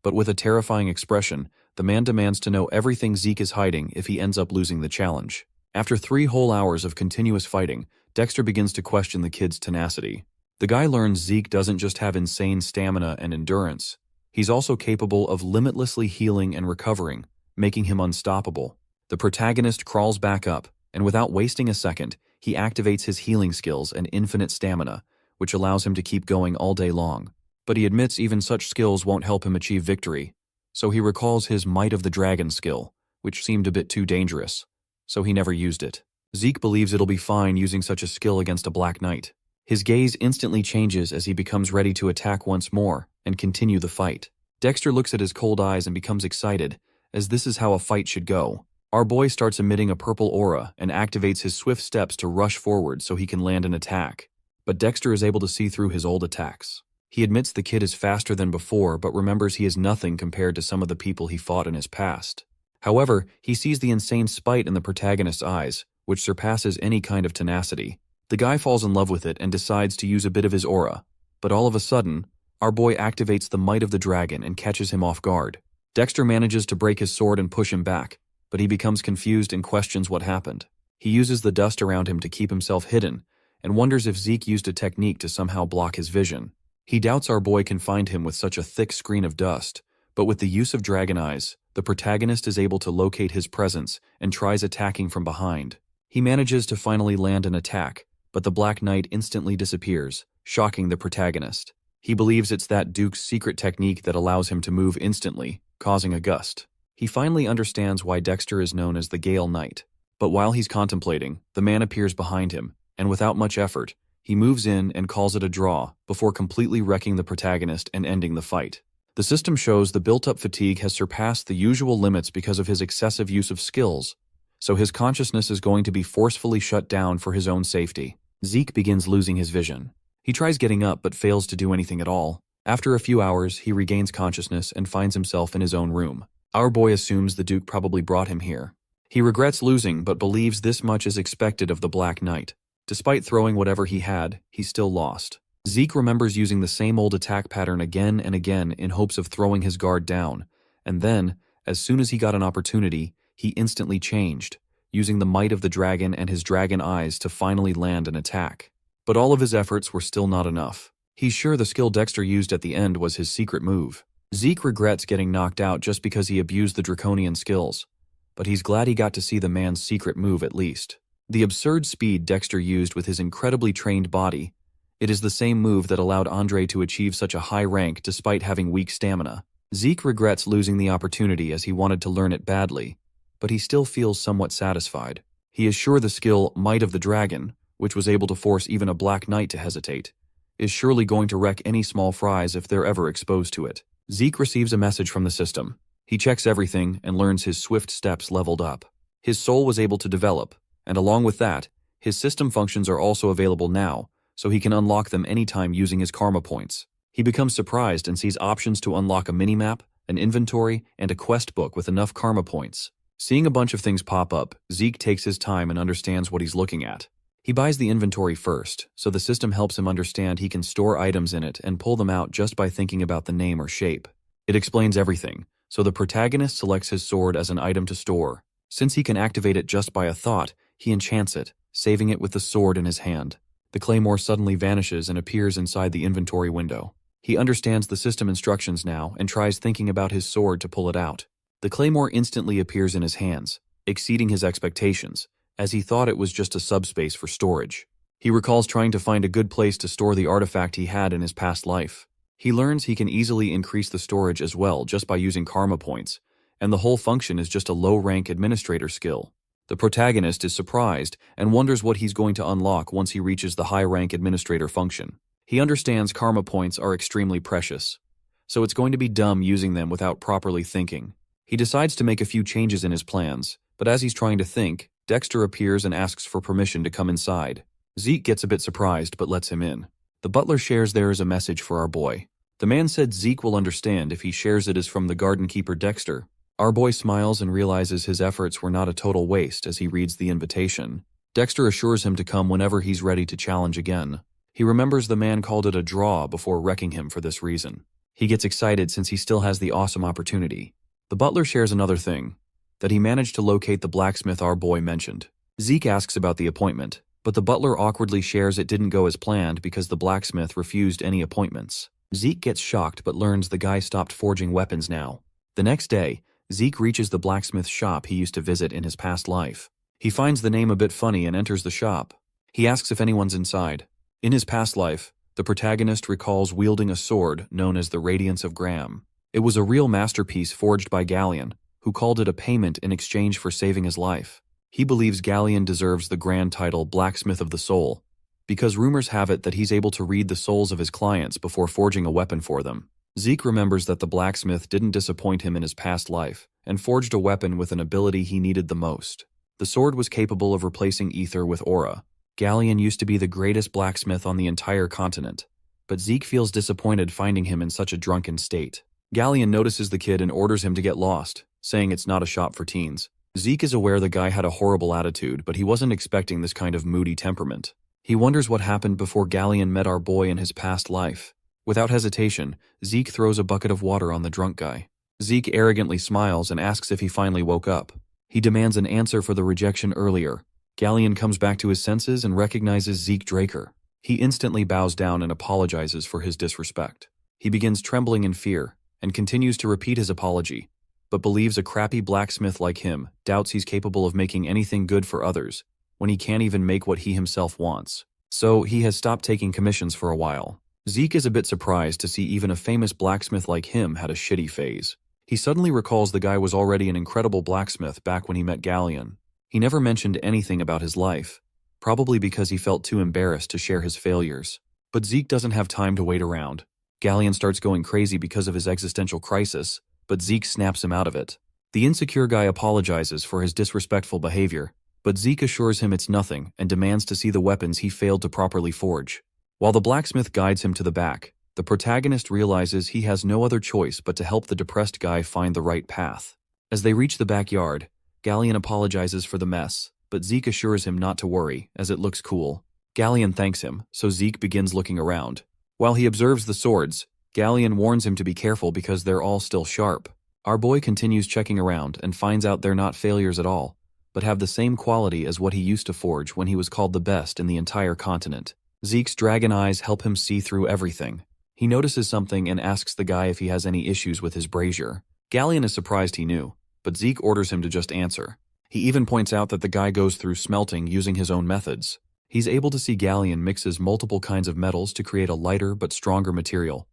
Speaker 1: But with a terrifying expression, the man demands to know everything Zeke is hiding if he ends up losing the challenge. After 3 whole hours of continuous fighting, Dexter begins to question the kid's tenacity. The guy learns Zeke doesn't just have insane stamina and endurance. He's also capable of limitlessly healing and recovering, making him unstoppable. The protagonist crawls back up, and without wasting a second, he activates his healing skills and infinite stamina, which allows him to keep going all day long. But he admits even such skills won't help him achieve victory, so he recalls his Might of the Dragon skill, which seemed a bit too dangerous, so he never used it. Zeke believes it'll be fine using such a skill against a Black Knight. His gaze instantly changes as he becomes ready to attack once more and continue the fight. Dexter looks at his cold eyes and becomes excited, as this is how a fight should go. Our boy starts emitting a purple aura and activates his swift steps to rush forward so he can land an attack. But Dexter is able to see through his old attacks. He admits the kid is faster than before, but remembers he is nothing compared to some of the people he fought in his past. However, he sees the insane spite in the protagonist's eyes, which surpasses any kind of tenacity. The guy falls in love with it and decides to use a bit of his aura, but all of a sudden, our boy activates the might of the dragon and catches him off guard. Dexter manages to break his sword and push him back, but he becomes confused and questions what happened. He uses the dust around him to keep himself hidden, and wonders if Zeke used a technique to somehow block his vision. He doubts our boy can find him with such a thick screen of dust, but with the use of dragon eyes, the protagonist is able to locate his presence and tries attacking from behind. He manages to finally land an attack, but the Black Knight instantly disappears, shocking the protagonist. He believes it's that Duke's secret technique that allows him to move instantly, causing a gust. He finally understands why Dexter is known as the Gale Knight. But while he's contemplating, the man appears behind him, and without much effort, he moves in and calls it a draw before completely wrecking the protagonist and ending the fight. The system shows the built-up fatigue has surpassed the usual limits because of his excessive use of skills, so his consciousness is going to be forcefully shut down for his own safety. Zeke begins losing his vision. He tries getting up but fails to do anything at all. After a few hours, he regains consciousness and finds himself in his own room. Our boy assumes the Duke probably brought him here. He regrets losing but believes this much is expected of the Black Knight. Despite throwing whatever he had, he still lost. Zeke remembers using the same old attack pattern again and again in hopes of throwing his guard down, and then, as soon as he got an opportunity, he instantly changed, using the might of the dragon and his dragon eyes to finally land an attack. But all of his efforts were still not enough. He's sure the skill Dexter used at the end was his secret move. Zeke regrets getting knocked out just because he abused the draconian skills, but he's glad he got to see the man's secret move at least. The absurd speed Dexter used with his incredibly trained body, it is the same move that allowed Andre to achieve such a high rank despite having weak stamina. Zeke regrets losing the opportunity as he wanted to learn it badly, but he still feels somewhat satisfied. He is sure the skill Might of the Dragon, which was able to force even a Black Knight to hesitate, is surely going to wreck any small fries if they're ever exposed to it. Zeke receives a message from the system. He checks everything and learns his swift steps leveled up. His soul was able to develop, and along with that, his system functions are also available now, so he can unlock them anytime using his karma points. He becomes surprised and sees options to unlock a minimap, an inventory, and a quest book with enough karma points. Seeing a bunch of things pop up, Zeke takes his time and understands what he's looking at. He buys the inventory first, so the system helps him understand he can store items in it and pull them out just by thinking about the name or shape. It explains everything, so the protagonist selects his sword as an item to store. Since he can activate it just by a thought, he enchants it, saving it with the sword in his hand. The claymore suddenly vanishes and appears inside the inventory window. He understands the system instructions now and tries thinking about his sword to pull it out. The claymore instantly appears in his hands, exceeding his expectations, as he thought it was just a subspace for storage. He recalls trying to find a good place to store the artifact he had in his past life. He learns he can easily increase the storage as well just by using karma points, and the whole function is just a low-rank administrator skill. The protagonist is surprised and wonders what he's going to unlock once he reaches the high-rank administrator function. He understands karma points are extremely precious, so it's going to be dumb using them without properly thinking. He decides to make a few changes in his plans, but as he's trying to think, Dexter appears and asks for permission to come inside. Zeke gets a bit surprised but lets him in. The butler shares there is a message for our boy. The man said Zeke will understand if he shares it as from the garden keeper Dexter. Our boy smiles and realizes his efforts were not a total waste as he reads the invitation. Dexter assures him to come whenever he's ready to challenge again. He remembers the man called it a draw before wrecking him for this reason. He gets excited since he still has the awesome opportunity. The butler shares another thing, that he managed to locate the blacksmith our boy mentioned. Zeke asks about the appointment, but the butler awkwardly shares it didn't go as planned because the blacksmith refused any appointments. Zeke gets shocked but learns the guy stopped forging weapons now. The next day, Zeke reaches the blacksmith shop he used to visit in his past life. He finds the name a bit funny and enters the shop. He asks if anyone's inside. In his past life, the protagonist recalls wielding a sword known as the Radiance of Graham. It was a real masterpiece forged by Galleon, who called it a payment in exchange for saving his life. He believes Galleon deserves the grand title Blacksmith of the Soul, because rumors have it that he's able to read the souls of his clients before forging a weapon for them. Zeke remembers that the blacksmith didn't disappoint him in his past life, and forged a weapon with an ability he needed the most. The sword was capable of replacing ether with aura. Galleon used to be the greatest blacksmith on the entire continent, but Zeke feels disappointed finding him in such a drunken state. Galleon notices the kid and orders him to get lost, saying it's not a shop for teens. Zeke is aware the guy had a horrible attitude, but he wasn't expecting this kind of moody temperament. He wonders what happened before Galleon met our boy in his past life. Without hesitation, Zeke throws a bucket of water on the drunk guy. Zeke arrogantly smiles and asks if he finally woke up. He demands an answer for the rejection earlier. Galleon comes back to his senses and recognizes Zeke Draker. He instantly bows down and apologizes for his disrespect. He begins trembling in fear and continues to repeat his apology, but believes a crappy blacksmith like him doubts he's capable of making anything good for others when he can't even make what he himself wants. So he has stopped taking commissions for a while. Zeke is a bit surprised to see even a famous blacksmith like him had a shitty phase. He suddenly recalls the guy was already an incredible blacksmith back when he met Galleon. He never mentioned anything about his life, probably because he felt too embarrassed to share his failures. But Zeke doesn't have time to wait around. Galleon starts going crazy because of his existential crisis, but Zeke snaps him out of it. The insecure guy apologizes for his disrespectful behavior, but Zeke assures him it's nothing and demands to see the weapons he failed to properly forge. While the blacksmith guides him to the back, the protagonist realizes he has no other choice but to help the depressed guy find the right path. As they reach the backyard, Galleon apologizes for the mess, but Zeke assures him not to worry, as it looks cool. Galleon thanks him, so Zeke begins looking around. While he observes the swords, Galleon warns him to be careful because they're all still sharp. Our boy continues checking around and finds out they're not failures at all, but have the same quality as what he used to forge when he was called the best in the entire continent. Zeke's dragon eyes help him see through everything. He notices something and asks the guy if he has any issues with his brazier. Galleon is surprised he knew, but Zeke orders him to just answer. He even points out that the guy goes through smelting using his own methods. He's able to see Galleon mixes multiple kinds of metals to create a lighter but stronger material.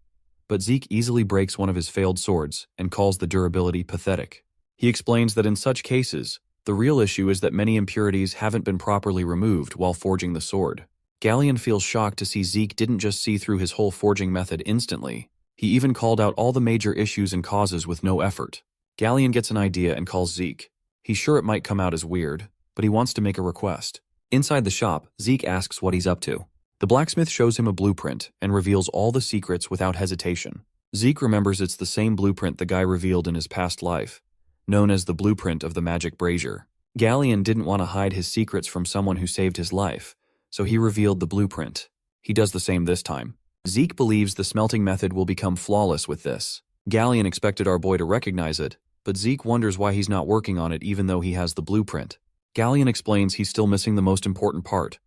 Speaker 1: But Zeke easily breaks one of his failed swords and calls the durability pathetic. He explains that in such cases, the real issue is that many impurities haven't been properly removed while forging the sword. Galleon feels shocked to see Zeke didn't just see through his whole forging method instantly. He even called out all the major issues and causes with no effort. Galleon gets an idea and calls Zeke. He's sure it might come out as weird, but he wants to make a request. Inside the shop, Zeke asks what he's up to. The blacksmith shows him a blueprint and reveals all the secrets without hesitation. Zeke remembers it's the same blueprint the guy revealed in his past life, known as the blueprint of the magic brazier. Galleon didn't want to hide his secrets from someone who saved his life, so he revealed the blueprint. He does the same this time. Zeke believes the smelting method will become flawless with this. Galleon expected our boy to recognize it, but Zeke wonders why he's not working on it even though he has the blueprint. Galleon explains he's still missing the most important part,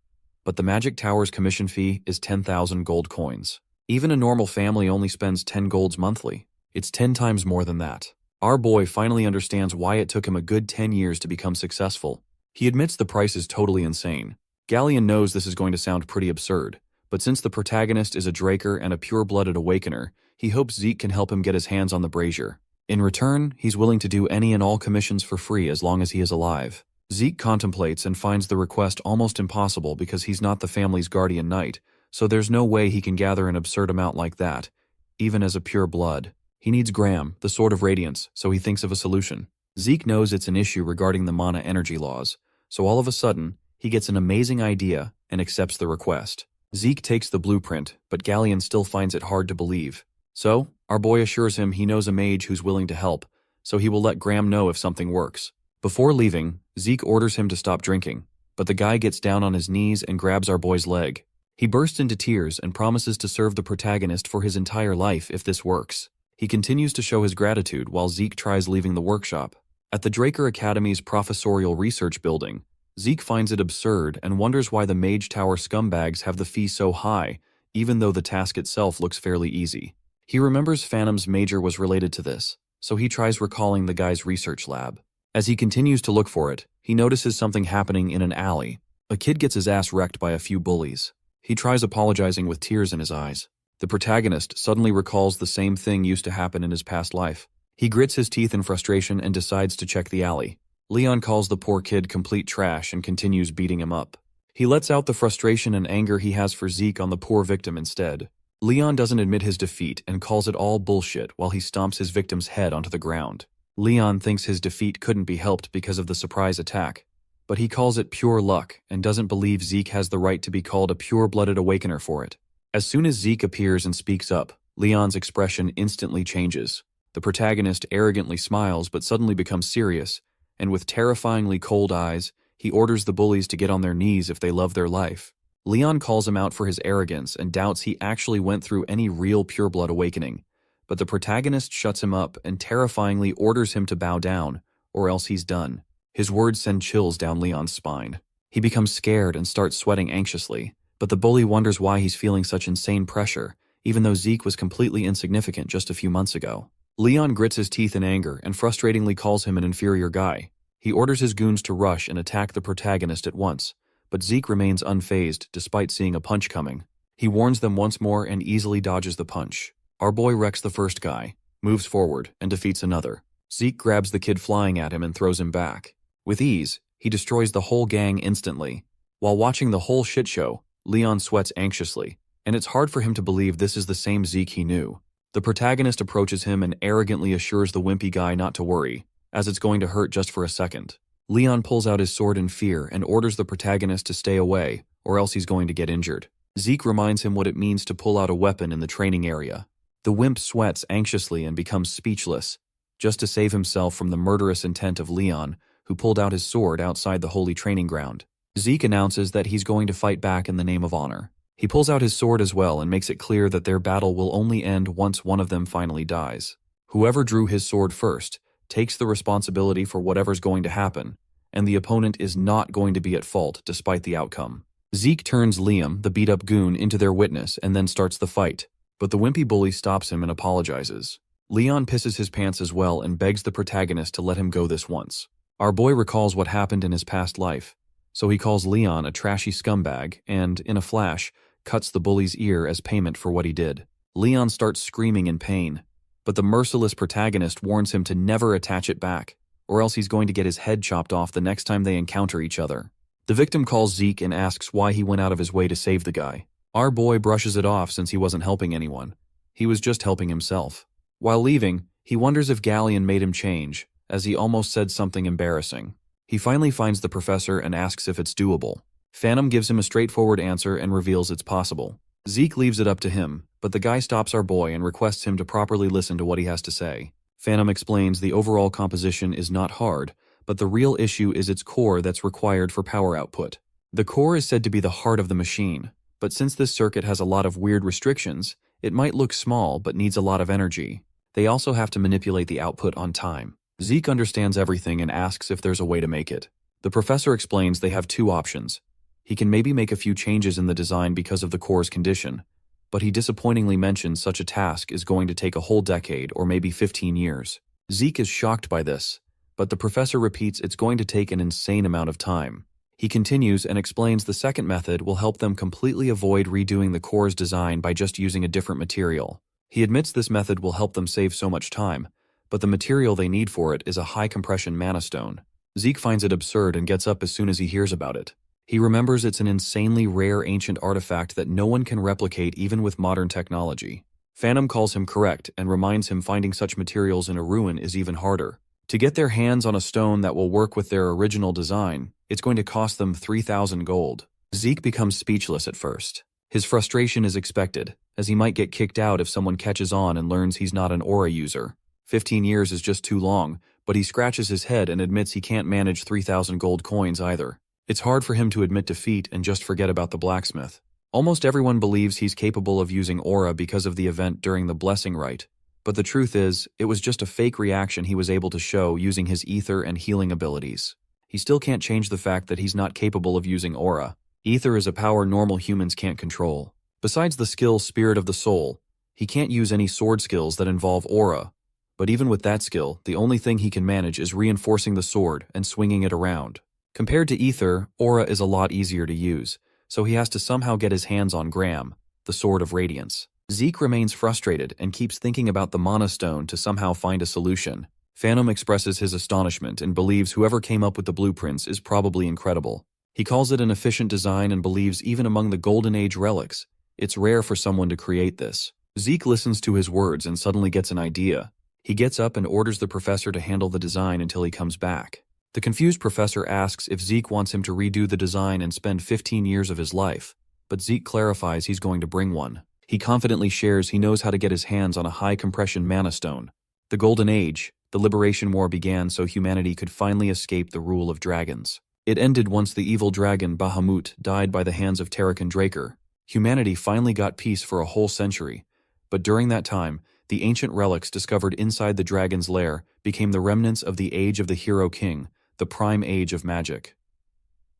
Speaker 1: but the Magic Tower's commission fee is 10,000 gold coins. Even a normal family only spends 10 golds monthly. It's 10 times more than that. Our boy finally understands why it took him a good 10 years to become successful. He admits the price is totally insane. Galleon knows this is going to sound pretty absurd, but since the protagonist is a Draker and a pure-blooded awakener, he hopes Zeke can help him get his hands on the brazier. In return, he's willing to do any and all commissions for free as long as he is alive. Zeke contemplates and finds the request almost impossible because he's not the family's guardian knight, so there's no way he can gather an absurd amount like that, even as a pure blood. He needs Graham, the Sword of Radiance, so he thinks of a solution. Zeke knows it's an issue regarding the mana energy laws, so all of a sudden, he gets an amazing idea and accepts the request. Zeke takes the blueprint, but Galleon still finds it hard to believe. So, our boy assures him he knows a mage who's willing to help, so he will let Graham know if something works. Before leaving, Zeke orders him to stop drinking, but the guy gets down on his knees and grabs our boy's leg. He bursts into tears and promises to serve the protagonist for his entire life if this works. He continues to show his gratitude while Zeke tries leaving the workshop. At the Draker Academy's professorial research building, Zeke finds it absurd and wonders why the Mage Tower scumbags have the fee so high, even though the task itself looks fairly easy. He remembers Phantom's major was related to this, so he tries recalling the guy's research lab. As he continues to look for it, he notices something happening in an alley. A kid gets his ass wrecked by a few bullies. He tries apologizing with tears in his eyes. The protagonist suddenly recalls the same thing used to happen in his past life. He grits his teeth in frustration and decides to check the alley. Leon calls the poor kid complete trash and continues beating him up. He lets out the frustration and anger he has for Zeke on the poor victim instead. Leon doesn't admit his defeat and calls it all bullshit while he stomps his victim's head onto the ground. Leon thinks his defeat couldn't be helped because of the surprise attack, but he calls it pure luck and doesn't believe Zeke has the right to be called a pure-blooded awakener for it. As soon as Zeke appears and speaks up, Leon's expression instantly changes. The protagonist arrogantly smiles but suddenly becomes serious, and with terrifyingly cold eyes, he orders the bullies to get on their knees if they love their life. Leon calls him out for his arrogance and doubts he actually went through any real pureblood awakening, but the protagonist shuts him up and terrifyingly orders him to bow down, or else he's done. His words send chills down Leon's spine. He becomes scared and starts sweating anxiously, but the bully wonders why he's feeling such insane pressure, even though Zeke was completely insignificant just a few months ago. Leon grits his teeth in anger and frustratingly calls him an inferior guy. He orders his goons to rush and attack the protagonist at once, but Zeke remains unfazed despite seeing a punch coming. He warns them once more and easily dodges the punch. Our boy wrecks the first guy, moves forward, and defeats another. Zeke grabs the kid flying at him and throws him back. With ease, he destroys the whole gang instantly. While watching the whole shit show, Leon sweats anxiously, and it's hard for him to believe this is the same Zeke he knew. The protagonist approaches him and arrogantly assures the wimpy guy not to worry, as it's going to hurt just for a second. Leon pulls out his sword in fear and orders the protagonist to stay away, or else he's going to get injured. Zeke reminds him what it means to pull out a weapon in the training area. The wimp sweats anxiously and becomes speechless, just to save himself from the murderous intent of Leon, who pulled out his sword outside the holy training ground. Zeke announces that he's going to fight back in the name of honor. He pulls out his sword as well and makes it clear that their battle will only end once one of them finally dies. Whoever drew his sword first takes the responsibility for whatever's going to happen, and the opponent is not going to be at fault despite the outcome. Zeke turns Liam, the beat-up goon, into their witness and then starts the fight, but the wimpy bully stops him and apologizes. Leon pisses his pants as well and begs the protagonist to let him go this once. Our boy recalls what happened in his past life, so he calls Leon a trashy scumbag and, in a flash, cuts the bully's ear as payment for what he did. Leon starts screaming in pain, but the merciless protagonist warns him to never attach it back, or else he's going to get his head chopped off the next time they encounter each other. The victim calls Zeke and asks why he went out of his way to save the guy. Our boy brushes it off since he wasn't helping anyone. He was just helping himself. While leaving, he wonders if Galleon made him change, as he almost said something embarrassing. He finally finds the professor and asks if it's doable. Phantom gives him a straightforward answer and reveals it's possible. Zeke leaves it up to him, but the guy stops our boy and requests him to properly listen to what he has to say. Phantom explains the overall composition is not hard, but the real issue is its core that's required for power output. The core is said to be the heart of the machine, but since this circuit has a lot of weird restrictions, it might look small but needs a lot of energy. They also have to manipulate the output on time. Zeke understands everything and asks if there's a way to make it. The professor explains they have two options. He can maybe make a few changes in the design because of the core's condition, but he disappointingly mentions such a task is going to take a whole decade or maybe 15 years. Zeke is shocked by this, but the professor repeats it's going to take an insane amount of time. He continues and explains the second method will help them completely avoid redoing the core's design by just using a different material. He admits this method will help them save so much time, but the material they need for it is a high-compression mana stone. Zeke finds it absurd and gets up as soon as he hears about it. He remembers it's an insanely rare ancient artifact that no one can replicate even with modern technology. Phantom calls him correct and reminds him finding such materials in a ruin is even harder. To get their hands on a stone that will work with their original design, it's going to cost them 3,000 gold. Zeke becomes speechless at first. His frustration is expected, as he might get kicked out if someone catches on and learns he's not an aura user. 15 years is just too long, but he scratches his head and admits he can't manage 3,000 gold coins either. It's hard for him to admit defeat and just forget about the blacksmith. Almost everyone believes he's capable of using aura because of the event during the blessing rite, but the truth is, it was just a fake reaction he was able to show using his ether and healing abilities. He still can't change the fact that he's not capable of using aura. Ether is a power normal humans can't control. Besides the skill Spirit of the Soul, he can't use any sword skills that involve aura. But even with that skill, the only thing he can manage is reinforcing the sword and swinging it around. Compared to Ether, aura is a lot easier to use, so he has to somehow get his hands on Gram, the Sword of Radiance. Zeke remains frustrated and keeps thinking about the Mana Stone to somehow find a solution. Phantom expresses his astonishment and believes whoever came up with the blueprints is probably incredible. He calls it an efficient design and believes even among the Golden Age relics, it's rare for someone to create this. Zeke listens to his words and suddenly gets an idea. He gets up and orders the professor to handle the design until he comes back. The confused professor asks if Zeke wants him to redo the design and spend 15 years of his life, but Zeke clarifies he's going to bring one. He confidently shares he knows how to get his hands on a high-compression mana stone. The Golden Age, the Liberation War began so humanity could finally escape the rule of dragons. It ended once the evil dragon Bahamut died by the hands of Terrakin Draker. Humanity finally got peace for a whole century, but during that time, the ancient relics discovered inside the dragon's lair became the remnants of the Age of the Hero King, the prime age of magic.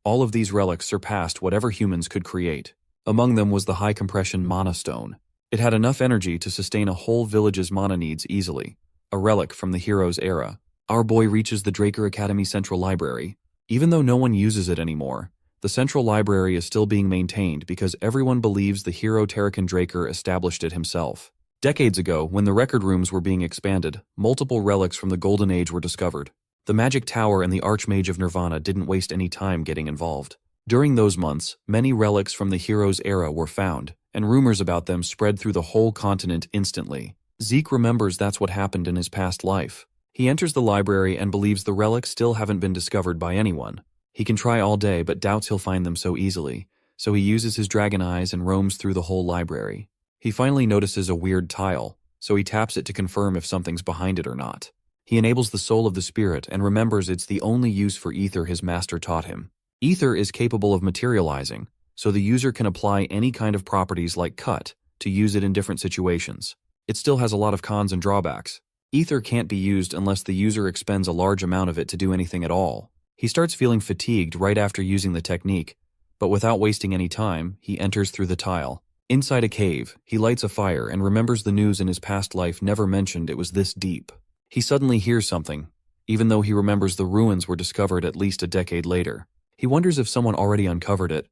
Speaker 1: All of these relics surpassed whatever humans could create. Among them was the high-compression mana stone. It had enough energy to sustain a whole village's mana needs easily. A relic from the hero's era. Our boy reaches the Draker Academy Central Library. Even though no one uses it anymore, the Central Library is still being maintained because everyone believes the hero Terrakin Draker established it himself. Decades ago, when the record rooms were being expanded, multiple relics from the Golden Age were discovered. The Magic Tower and the Archmage of Nirvana didn't waste any time getting involved. During those months, many relics from the hero's era were found, and rumors about them spread through the whole continent instantly. Zeke remembers that's what happened in his past life. He enters the library and believes the relics still haven't been discovered by anyone. He can try all day but doubts he'll find them so easily, so he uses his dragon eyes and roams through the whole library. He finally notices a weird tile, so he taps it to confirm if something's behind it or not. He enables the soul of the spirit and remembers it's the only use for ether his master taught him. Ether is capable of materializing, so the user can apply any kind of properties like cut to use it in different situations. It still has a lot of cons and drawbacks. Ether can't be used unless the user expends a large amount of it to do anything at all. He starts feeling fatigued right after using the technique, but without wasting any time, he enters through the tile. Inside a cave, he lights a fire and remembers the news in his past life never mentioned it was this deep. He suddenly hears something, even though he remembers the ruins were discovered at least a decade later. He wonders if someone already uncovered it,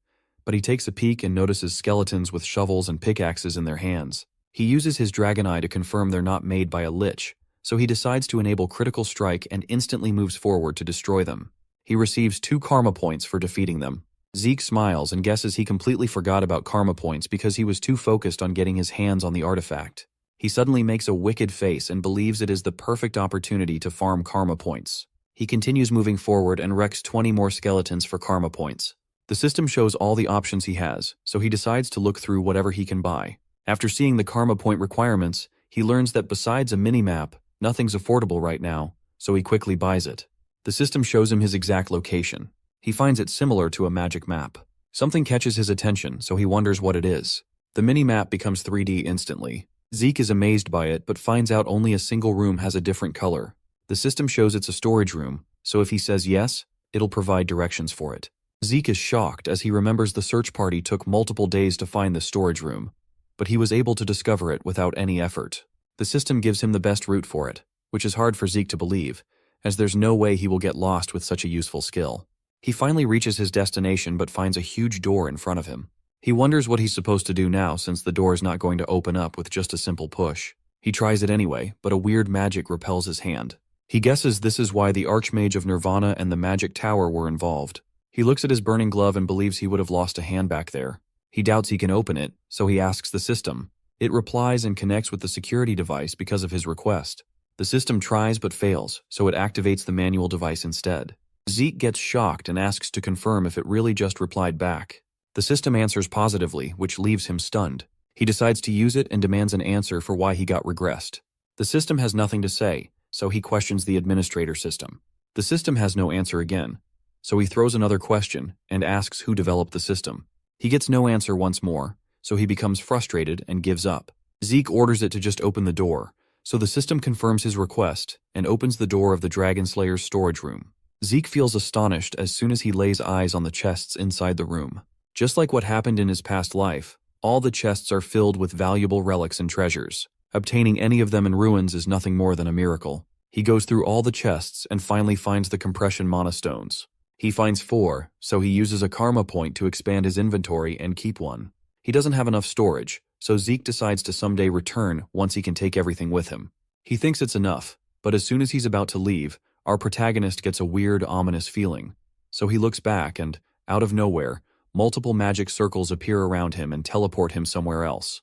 Speaker 1: but he takes a peek and notices skeletons with shovels and pickaxes in their hands. He uses his dragon eye to confirm they're not made by a lich, so he decides to enable critical strike and instantly moves forward to destroy them. He receives 2 karma points for defeating them. Zeke smiles and guesses he completely forgot about karma points because he was too focused on getting his hands on the artifact. He suddenly makes a wicked face and believes it is the perfect opportunity to farm karma points. He continues moving forward and wrecks 20 more skeletons for karma points. The system shows all the options he has, so he decides to look through whatever he can buy. After seeing the karma point requirements, he learns that besides a mini-map, nothing's affordable right now, so he quickly buys it. The system shows him his exact location. He finds it similar to a magic map. Something catches his attention, so he wonders what it is. The mini-map becomes 3D instantly. Zeke is amazed by it, but finds out only a single room has a different color. The system shows it's a storage room, so if he says yes, it'll provide directions for it. Zeke is shocked as he remembers the search party took multiple days to find the storage room, but he was able to discover it without any effort. The system gives him the best route for it, which is hard for Zeke to believe, as there's no way he will get lost with such a useful skill. He finally reaches his destination but finds a huge door in front of him. He wonders what he's supposed to do now since the door is not going to open up with just a simple push. He tries it anyway, but a weird magic repels his hand. He guesses this is why the Archmage of Nirvana and the Magic Tower were involved. He looks at his burning glove and believes he would have lost a hand back there. He doubts he can open it, so he asks the system. It replies and connects with the security device because of his request. The system tries but fails, so it activates the manual device instead. Zeke gets shocked and asks to confirm if it really just replied back. The system answers positively, which leaves him stunned. He decides to use it and demands an answer for why he got regressed. The system has nothing to say, so he questions the administrator system. The system has no answer again, so he throws another question and asks who developed the system. He gets no answer once more, so he becomes frustrated and gives up. Zeke orders it to just open the door, so the system confirms his request and opens the door of the Dragonslayer's storage room. Zeke feels astonished as soon as he lays eyes on the chests inside the room. Just like what happened in his past life, all the chests are filled with valuable relics and treasures. Obtaining any of them in ruins is nothing more than a miracle. He goes through all the chests and finally finds the compression mana stones. He finds 4, so he uses a karma point to expand his inventory and keep one. He doesn't have enough storage, so Zeke decides to someday return once he can take everything with him. He thinks it's enough, but as soon as he's about to leave, our protagonist gets a weird, ominous feeling. So he looks back and, out of nowhere, multiple magic circles appear around him and teleport him somewhere else.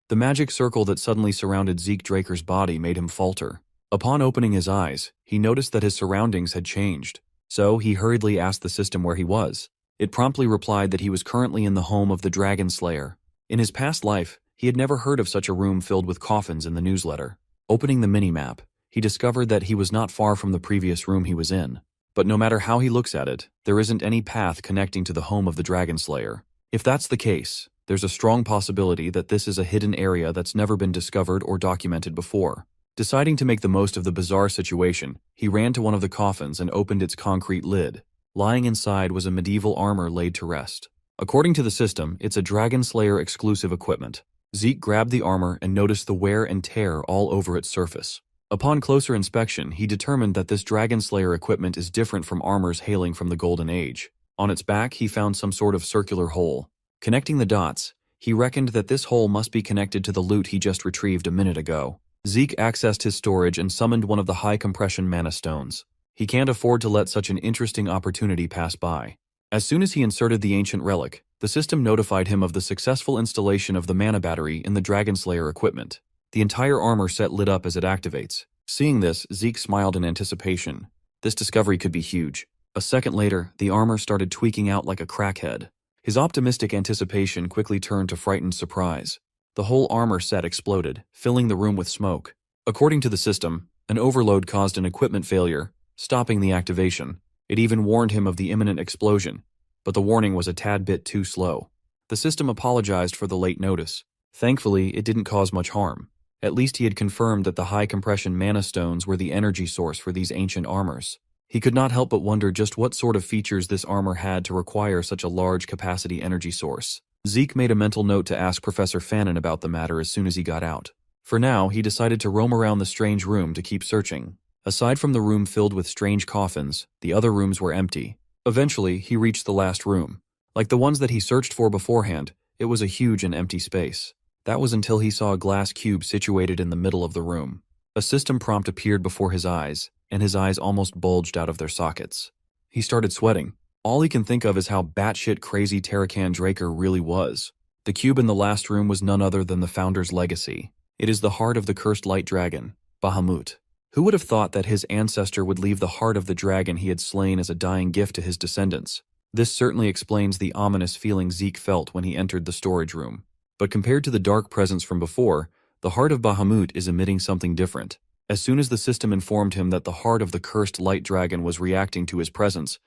Speaker 1: The magic circle that suddenly surrounded Zeke Draker's body made him falter. Upon opening his eyes, he noticed that his surroundings had changed. So he hurriedly asked the system where he was. It promptly replied that he was currently in the home of the Dragonslayer. In his past life, he had never heard of such a room filled with coffins in the newsletter. Opening the mini-map, he discovered that he was not far from the previous room he was in. But no matter how he looks at it, there isn't any path connecting to the home of the Dragonslayer. If that's the case, there's a strong possibility that this is a hidden area that's never been discovered or documented before. Deciding to make the most of the bizarre situation, he ran to one of the coffins and opened its concrete lid. Lying inside was a medieval armor laid to rest. According to the system, it's a Dragonslayer exclusive equipment. Zeke grabbed the armor and noticed the wear and tear all over its surface. Upon closer inspection, he determined that this Dragonslayer equipment is different from armors hailing from the Golden Age. On its back, he found some sort of circular hole. Connecting the dots, he reckoned that this hole must be connected to the loot he just retrieved a minute ago. Zeke accessed his storage and summoned one of the high-compression mana stones. He can't afford to let such an interesting opportunity pass by. As soon as he inserted the ancient relic, the system notified him of the successful installation of the mana battery in the Dragonslayer equipment. The entire armor set lit up as it activates. Seeing this, Zeke smiled in anticipation. This discovery could be huge. A second later, the armor started tweaking out like a crackhead. His optimistic anticipation quickly turned to frightened surprise. The whole armor set exploded, filling the room with smoke. According to the system, an overload caused an equipment failure, stopping the activation. It even warned him of the imminent explosion, but the warning was a tad bit too slow. The system apologized for the late notice. Thankfully, it didn't cause much harm. At least he had confirmed that the high-compression mana stones were the energy source for these ancient armors. He could not help but wonder just what sort of features this armor had to require such a large capacity energy source. Zeke made a mental note to ask Professor Fannin about the matter as soon as he got out. For now, he decided to roam around the strange room to keep searching. Aside from the room filled with strange coffins, the other rooms were empty. Eventually, he reached the last room. Like the ones that he searched for beforehand, it was a huge and empty space. That was until he saw a glass cube situated in the middle of the room. A system prompt appeared before his eyes, and his eyes almost bulged out of their sockets. He started sweating. All he can think of is how batshit crazy Tarakan Draker really was. The cube in the last room was none other than the Founder's legacy. It is the heart of the cursed light dragon, Bahamut. Who would have thought that his ancestor would leave the heart of the dragon he had slain as a dying gift to his descendants? This certainly explains the ominous feeling Zeke felt when he entered the storage room. But compared to the dark presence from before, the heart of Bahamut is emitting something different. As soon as the system informed him that the heart of the cursed light dragon was reacting to his presence,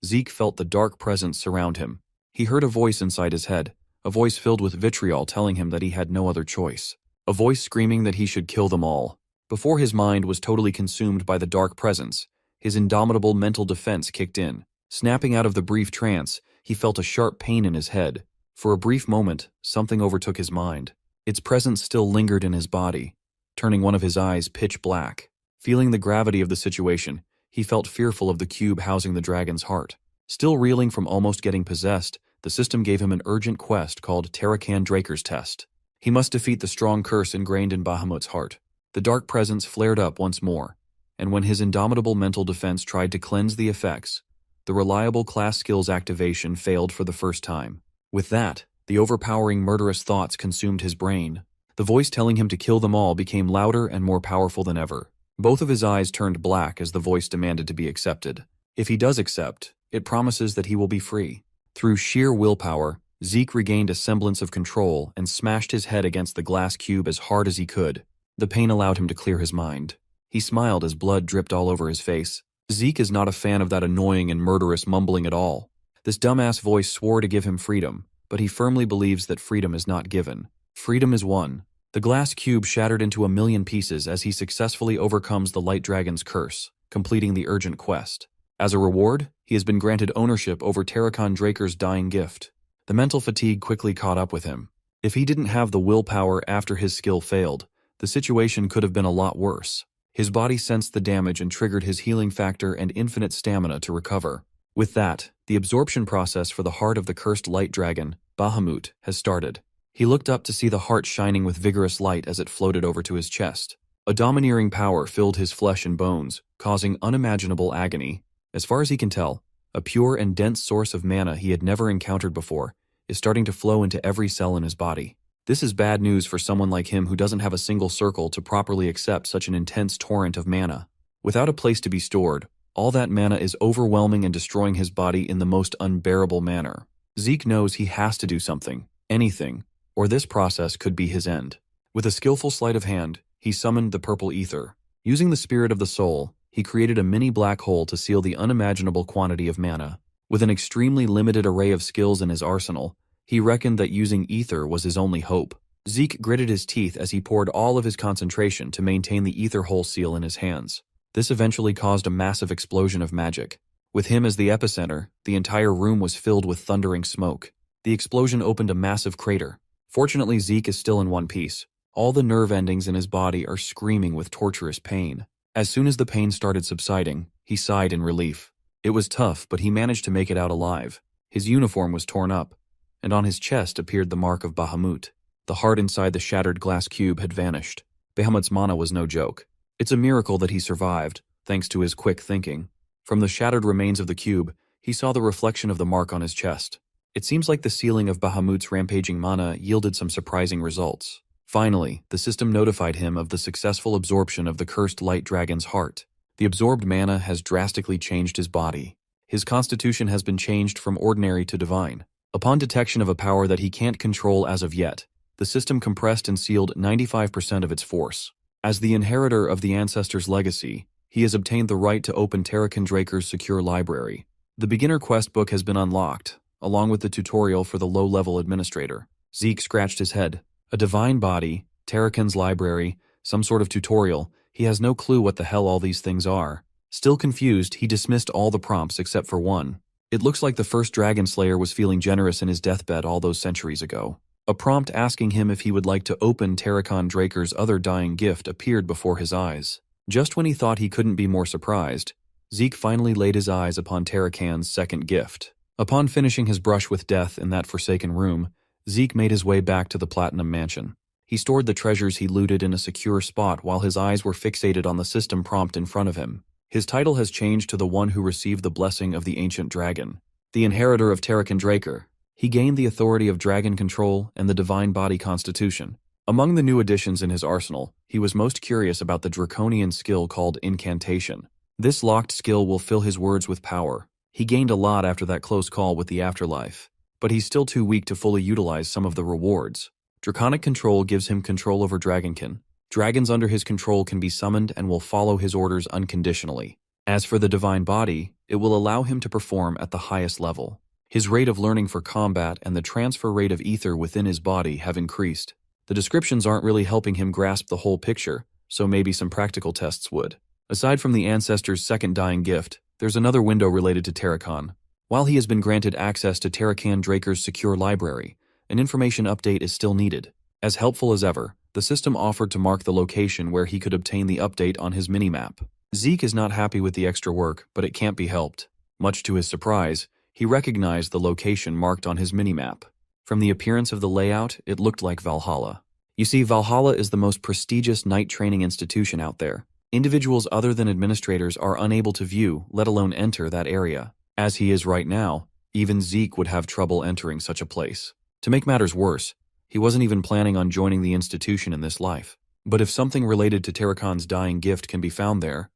Speaker 1: Zeke felt the dark presence surround him. He heard a voice inside his head, a voice filled with vitriol telling him that he had no other choice. A voice screaming that he should kill them all. Before his mind was totally consumed by the dark presence, his indomitable mental defense kicked in. Snapping out of the brief trance, he felt a sharp pain in his head. For a brief moment, something overtook his mind. Its presence still lingered in his body, turning one of his eyes pitch black. Feeling the gravity of the situation, he felt fearful of the cube housing the dragon's heart. Still reeling from almost getting possessed, the system gave him an urgent quest called Tarakan Draker's Test. He must defeat the strong curse ingrained in Bahamut's heart. The dark presence flared up once more, and when his indomitable mental defense tried to cleanse the effects, the reliable class skills activation failed for the first time. With that, the overpowering murderous thoughts consumed his brain. The voice telling him to kill them all became louder and more powerful than ever. Both of his eyes turned black as the voice demanded to be accepted. If he does accept, it promises that he will be free. Through sheer willpower, Zeke regained a semblance of control and smashed his head against the glass cube as hard as he could. The pain allowed him to clear his mind. He smiled as blood dripped all over his face. Zeke is not a fan of that annoying and murderous mumbling at all. This dumbass voice swore to give him freedom, but he firmly believes that freedom is not given. Freedom is won. The glass cube shattered into a million pieces as he successfully overcomes the Light Dragon's curse, completing the urgent quest. As a reward, he has been granted ownership over Tarakan Draker's dying gift. The mental fatigue quickly caught up with him. If he didn't have the willpower after his skill failed, the situation could have been a lot worse. His body sensed the damage and triggered his healing factor and infinite stamina to recover. With that, the absorption process for the heart of the cursed light dragon, Bahamut, has started. He looked up to see the heart shining with vigorous light as it floated over to his chest. A domineering power filled his flesh and bones, causing unimaginable agony. As far as he can tell, a pure and dense source of mana he had never encountered before is starting to flow into every cell in his body. This is bad news for someone like him who doesn't have a single circle to properly accept such an intense torrent of mana. Without a place to be stored, All that mana is overwhelming and destroying his body in the most unbearable manner. Zeke knows he has to do something, anything, or this process could be his end. With a skillful sleight of hand, he summoned the purple ether. Using the spirit of the soul, he created a mini black hole to seal the unimaginable quantity of mana. With an extremely limited array of skills in his arsenal, he reckoned that using ether was his only hope. Zeke gritted his teeth as he poured all of his concentration to maintain the ether hole seal in his hands. This eventually caused a massive explosion of magic. With him as the epicenter, the entire room was filled with thundering smoke. The explosion opened a massive crater. Fortunately, Zeke is still in one piece. All the nerve endings in his body are screaming with torturous pain. As soon as the pain started subsiding, he sighed in relief. It was tough, but he managed to make it out alive. His uniform was torn up, and on his chest appeared the mark of Bahamut. The heart inside the shattered glass cube had vanished. Bahamut's mana was no joke. It's a miracle that he survived, thanks to his quick thinking. From the shattered remains of the cube, he saw the reflection of the mark on his chest. It seems like the sealing of Bahamut's rampaging mana yielded some surprising results. Finally, the system notified him of the successful absorption of the cursed light dragon's heart. The absorbed mana has drastically changed his body. His constitution has been changed from ordinary to divine. Upon detection of a power that he can't control as of yet, the system compressed and sealed 95% of its force. As the inheritor of the ancestors' legacy, he has obtained the right to open Terrakin Draker's secure library. The beginner quest book has been unlocked, along with the tutorial for the low-level administrator. Zeke scratched his head. A divine body, Terrakin's library, some sort of tutorial. He has no clue what the hell all these things are. Still confused, he dismissed all the prompts except for one. It looks like the first Dragonslayer was feeling generous in his deathbed all those centuries ago. A prompt asking him if he would like to open Terrakin Draker's other dying gift appeared before his eyes. Just when he thought he couldn't be more surprised, Zeke finally laid his eyes upon Terrakin's second gift. Upon finishing his brush with death in that forsaken room, Zeke made his way back to the Platinum Mansion. He stored the treasures he looted in a secure spot while his eyes were fixated on the system prompt in front of him. His title has changed to the one who received the blessing of the ancient dragon, the inheritor of Terrakin Draker. He gained the authority of dragon control and the divine body constitution. Among the new additions in his arsenal, he was most curious about the draconian skill called incantation. This locked skill will fill his words with power. He gained a lot after that close call with the afterlife, but he's still too weak to fully utilize some of the rewards. Draconic control gives him control over Dragonkin. Dragons under his control can be summoned and will follow his orders unconditionally. As for the divine body, it will allow him to perform at the highest level. His rate of learning for combat and the transfer rate of ether within his body have increased. The descriptions aren't really helping him grasp the whole picture, so maybe some practical tests would. Aside from the ancestor's second dying gift, there's another window related to Terrakin. While he has been granted access to Terrakin Draker's secure library, an information update is still needed. As helpful as ever, the system offered to mark the location where he could obtain the update on his minimap. Zeke is not happy with the extra work, but it can't be helped. Much to his surprise, he recognized the location marked on his minimap. From the appearance of the layout, it looked like Valhalla. You see, Valhalla is the most prestigious knight training institution out there. Individuals other than administrators are unable to view, let alone enter, that area. As he is right now, even Zeke would have trouble entering such a place. To make matters worse, he wasn't even planning on joining the institution in this life. But if something related to Terrakin's dying gift can be found there,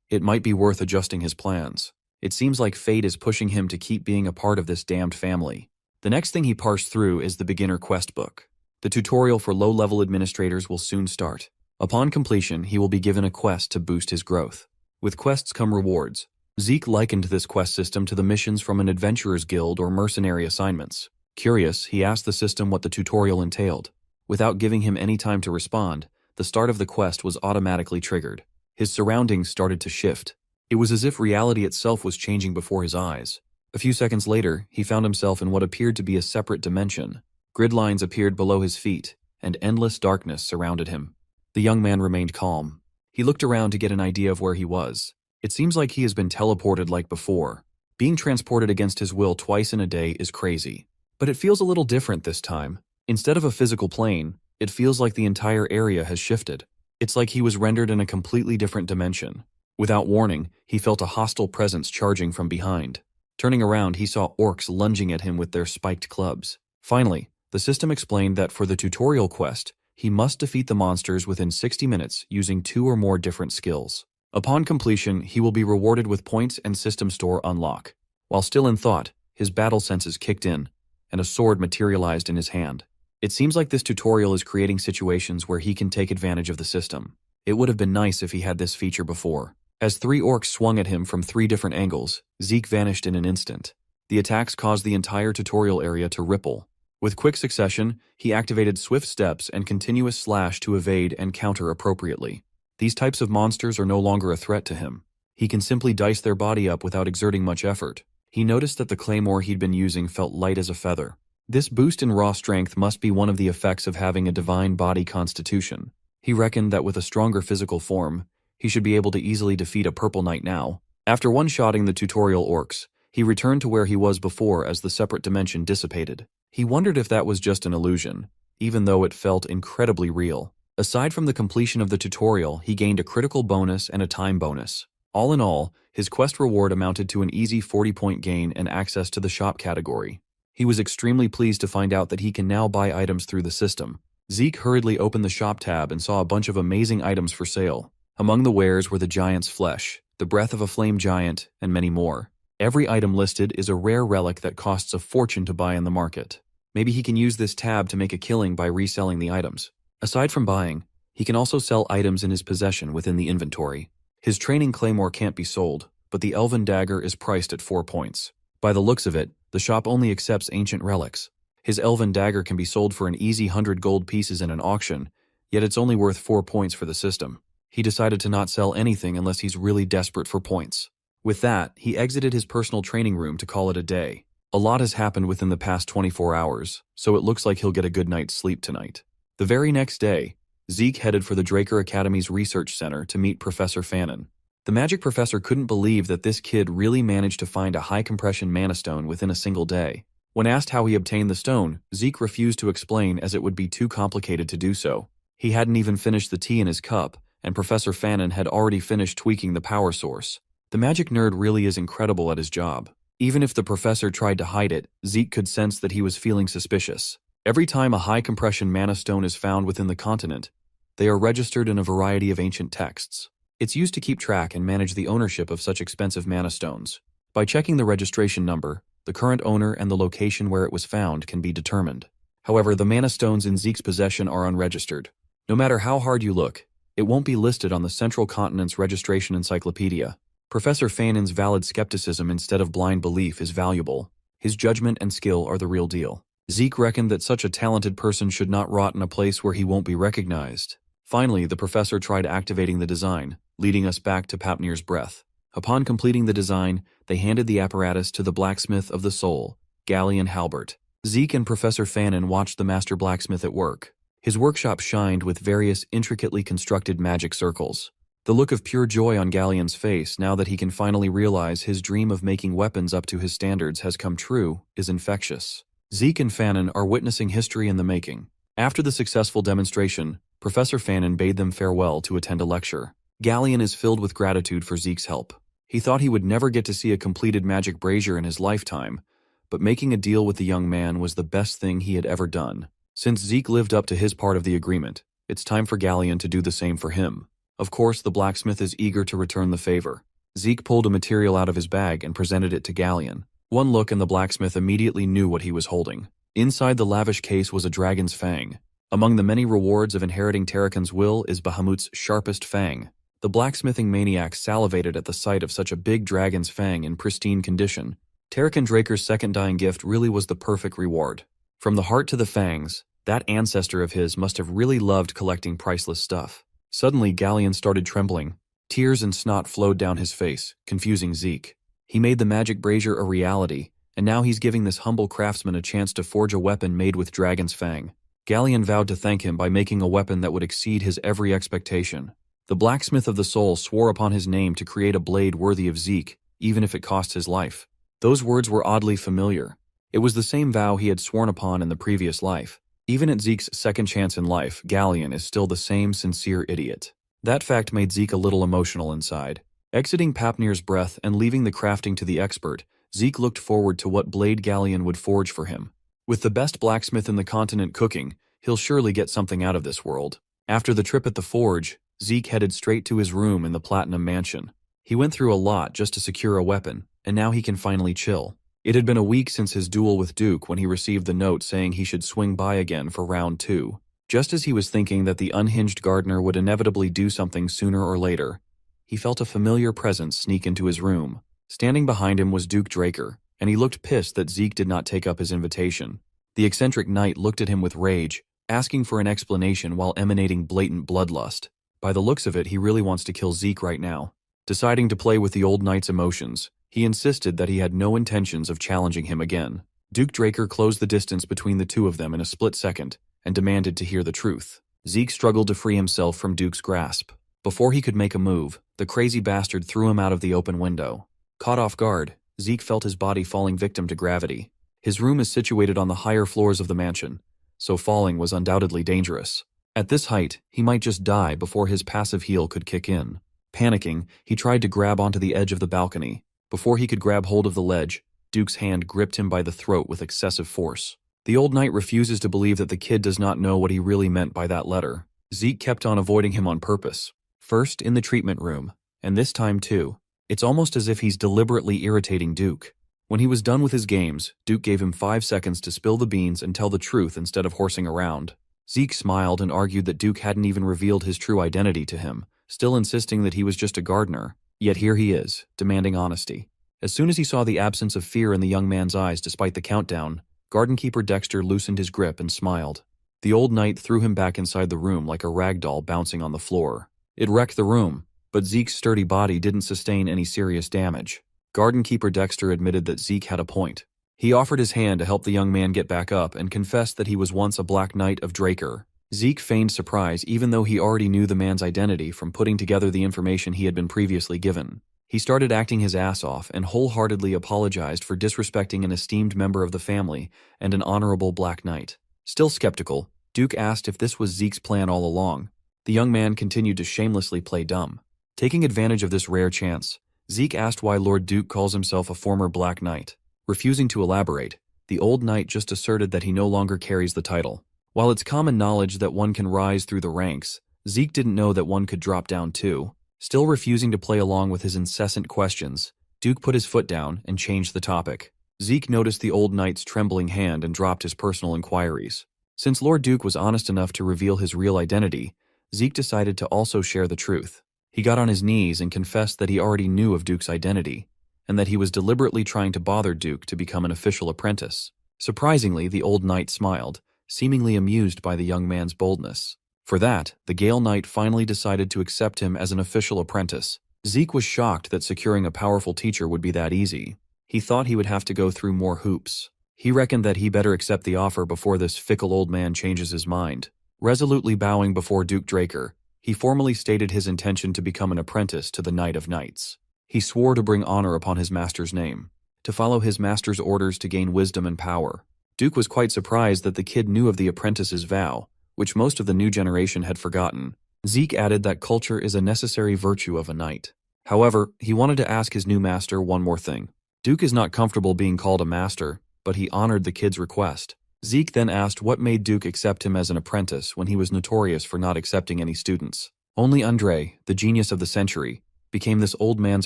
Speaker 1: it might be worth adjusting his plans. It seems like fate is pushing him to keep being a part of this damned family. The next thing he parsed through is the beginner quest book. The tutorial for low-level administrators will soon start. Upon completion, he will be given a quest to boost his growth. With quests come rewards. Zeke likened this quest system to the missions from an adventurer's guild or mercenary assignments. Curious, he asked the system what the tutorial entailed. Without giving him any time to respond, the start of the quest was automatically triggered. His surroundings started to shift. It was as if reality itself was changing before his eyes. A few seconds later, he found himself in what appeared to be a separate dimension. Grid lines appeared below his feet, and endless darkness surrounded him. The young man remained calm. He looked around to get an idea of where he was. It seems like he has been teleported like before. Being transported against his will twice in a day is crazy. But it feels a little different this time. Instead of a physical plane, it feels like the entire area has shifted. It's like he was rendered in a completely different dimension. Without warning, he felt a hostile presence charging from behind. Turning around, he saw orcs lunging at him with their spiked clubs. Finally, the system explained that for the tutorial quest, he must defeat the monsters within 60 minutes using 2 or more different skills. Upon completion, he will be rewarded with points and system store unlock. While still in thought, his battle senses kicked in, and a sword materialized in his hand. It seems like this tutorial is creating situations where he can take advantage of the system. It would have been nice if he had this feature before. As 3 orcs swung at him from 3 different angles, Zeke vanished in an instant. The attacks caused the entire tutorial area to ripple. With quick succession, he activated swift steps and continuous slash to evade and counter appropriately. These types of monsters are no longer a threat to him. He can simply dice their body up without exerting much effort. He noticed that the claymore he'd been using felt light as a feather. This boost in raw strength must be one of the effects of having a divine body constitution. He reckoned that with a stronger physical form, he should be able to easily defeat a purple knight now. After one-shotting the tutorial orcs, he returned to where he was before as the separate dimension dissipated. He wondered if that was just an illusion, even though it felt incredibly real. Aside from the completion of the tutorial, he gained a critical bonus and a time bonus. All in all, his quest reward amounted to an easy 40-point gain and access to the shop category. He was extremely pleased to find out that he can now buy items through the system. Zeke hurriedly opened the shop tab and saw a bunch of amazing items for sale. Among the wares were the giant's flesh, the breath of a flame giant, and many more. Every item listed is a rare relic that costs a fortune to buy in the market. Maybe he can use this tab to make a killing by reselling the items. Aside from buying, he can also sell items in his possession within the inventory. His training claymore can't be sold, but the elven dagger is priced at 4 points. By the looks of it, the shop only accepts ancient relics. His elven dagger can be sold for an easy 100 gold pieces in an auction, yet it's only worth 4 points for the system. He decided to not sell anything unless he's really desperate for points. With that, he exited his personal training room to call it a day. A lot has happened within the past 24 hours, so it looks like he'll get a good night's sleep tonight. The very next day, Zeke headed for the Draker Academy's research center to meet Professor Fannin. The magic professor couldn't believe that this kid really managed to find a high-compression mana stone within a single day. When asked how he obtained the stone, Zeke refused to explain as it would be too complicated to do so. He hadn't even finished the tea in his cup, and Professor Fannin had already finished tweaking the power source. The magic nerd really is incredible at his job. Even if the professor tried to hide it, Zeke could sense that he was feeling suspicious. Every time a high-compression mana stone is found within the continent, they are registered in a variety of ancient texts. It's used to keep track and manage the ownership of such expensive mana stones. By checking the registration number, the current owner and the location where it was found can be determined. However, the mana stones in Zeke's possession are unregistered. No matter how hard you look, it won't be listed on the Central Continent's registration encyclopedia. Professor Fannin's valid skepticism instead of blind belief is valuable. His judgment and skill are the real deal. Zeke reckoned that such a talented person should not rot in a place where he won't be recognized. Finally, the professor tried activating the design, leading us back to Papnir's breath. Upon completing the design, they handed the apparatus to the blacksmith of the soul, Gallion Halbert. Zeke and Professor Fannin watched the master blacksmith at work. His workshop shined with various intricately constructed magic circles. The look of pure joy on Gallion's face now that he can finally realize his dream of making weapons up to his standards has come true is infectious. Zeke and Fannin are witnessing history in the making. After the successful demonstration, Professor Fannin bade them farewell to attend a lecture. Gallion is filled with gratitude for Zeke's help. He thought he would never get to see a completed magic brazier in his lifetime, but making a deal with the young man was the best thing he had ever done. Since Zeke lived up to his part of the agreement, it's time for Gallion to do the same for him. Of course, the blacksmith is eager to return the favor. Zeke pulled a material out of his bag and presented it to Gallion. One look and the blacksmith immediately knew what he was holding. Inside the lavish case was a dragon's fang. Among the many rewards of inheriting Tarakan's will is Bahamut's sharpest fang. The blacksmithing maniac salivated at the sight of such a big dragon's fang in pristine condition. Tarakan Draker's second dying gift really was the perfect reward. From the heart to the fangs, that ancestor of his must have really loved collecting priceless stuff. Suddenly, Gallion started trembling. Tears and snot flowed down his face, confusing Zeke. He made the magic brazier a reality, and now he's giving this humble craftsman a chance to forge a weapon made with dragon's fang. Gallion vowed to thank him by making a weapon that would exceed his every expectation. The blacksmith of the soul swore upon his name to create a blade worthy of Zeke, even if it cost his life. Those words were oddly familiar. It was the same vow he had sworn upon in the previous life. Even at Zeke's second chance in life, Gallion is still the same sincere idiot. That fact made Zeke a little emotional inside. Exiting Papnir's breath and leaving the crafting to the expert, Zeke looked forward to what blade Gallion would forge for him. With the best blacksmith in the continent cooking, he'll surely get something out of this world. After the trip at the forge, Zeke headed straight to his room in the Platinum Mansion. He went through a lot just to secure a weapon, and now he can finally chill. It had been a week since his duel with Duke when he received the note saying he should swing by again for round 2. Just as he was thinking that the unhinged gardener would inevitably do something sooner or later, he felt a familiar presence sneak into his room. Standing behind him was Duke Draker, and he looked pissed that Zeke did not take up his invitation. The eccentric knight looked at him with rage, asking for an explanation while emanating blatant bloodlust. By the looks of it, he really wants to kill Zeke right now. Deciding to play with the old knight's emotions, he insisted that he had no intentions of challenging him again. Duke Draker closed the distance between the two of them in a split second and demanded to hear the truth. Zeke struggled to free himself from Duke's grasp. Before he could make a move, the crazy bastard threw him out of the open window. Caught off guard, Zeke felt his body falling victim to gravity. His room is situated on the higher floors of the mansion, so falling was undoubtedly dangerous. At this height, he might just die before his passive heal could kick in. Panicking, he tried to grab onto the edge of the balcony. Before he could grab hold of the ledge, Duke's hand gripped him by the throat with excessive force. The old knight refuses to believe that the kid does not know what he really meant by that letter. Zeke kept on avoiding him on purpose. First in the treatment room, and this time too. It's almost as if he's deliberately irritating Duke. When he was done with his games, Duke gave him 5 seconds to spill the beans and tell the truth instead of horsing around. Zeke smiled and argued that Duke hadn't even revealed his true identity to him, still insisting that he was just a gardener. Yet here he is, demanding honesty. As soon as he saw the absence of fear in the young man's eyes despite the countdown, Gardenkeeper Dexter loosened his grip and smiled. The old knight threw him back inside the room like a rag doll bouncing on the floor. It wrecked the room, but Zeke's sturdy body didn't sustain any serious damage. Gardenkeeper Dexter admitted that Zeke had a point. He offered his hand to help the young man get back up and confessed that he was once a Black Knight of Draker. Zeke feigned surprise even though he already knew the man's identity from putting together the information he had been previously given. He started acting his ass off and wholeheartedly apologized for disrespecting an esteemed member of the family and an honorable Black Knight. Still skeptical, Duke asked if this was Zeke's plan all along. The young man continued to shamelessly play dumb. Taking advantage of this rare chance, Zeke asked why Lord Duke calls himself a former Black Knight. Refusing to elaborate, the old knight just asserted that he no longer carries the title. While it's common knowledge that one can rise through the ranks, Zeke didn't know that one could drop down too. Still refusing to play along with his incessant questions, Duke put his foot down and changed the topic. Zeke noticed the old knight's trembling hand and dropped his personal inquiries. Since Lord Duke was honest enough to reveal his real identity, Zeke decided to also share the truth. He got on his knees and confessed that he already knew of Duke's identity, and that he was deliberately trying to bother Duke to become an official apprentice. Surprisingly, the old knight smiled, seemingly amused by the young man's boldness. For that, the Gale Knight finally decided to accept him as an official apprentice. Zeke was shocked that securing a powerful teacher would be that easy. He thought he would have to go through more hoops. He reckoned that he better accept the offer before this fickle old man changes his mind. Resolutely bowing before Duke Draker, he formally stated his intention to become an apprentice to the Knight of Knights. He swore to bring honor upon his master's name, to follow his master's orders to gain wisdom and power. Duke was quite surprised that the kid knew of the apprentice's vow, which most of the new generation had forgotten. Zeke added that culture is a necessary virtue of a knight. However, he wanted to ask his new master one more thing. Duke is not comfortable being called a master, but he honored the kid's request. Zeke then asked what made Duke accept him as an apprentice when he was notorious for not accepting any students. Only Andre, the genius of the century, became this old man's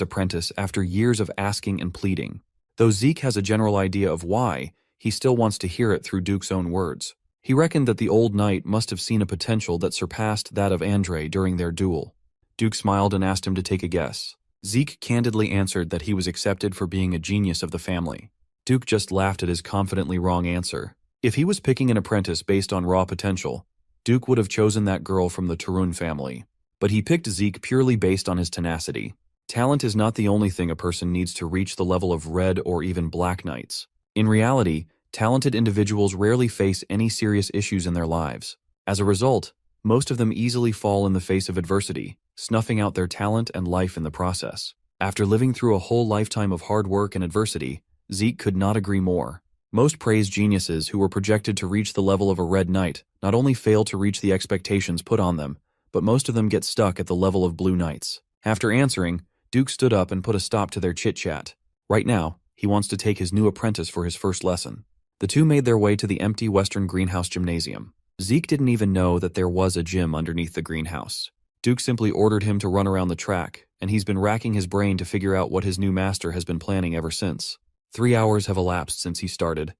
Speaker 1: apprentice after years of asking and pleading. Though Zeke has a general idea of why, he still wants to hear it through Duke's own words. He reckoned that the old knight must have seen a potential that surpassed that of Andre during their duel. Duke smiled and asked him to take a guess. Zeke candidly answered that he was accepted for being a genius of the family. Duke just laughed at his confidently wrong answer. If he was picking an apprentice based on raw potential, Duke would have chosen that girl from the Tarun family. But he picked Zeke purely based on his tenacity. Talent is not the only thing a person needs to reach the level of red or even black knights. In reality, talented individuals rarely face any serious issues in their lives. As a result, most of them easily fall in the face of adversity, snuffing out their talent and life in the process. After living through a whole lifetime of hard work and adversity, Zeke could not agree more. Most praised geniuses who were projected to reach the level of a red knight not only fail to reach the expectations put on them, but most of them get stuck at the level of blue knights. After answering, Duke stood up and put a stop to their chit-chat. Right now, he wants to take his new apprentice for his first lesson. The two made their way to the empty Western Greenhouse Gymnasium. Zeke didn't even know that there was a gym underneath the greenhouse. Duke simply ordered him to run around the track, and he's been racking his brain to figure out what his new master has been planning ever since. 3 hours have elapsed since he started,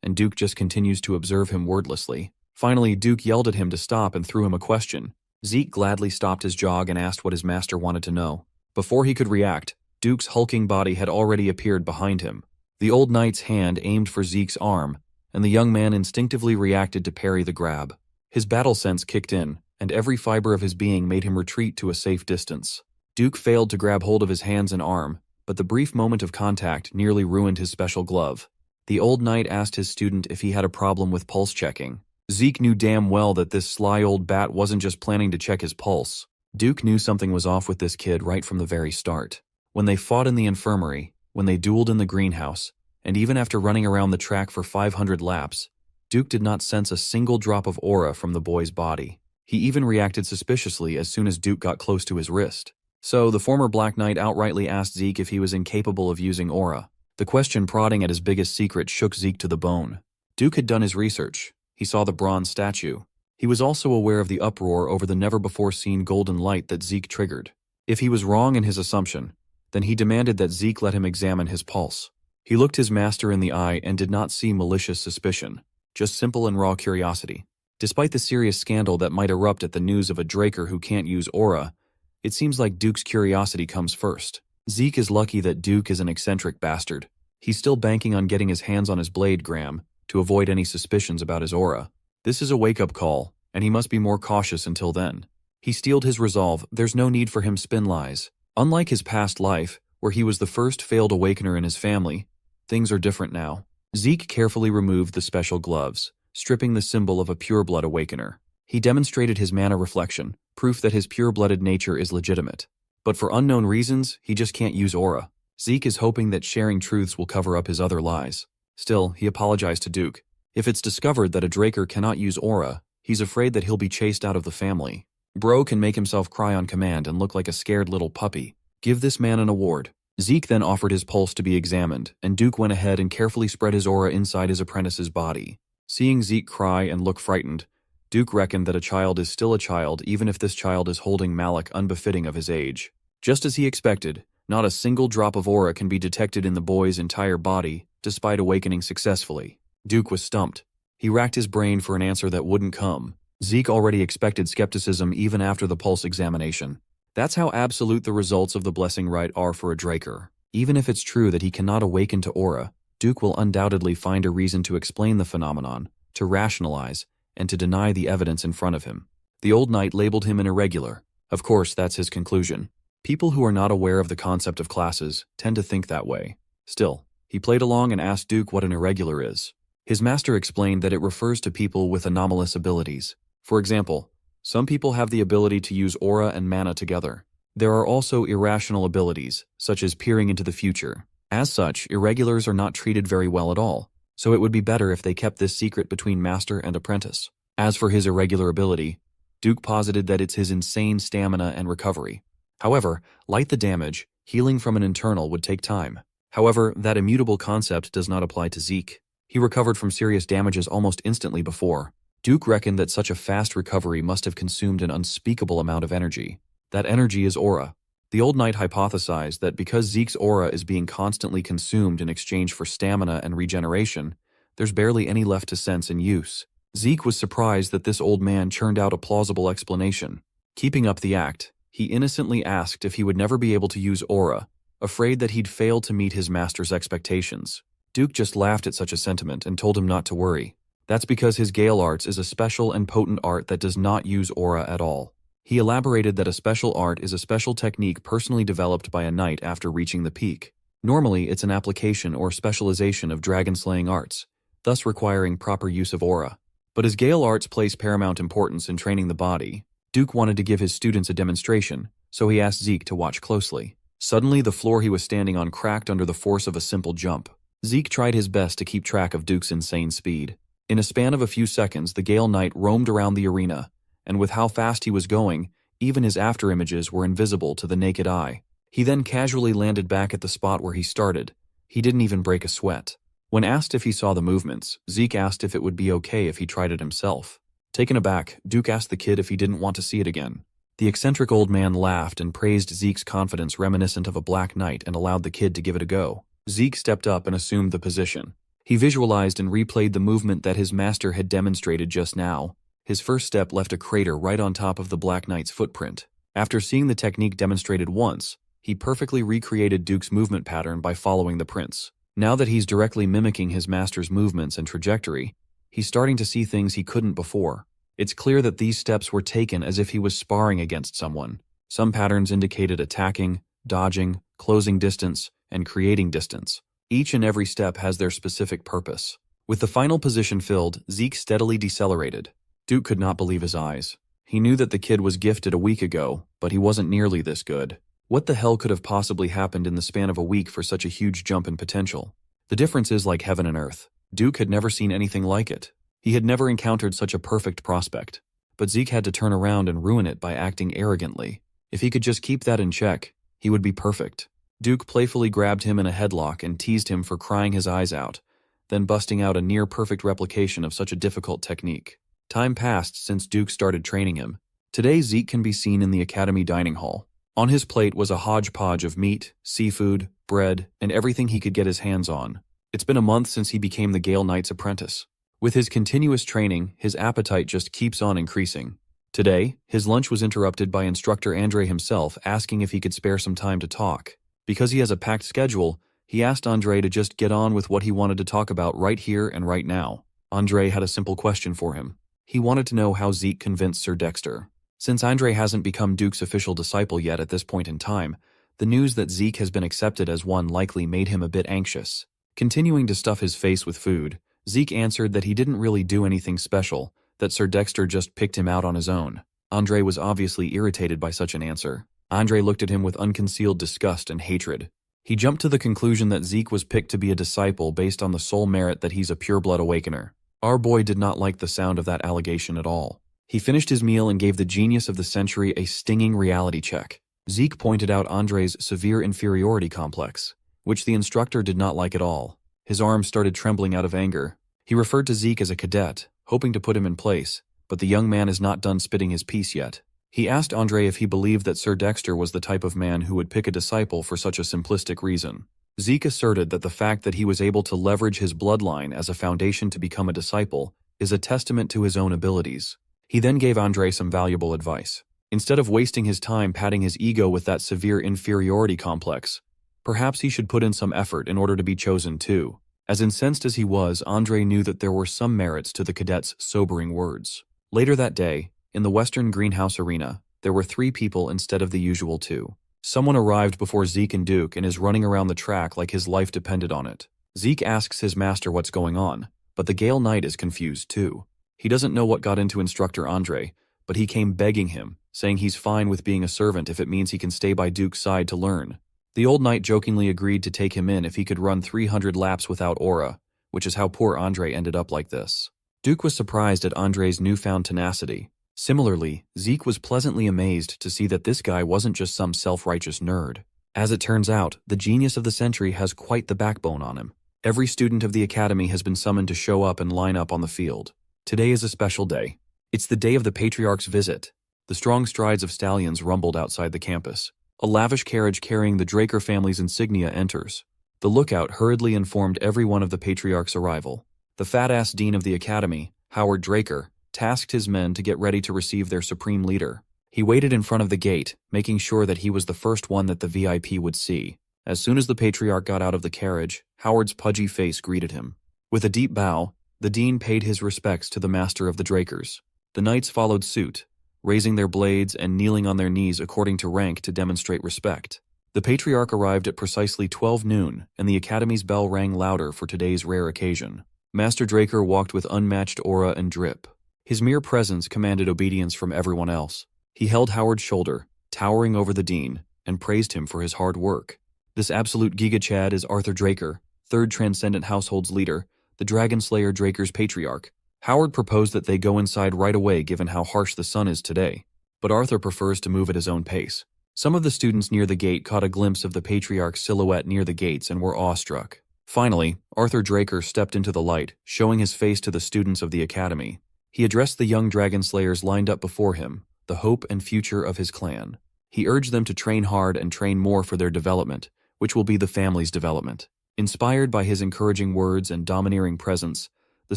Speaker 1: and Duke just continues to observe him wordlessly. Finally, Duke yelled at him to stop and threw him a question. Zeke gladly stopped his jog and asked what his master wanted to know. Before he could react, Duke's hulking body had already appeared behind him. The old knight's hand aimed for Zeke's arm, and the young man instinctively reacted to parry the grab. His battle sense kicked in, and every fiber of his being made him retreat to a safe distance. Duke failed to grab hold of his hands and arm, but the brief moment of contact nearly ruined his special glove. The old knight asked his student if he had a problem with pulse checking. Zeke knew damn well that this sly old bat wasn't just planning to check his pulse. Duke knew something was off with this kid right from the very start. When they fought in the infirmary, when they dueled in the greenhouse, and even after running around the track for 500 laps, Duke did not sense a single drop of aura from the boy's body. He even reacted suspiciously as soon as Duke got close to his wrist. So, the former Black Knight outrightly asked Zeke if he was incapable of using aura. The question prodding at his biggest secret shook Zeke to the bone. Duke had done his research. He saw the bronze statue. He was also aware of the uproar over the never-before-seen golden light that Zeke triggered. If he was wrong in his assumption, then he demanded that Zeke let him examine his pulse. He looked his master in the eye and did not see malicious suspicion, just simple and raw curiosity. Despite the serious scandal that might erupt at the news of a Draker who can't use aura, it seems like Duke's curiosity comes first. Zeke is lucky that Duke is an eccentric bastard. He's still banking on getting his hands on his blade, Graham, to avoid any suspicions about his aura. This is a wake-up call, and he must be more cautious until then. He steeled his resolve. There's no need for him spin lies. Unlike his past life, where he was the first failed awakener in his family, things are different now. Zeke carefully removed the special gloves, stripping the symbol of a pure-blood awakener. He demonstrated his mana reflection, proof that his pure-blooded nature is legitimate. But for unknown reasons, he just can't use aura. Zeke is hoping that sharing truths will cover up his other lies. Still, he apologized to Duke. If it's discovered that a Draker cannot use aura, he's afraid that he'll be chased out of the family. Bro can make himself cry on command and look like a scared little puppy. Give this man an award. Zeke then offered his pulse to be examined, and Duke went ahead and carefully spread his aura inside his apprentice's body. Seeing Zeke cry and look frightened, Duke reckoned that a child is still a child even if this child is holding malak unbefitting of his age. Just as he expected, not a single drop of aura can be detected in the boy's entire body, despite awakening successfully. Duke was stumped. He racked his brain for an answer that wouldn't come. Zeke already expected skepticism even after the pulse examination. That's how absolute the results of the blessing rite are for a Draker. Even if it's true that he cannot awaken to aura, Duke will undoubtedly find a reason to explain the phenomenon, to rationalize, and to deny the evidence in front of him. The old knight labeled him an irregular. Of course, that's his conclusion. People who are not aware of the concept of classes tend to think that way. Still, he played along and asked Duke what an irregular is. His master explained that it refers to people with anomalous abilities. For example, some people have the ability to use aura and mana together. There are also irrational abilities, such as peering into the future. As such, irregulars are not treated very well at all, so it would be better if they kept this secret between master and apprentice. As for his irregular ability, Duke posited that it's his insane stamina and recovery. However, like the damage, healing from an internal would take time. However, that immutable concept does not apply to Zeke. He recovered from serious damages almost instantly before. Duke reckoned that such a fast recovery must have consumed an unspeakable amount of energy. That energy is aura. The old knight hypothesized that because Zeke's aura is being constantly consumed in exchange for stamina and regeneration, there's barely any left to sense and use. Zeke was surprised that this old man churned out a plausible explanation. Keeping up the act, he innocently asked if he would never be able to use aura, afraid that he'd fail to meet his master's expectations. Duke just laughed at such a sentiment and told him not to worry. That's because his Gale Arts is a special and potent art that does not use aura at all. He elaborated that a special art is a special technique personally developed by a knight after reaching the peak. Normally, it's an application or specialization of dragon-slaying arts, thus requiring proper use of aura. But as Gale Arts place paramount importance in training the body, Duke wanted to give his students a demonstration, so he asked Zeke to watch closely. Suddenly, the floor he was standing on cracked under the force of a simple jump. Zeke tried his best to keep track of Duke's insane speed. In a span of a few seconds, the Gale Knight roamed around the arena, and with how fast he was going, even his afterimages were invisible to the naked eye. He then casually landed back at the spot where he started. He didn't even break a sweat. When asked if he saw the movements, Zeke asked if it would be okay if he tried it himself. Taken aback, Duke asked the kid if he didn't want to see it again. The eccentric old man laughed and praised Zeke's confidence reminiscent of a black knight and allowed the kid to give it a go. Zeke stepped up and assumed the position. He visualized and replayed the movement that his master had demonstrated just now. His first step left a crater right on top of the Black Knight's footprint. After seeing the technique demonstrated once, he perfectly recreated Duke's movement pattern by following the prints. Now that he's directly mimicking his master's movements and trajectory, he's starting to see things he couldn't before. It's clear that these steps were taken as if he was sparring against someone. Some patterns indicated attacking, dodging, closing distance, and creating distance. Each and every step has their specific purpose. With the final position filled, Zeke steadily decelerated. Duke could not believe his eyes. He knew that the kid was gifted a week ago, but he wasn't nearly this good. What the hell could have possibly happened in the span of a week for such a huge jump in potential? The difference is like heaven and earth. Duke had never seen anything like it. He had never encountered such a perfect prospect. But Zeke had to turn around and ruin it by acting arrogantly. If he could just keep that in check, he would be perfect. Duke playfully grabbed him in a headlock and teased him for crying his eyes out, then busting out a near-perfect replication of such a difficult technique. Time passed since Duke started training him. Today Zeke can be seen in the academy dining hall. On his plate was a hodgepodge of meat, seafood, bread, and everything he could get his hands on. It's been a month since he became the Gale Knight's apprentice. With his continuous training, his appetite just keeps on increasing. Today, his lunch was interrupted by instructor Andre himself asking if he could spare some time to talk. Because he has a packed schedule, he asked Andre to just get on with what he wanted to talk about right here and right now. Andre had a simple question for him. He wanted to know how Zeke convinced Sir Dexter. Since Andre hasn't become Duke's official disciple yet at this point in time, the news that Zeke has been accepted as one likely made him a bit anxious. Continuing to stuff his face with food, Zeke answered that he didn't really do anything special, that Sir Dexter just picked him out on his own. Andre was obviously irritated by such an answer. Andre looked at him with unconcealed disgust and hatred. He jumped to the conclusion that Zeke was picked to be a disciple based on the sole merit that he's a pureblood awakener. Our boy did not like the sound of that allegation at all. He finished his meal and gave the genius of the century a stinging reality check. Zeke pointed out Andre's severe inferiority complex, which the instructor did not like at all. His arms started trembling out of anger. He referred to Zeke as a cadet, hoping to put him in place, but the young man is not done spitting his piece yet. He asked Andre if he believed that Sir Dexter was the type of man who would pick a disciple for such a simplistic reason. Zeke asserted that the fact that he was able to leverage his bloodline as a foundation to become a disciple is a testament to his own abilities. He then gave Andre some valuable advice. Instead of wasting his time patting his ego with that severe inferiority complex, perhaps he should put in some effort in order to be chosen too. As incensed as he was, Andre knew that there were some merits to the cadet's sobering words. Later that day, in the Western Greenhouse Arena, there were 3 people instead of the usual 2. Someone arrived before Zeke and Duke and is running around the track like his life depended on it. Zeke asks his master what's going on, but the Gale Knight is confused too. He doesn't know what got into instructor Andre, but he came begging him, saying he's fine with being a servant if it means he can stay by Duke's side to learn. The old knight jokingly agreed to take him in if he could run 300 laps without aura, which is how poor Andre ended up like this. Duke was surprised at Andre's newfound tenacity. Similarly, Zeke was pleasantly amazed to see that this guy wasn't just some self-righteous nerd. As it turns out, the genius of the century has quite the backbone on him. Every student of the academy has been summoned to show up and line up on the field. Today is a special day. It's the day of the Patriarch's visit. The strong strides of stallions rumbled outside the campus. A lavish carriage carrying the Draker family's insignia enters. The lookout hurriedly informed everyone of the Patriarch's arrival. The fat-ass dean of the academy, Howard Draker, tasked his men to get ready to receive their supreme leader. He waited in front of the gate, making sure that he was the first one that the VIP would see. As soon as the Patriarch got out of the carriage, Howard's pudgy face greeted him. With a deep bow, the dean paid his respects to the master of the Drakers. The knights followed suit, raising their blades and kneeling on their knees according to rank to demonstrate respect. The Patriarch arrived at precisely 12 noon, and the Academy's bell rang louder for today's rare occasion. Master Draker walked with unmatched aura and drip. His mere presence commanded obedience from everyone else. He held Howard's shoulder, towering over the dean, and praised him for his hard work. This absolute giga-chad is Arthur Draker, 3rd Transcendent Household's leader, the Dragonslayer Draker's Patriarch. Howard proposed that they go inside right away given how harsh the sun is today, but Arthur prefers to move at his own pace. Some of the students near the gate caught a glimpse of the Patriarch's silhouette near the gates and were awestruck. Finally, Arthur Draker stepped into the light, showing his face to the students of the academy. He addressed the young Dragonslayers lined up before him, the hope and future of his clan. He urged them to train hard and train more for their development, which will be the family's development. Inspired by his encouraging words and domineering presence, the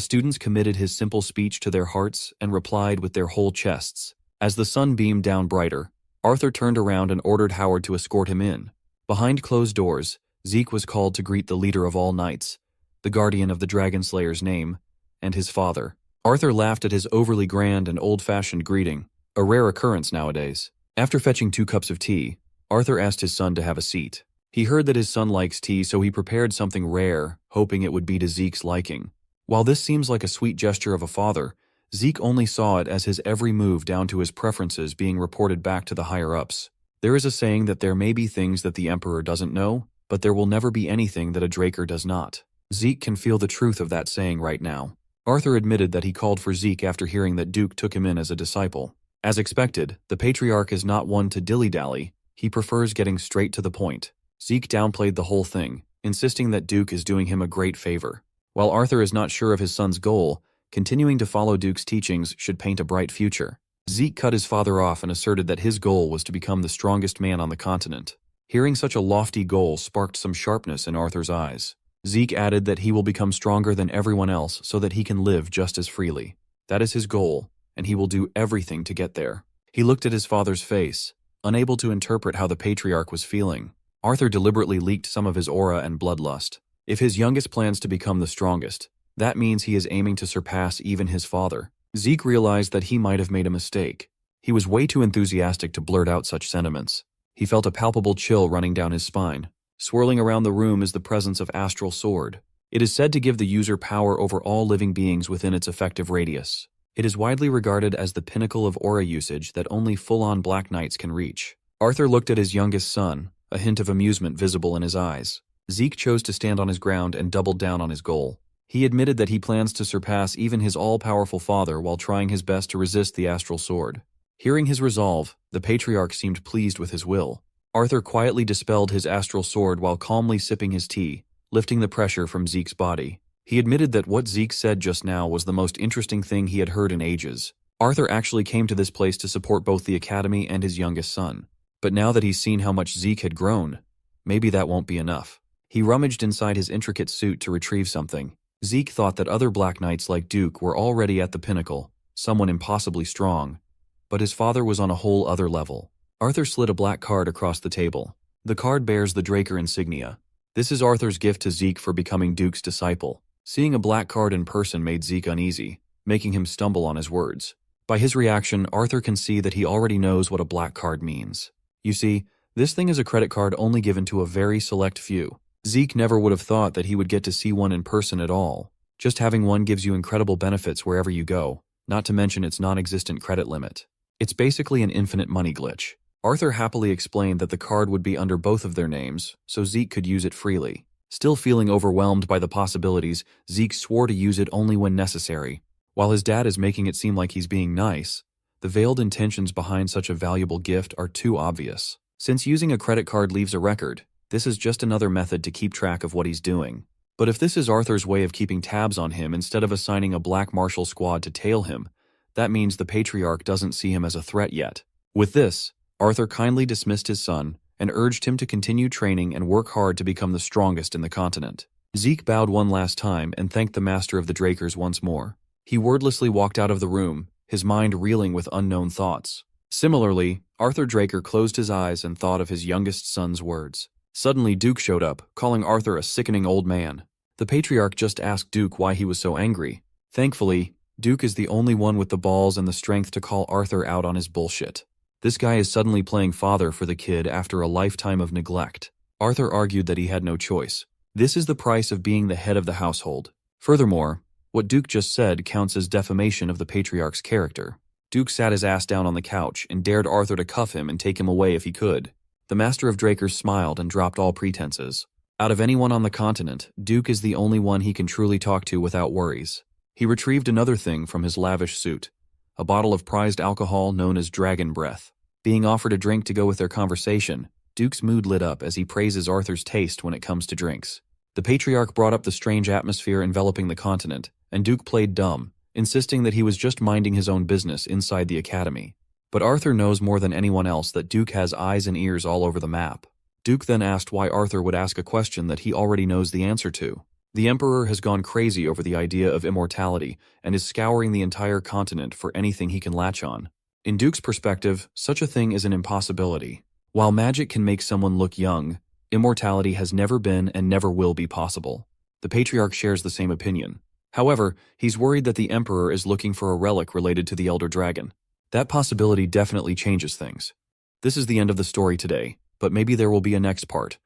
Speaker 1: students committed his simple speech to their hearts and replied with their whole chests. As the sun beamed down brighter, Arthur turned around and ordered Howard to escort him in. Behind closed doors, Zeke was called to greet the leader of all knights, the guardian of the Dragonslayer's name, and his father. Arthur laughed at his overly grand and old-fashioned greeting, a rare occurrence nowadays. After fetching 2 cups of tea, Arthur asked his son to have a seat. He heard that his son likes tea, so he prepared something rare, hoping it would be to Zeke's liking. While this seems like a sweet gesture of a father, Zeke only saw it as his every move down to his preferences being reported back to the higher-ups. There is a saying that there may be things that the Emperor doesn't know, but there will never be anything that a Draker does not. Zeke can feel the truth of that saying right now. Arthur admitted that he called for Zeke after hearing that Duke took him in as a disciple. As expected, the Patriarch is not one to dilly-dally. He prefers getting straight to the point. Zeke downplayed the whole thing, insisting that Duke is doing him a great favor. While Arthur is not sure of his son's goal, continuing to follow Duke's teachings should paint a bright future. Zeke cut his father off and asserted that his goal was to become the strongest man on the continent. Hearing such a lofty goal sparked some sharpness in Arthur's eyes. Zeke added that he will become stronger than everyone else so that he can live just as freely. That is his goal, and he will do everything to get there. He looked at his father's face, unable to interpret how the Patriarch was feeling. Arthur deliberately leaked some of his aura and bloodlust. If his youngest plans to become the strongest, that means he is aiming to surpass even his father. Zeke realized that he might have made a mistake. He was way too enthusiastic to blurt out such sentiments. He felt a palpable chill running down his spine. Swirling around the room is the presence of Astral Sword. It is said to give the user power over all living beings within its effective radius. It is widely regarded as the pinnacle of aura usage that only full-on Black Knights can reach. Arthur looked at his youngest son, a hint of amusement visible in his eyes. Zeke chose to stand on his ground and doubled down on his goal. He admitted that he plans to surpass even his all-powerful father while trying his best to resist the Astral Sword. Hearing his resolve, the Patriarch seemed pleased with his will. Arthur quietly dispelled his Astral Sword while calmly sipping his tea, lifting the pressure from Zeke's body. He admitted that what Zeke said just now was the most interesting thing he had heard in ages. Arthur actually came to this place to support both the Academy and his youngest son. But now that he's seen how much Zeke had grown, maybe that won't be enough. He rummaged inside his intricate suit to retrieve something. Zeke thought that other Black Knights like Duke were already at the pinnacle, someone impossibly strong. But his father was on a whole other level. Arthur slid a black card across the table. The card bears the Draker insignia. This is Arthur's gift to Zeke for becoming Duke's disciple. Seeing a black card in person made Zeke uneasy, making him stumble on his words. By his reaction, Arthur can see that he already knows what a black card means. You see, this thing is a credit card only given to a very select few. Zeke never would have thought that he would get to see one in person at all. Just having one gives you incredible benefits wherever you go, not to mention its non-existent credit limit. It's basically an infinite money glitch. Arthur happily explained that the card would be under both of their names, so Zeke could use it freely. Still feeling overwhelmed by the possibilities, Zeke swore to use it only when necessary. While his dad is making it seem like he's being nice, the veiled intentions behind such a valuable gift are too obvious. Since using a credit card leaves a record, this is just another method to keep track of what he's doing. But if this is Arthur's way of keeping tabs on him instead of assigning a black martial squad to tail him, that means the Patriarch doesn't see him as a threat yet. With this, Arthur kindly dismissed his son and urged him to continue training and work hard to become the strongest in the continent. Zeke bowed one last time and thanked the master of the Drakers once more. He wordlessly walked out of the room, his mind reeling with unknown thoughts. Similarly, Arthur Draker closed his eyes and thought of his youngest son's words. Suddenly Duke showed up, calling Arthur a sickening old man. The Patriarch just asked Duke why he was so angry. Thankfully, Duke is the only one with the balls and the strength to call Arthur out on his bullshit. This guy is suddenly playing father for the kid after a lifetime of neglect. Arthur argued that he had no choice. This is the price of being the head of the household. Furthermore, what Duke just said counts as defamation of the Patriarch's character. Duke sat his ass down on the couch and dared Arthur to cuff him and take him away if he could. The Master of Drakers smiled and dropped all pretenses. Out of anyone on the continent, Duke is the only one he can truly talk to without worries. He retrieved another thing from his lavish suit, a bottle of prized alcohol known as Dragon Breath. Being offered a drink to go with their conversation, Duke's mood lit up as he praises Arthur's taste when it comes to drinks. The Patriarch brought up the strange atmosphere enveloping the continent, and Duke played dumb, insisting that he was just minding his own business inside the academy. But Arthur knows more than anyone else that Duke has eyes and ears all over the map. Duke then asked why Arthur would ask a question that he already knows the answer to. The Emperor has gone crazy over the idea of immortality and is scouring the entire continent for anything he can latch on. In Duke's perspective, such a thing is an impossibility. While magic can make someone look young, immortality has never been and never will be possible. The Patriarch shares the same opinion. However, he's worried that the Emperor is looking for a relic related to the Elder Dragon. That possibility definitely changes things. This is the end of the story today, but maybe there will be a next part.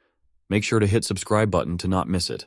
Speaker 1: Make sure to hit subscribe button to not miss it.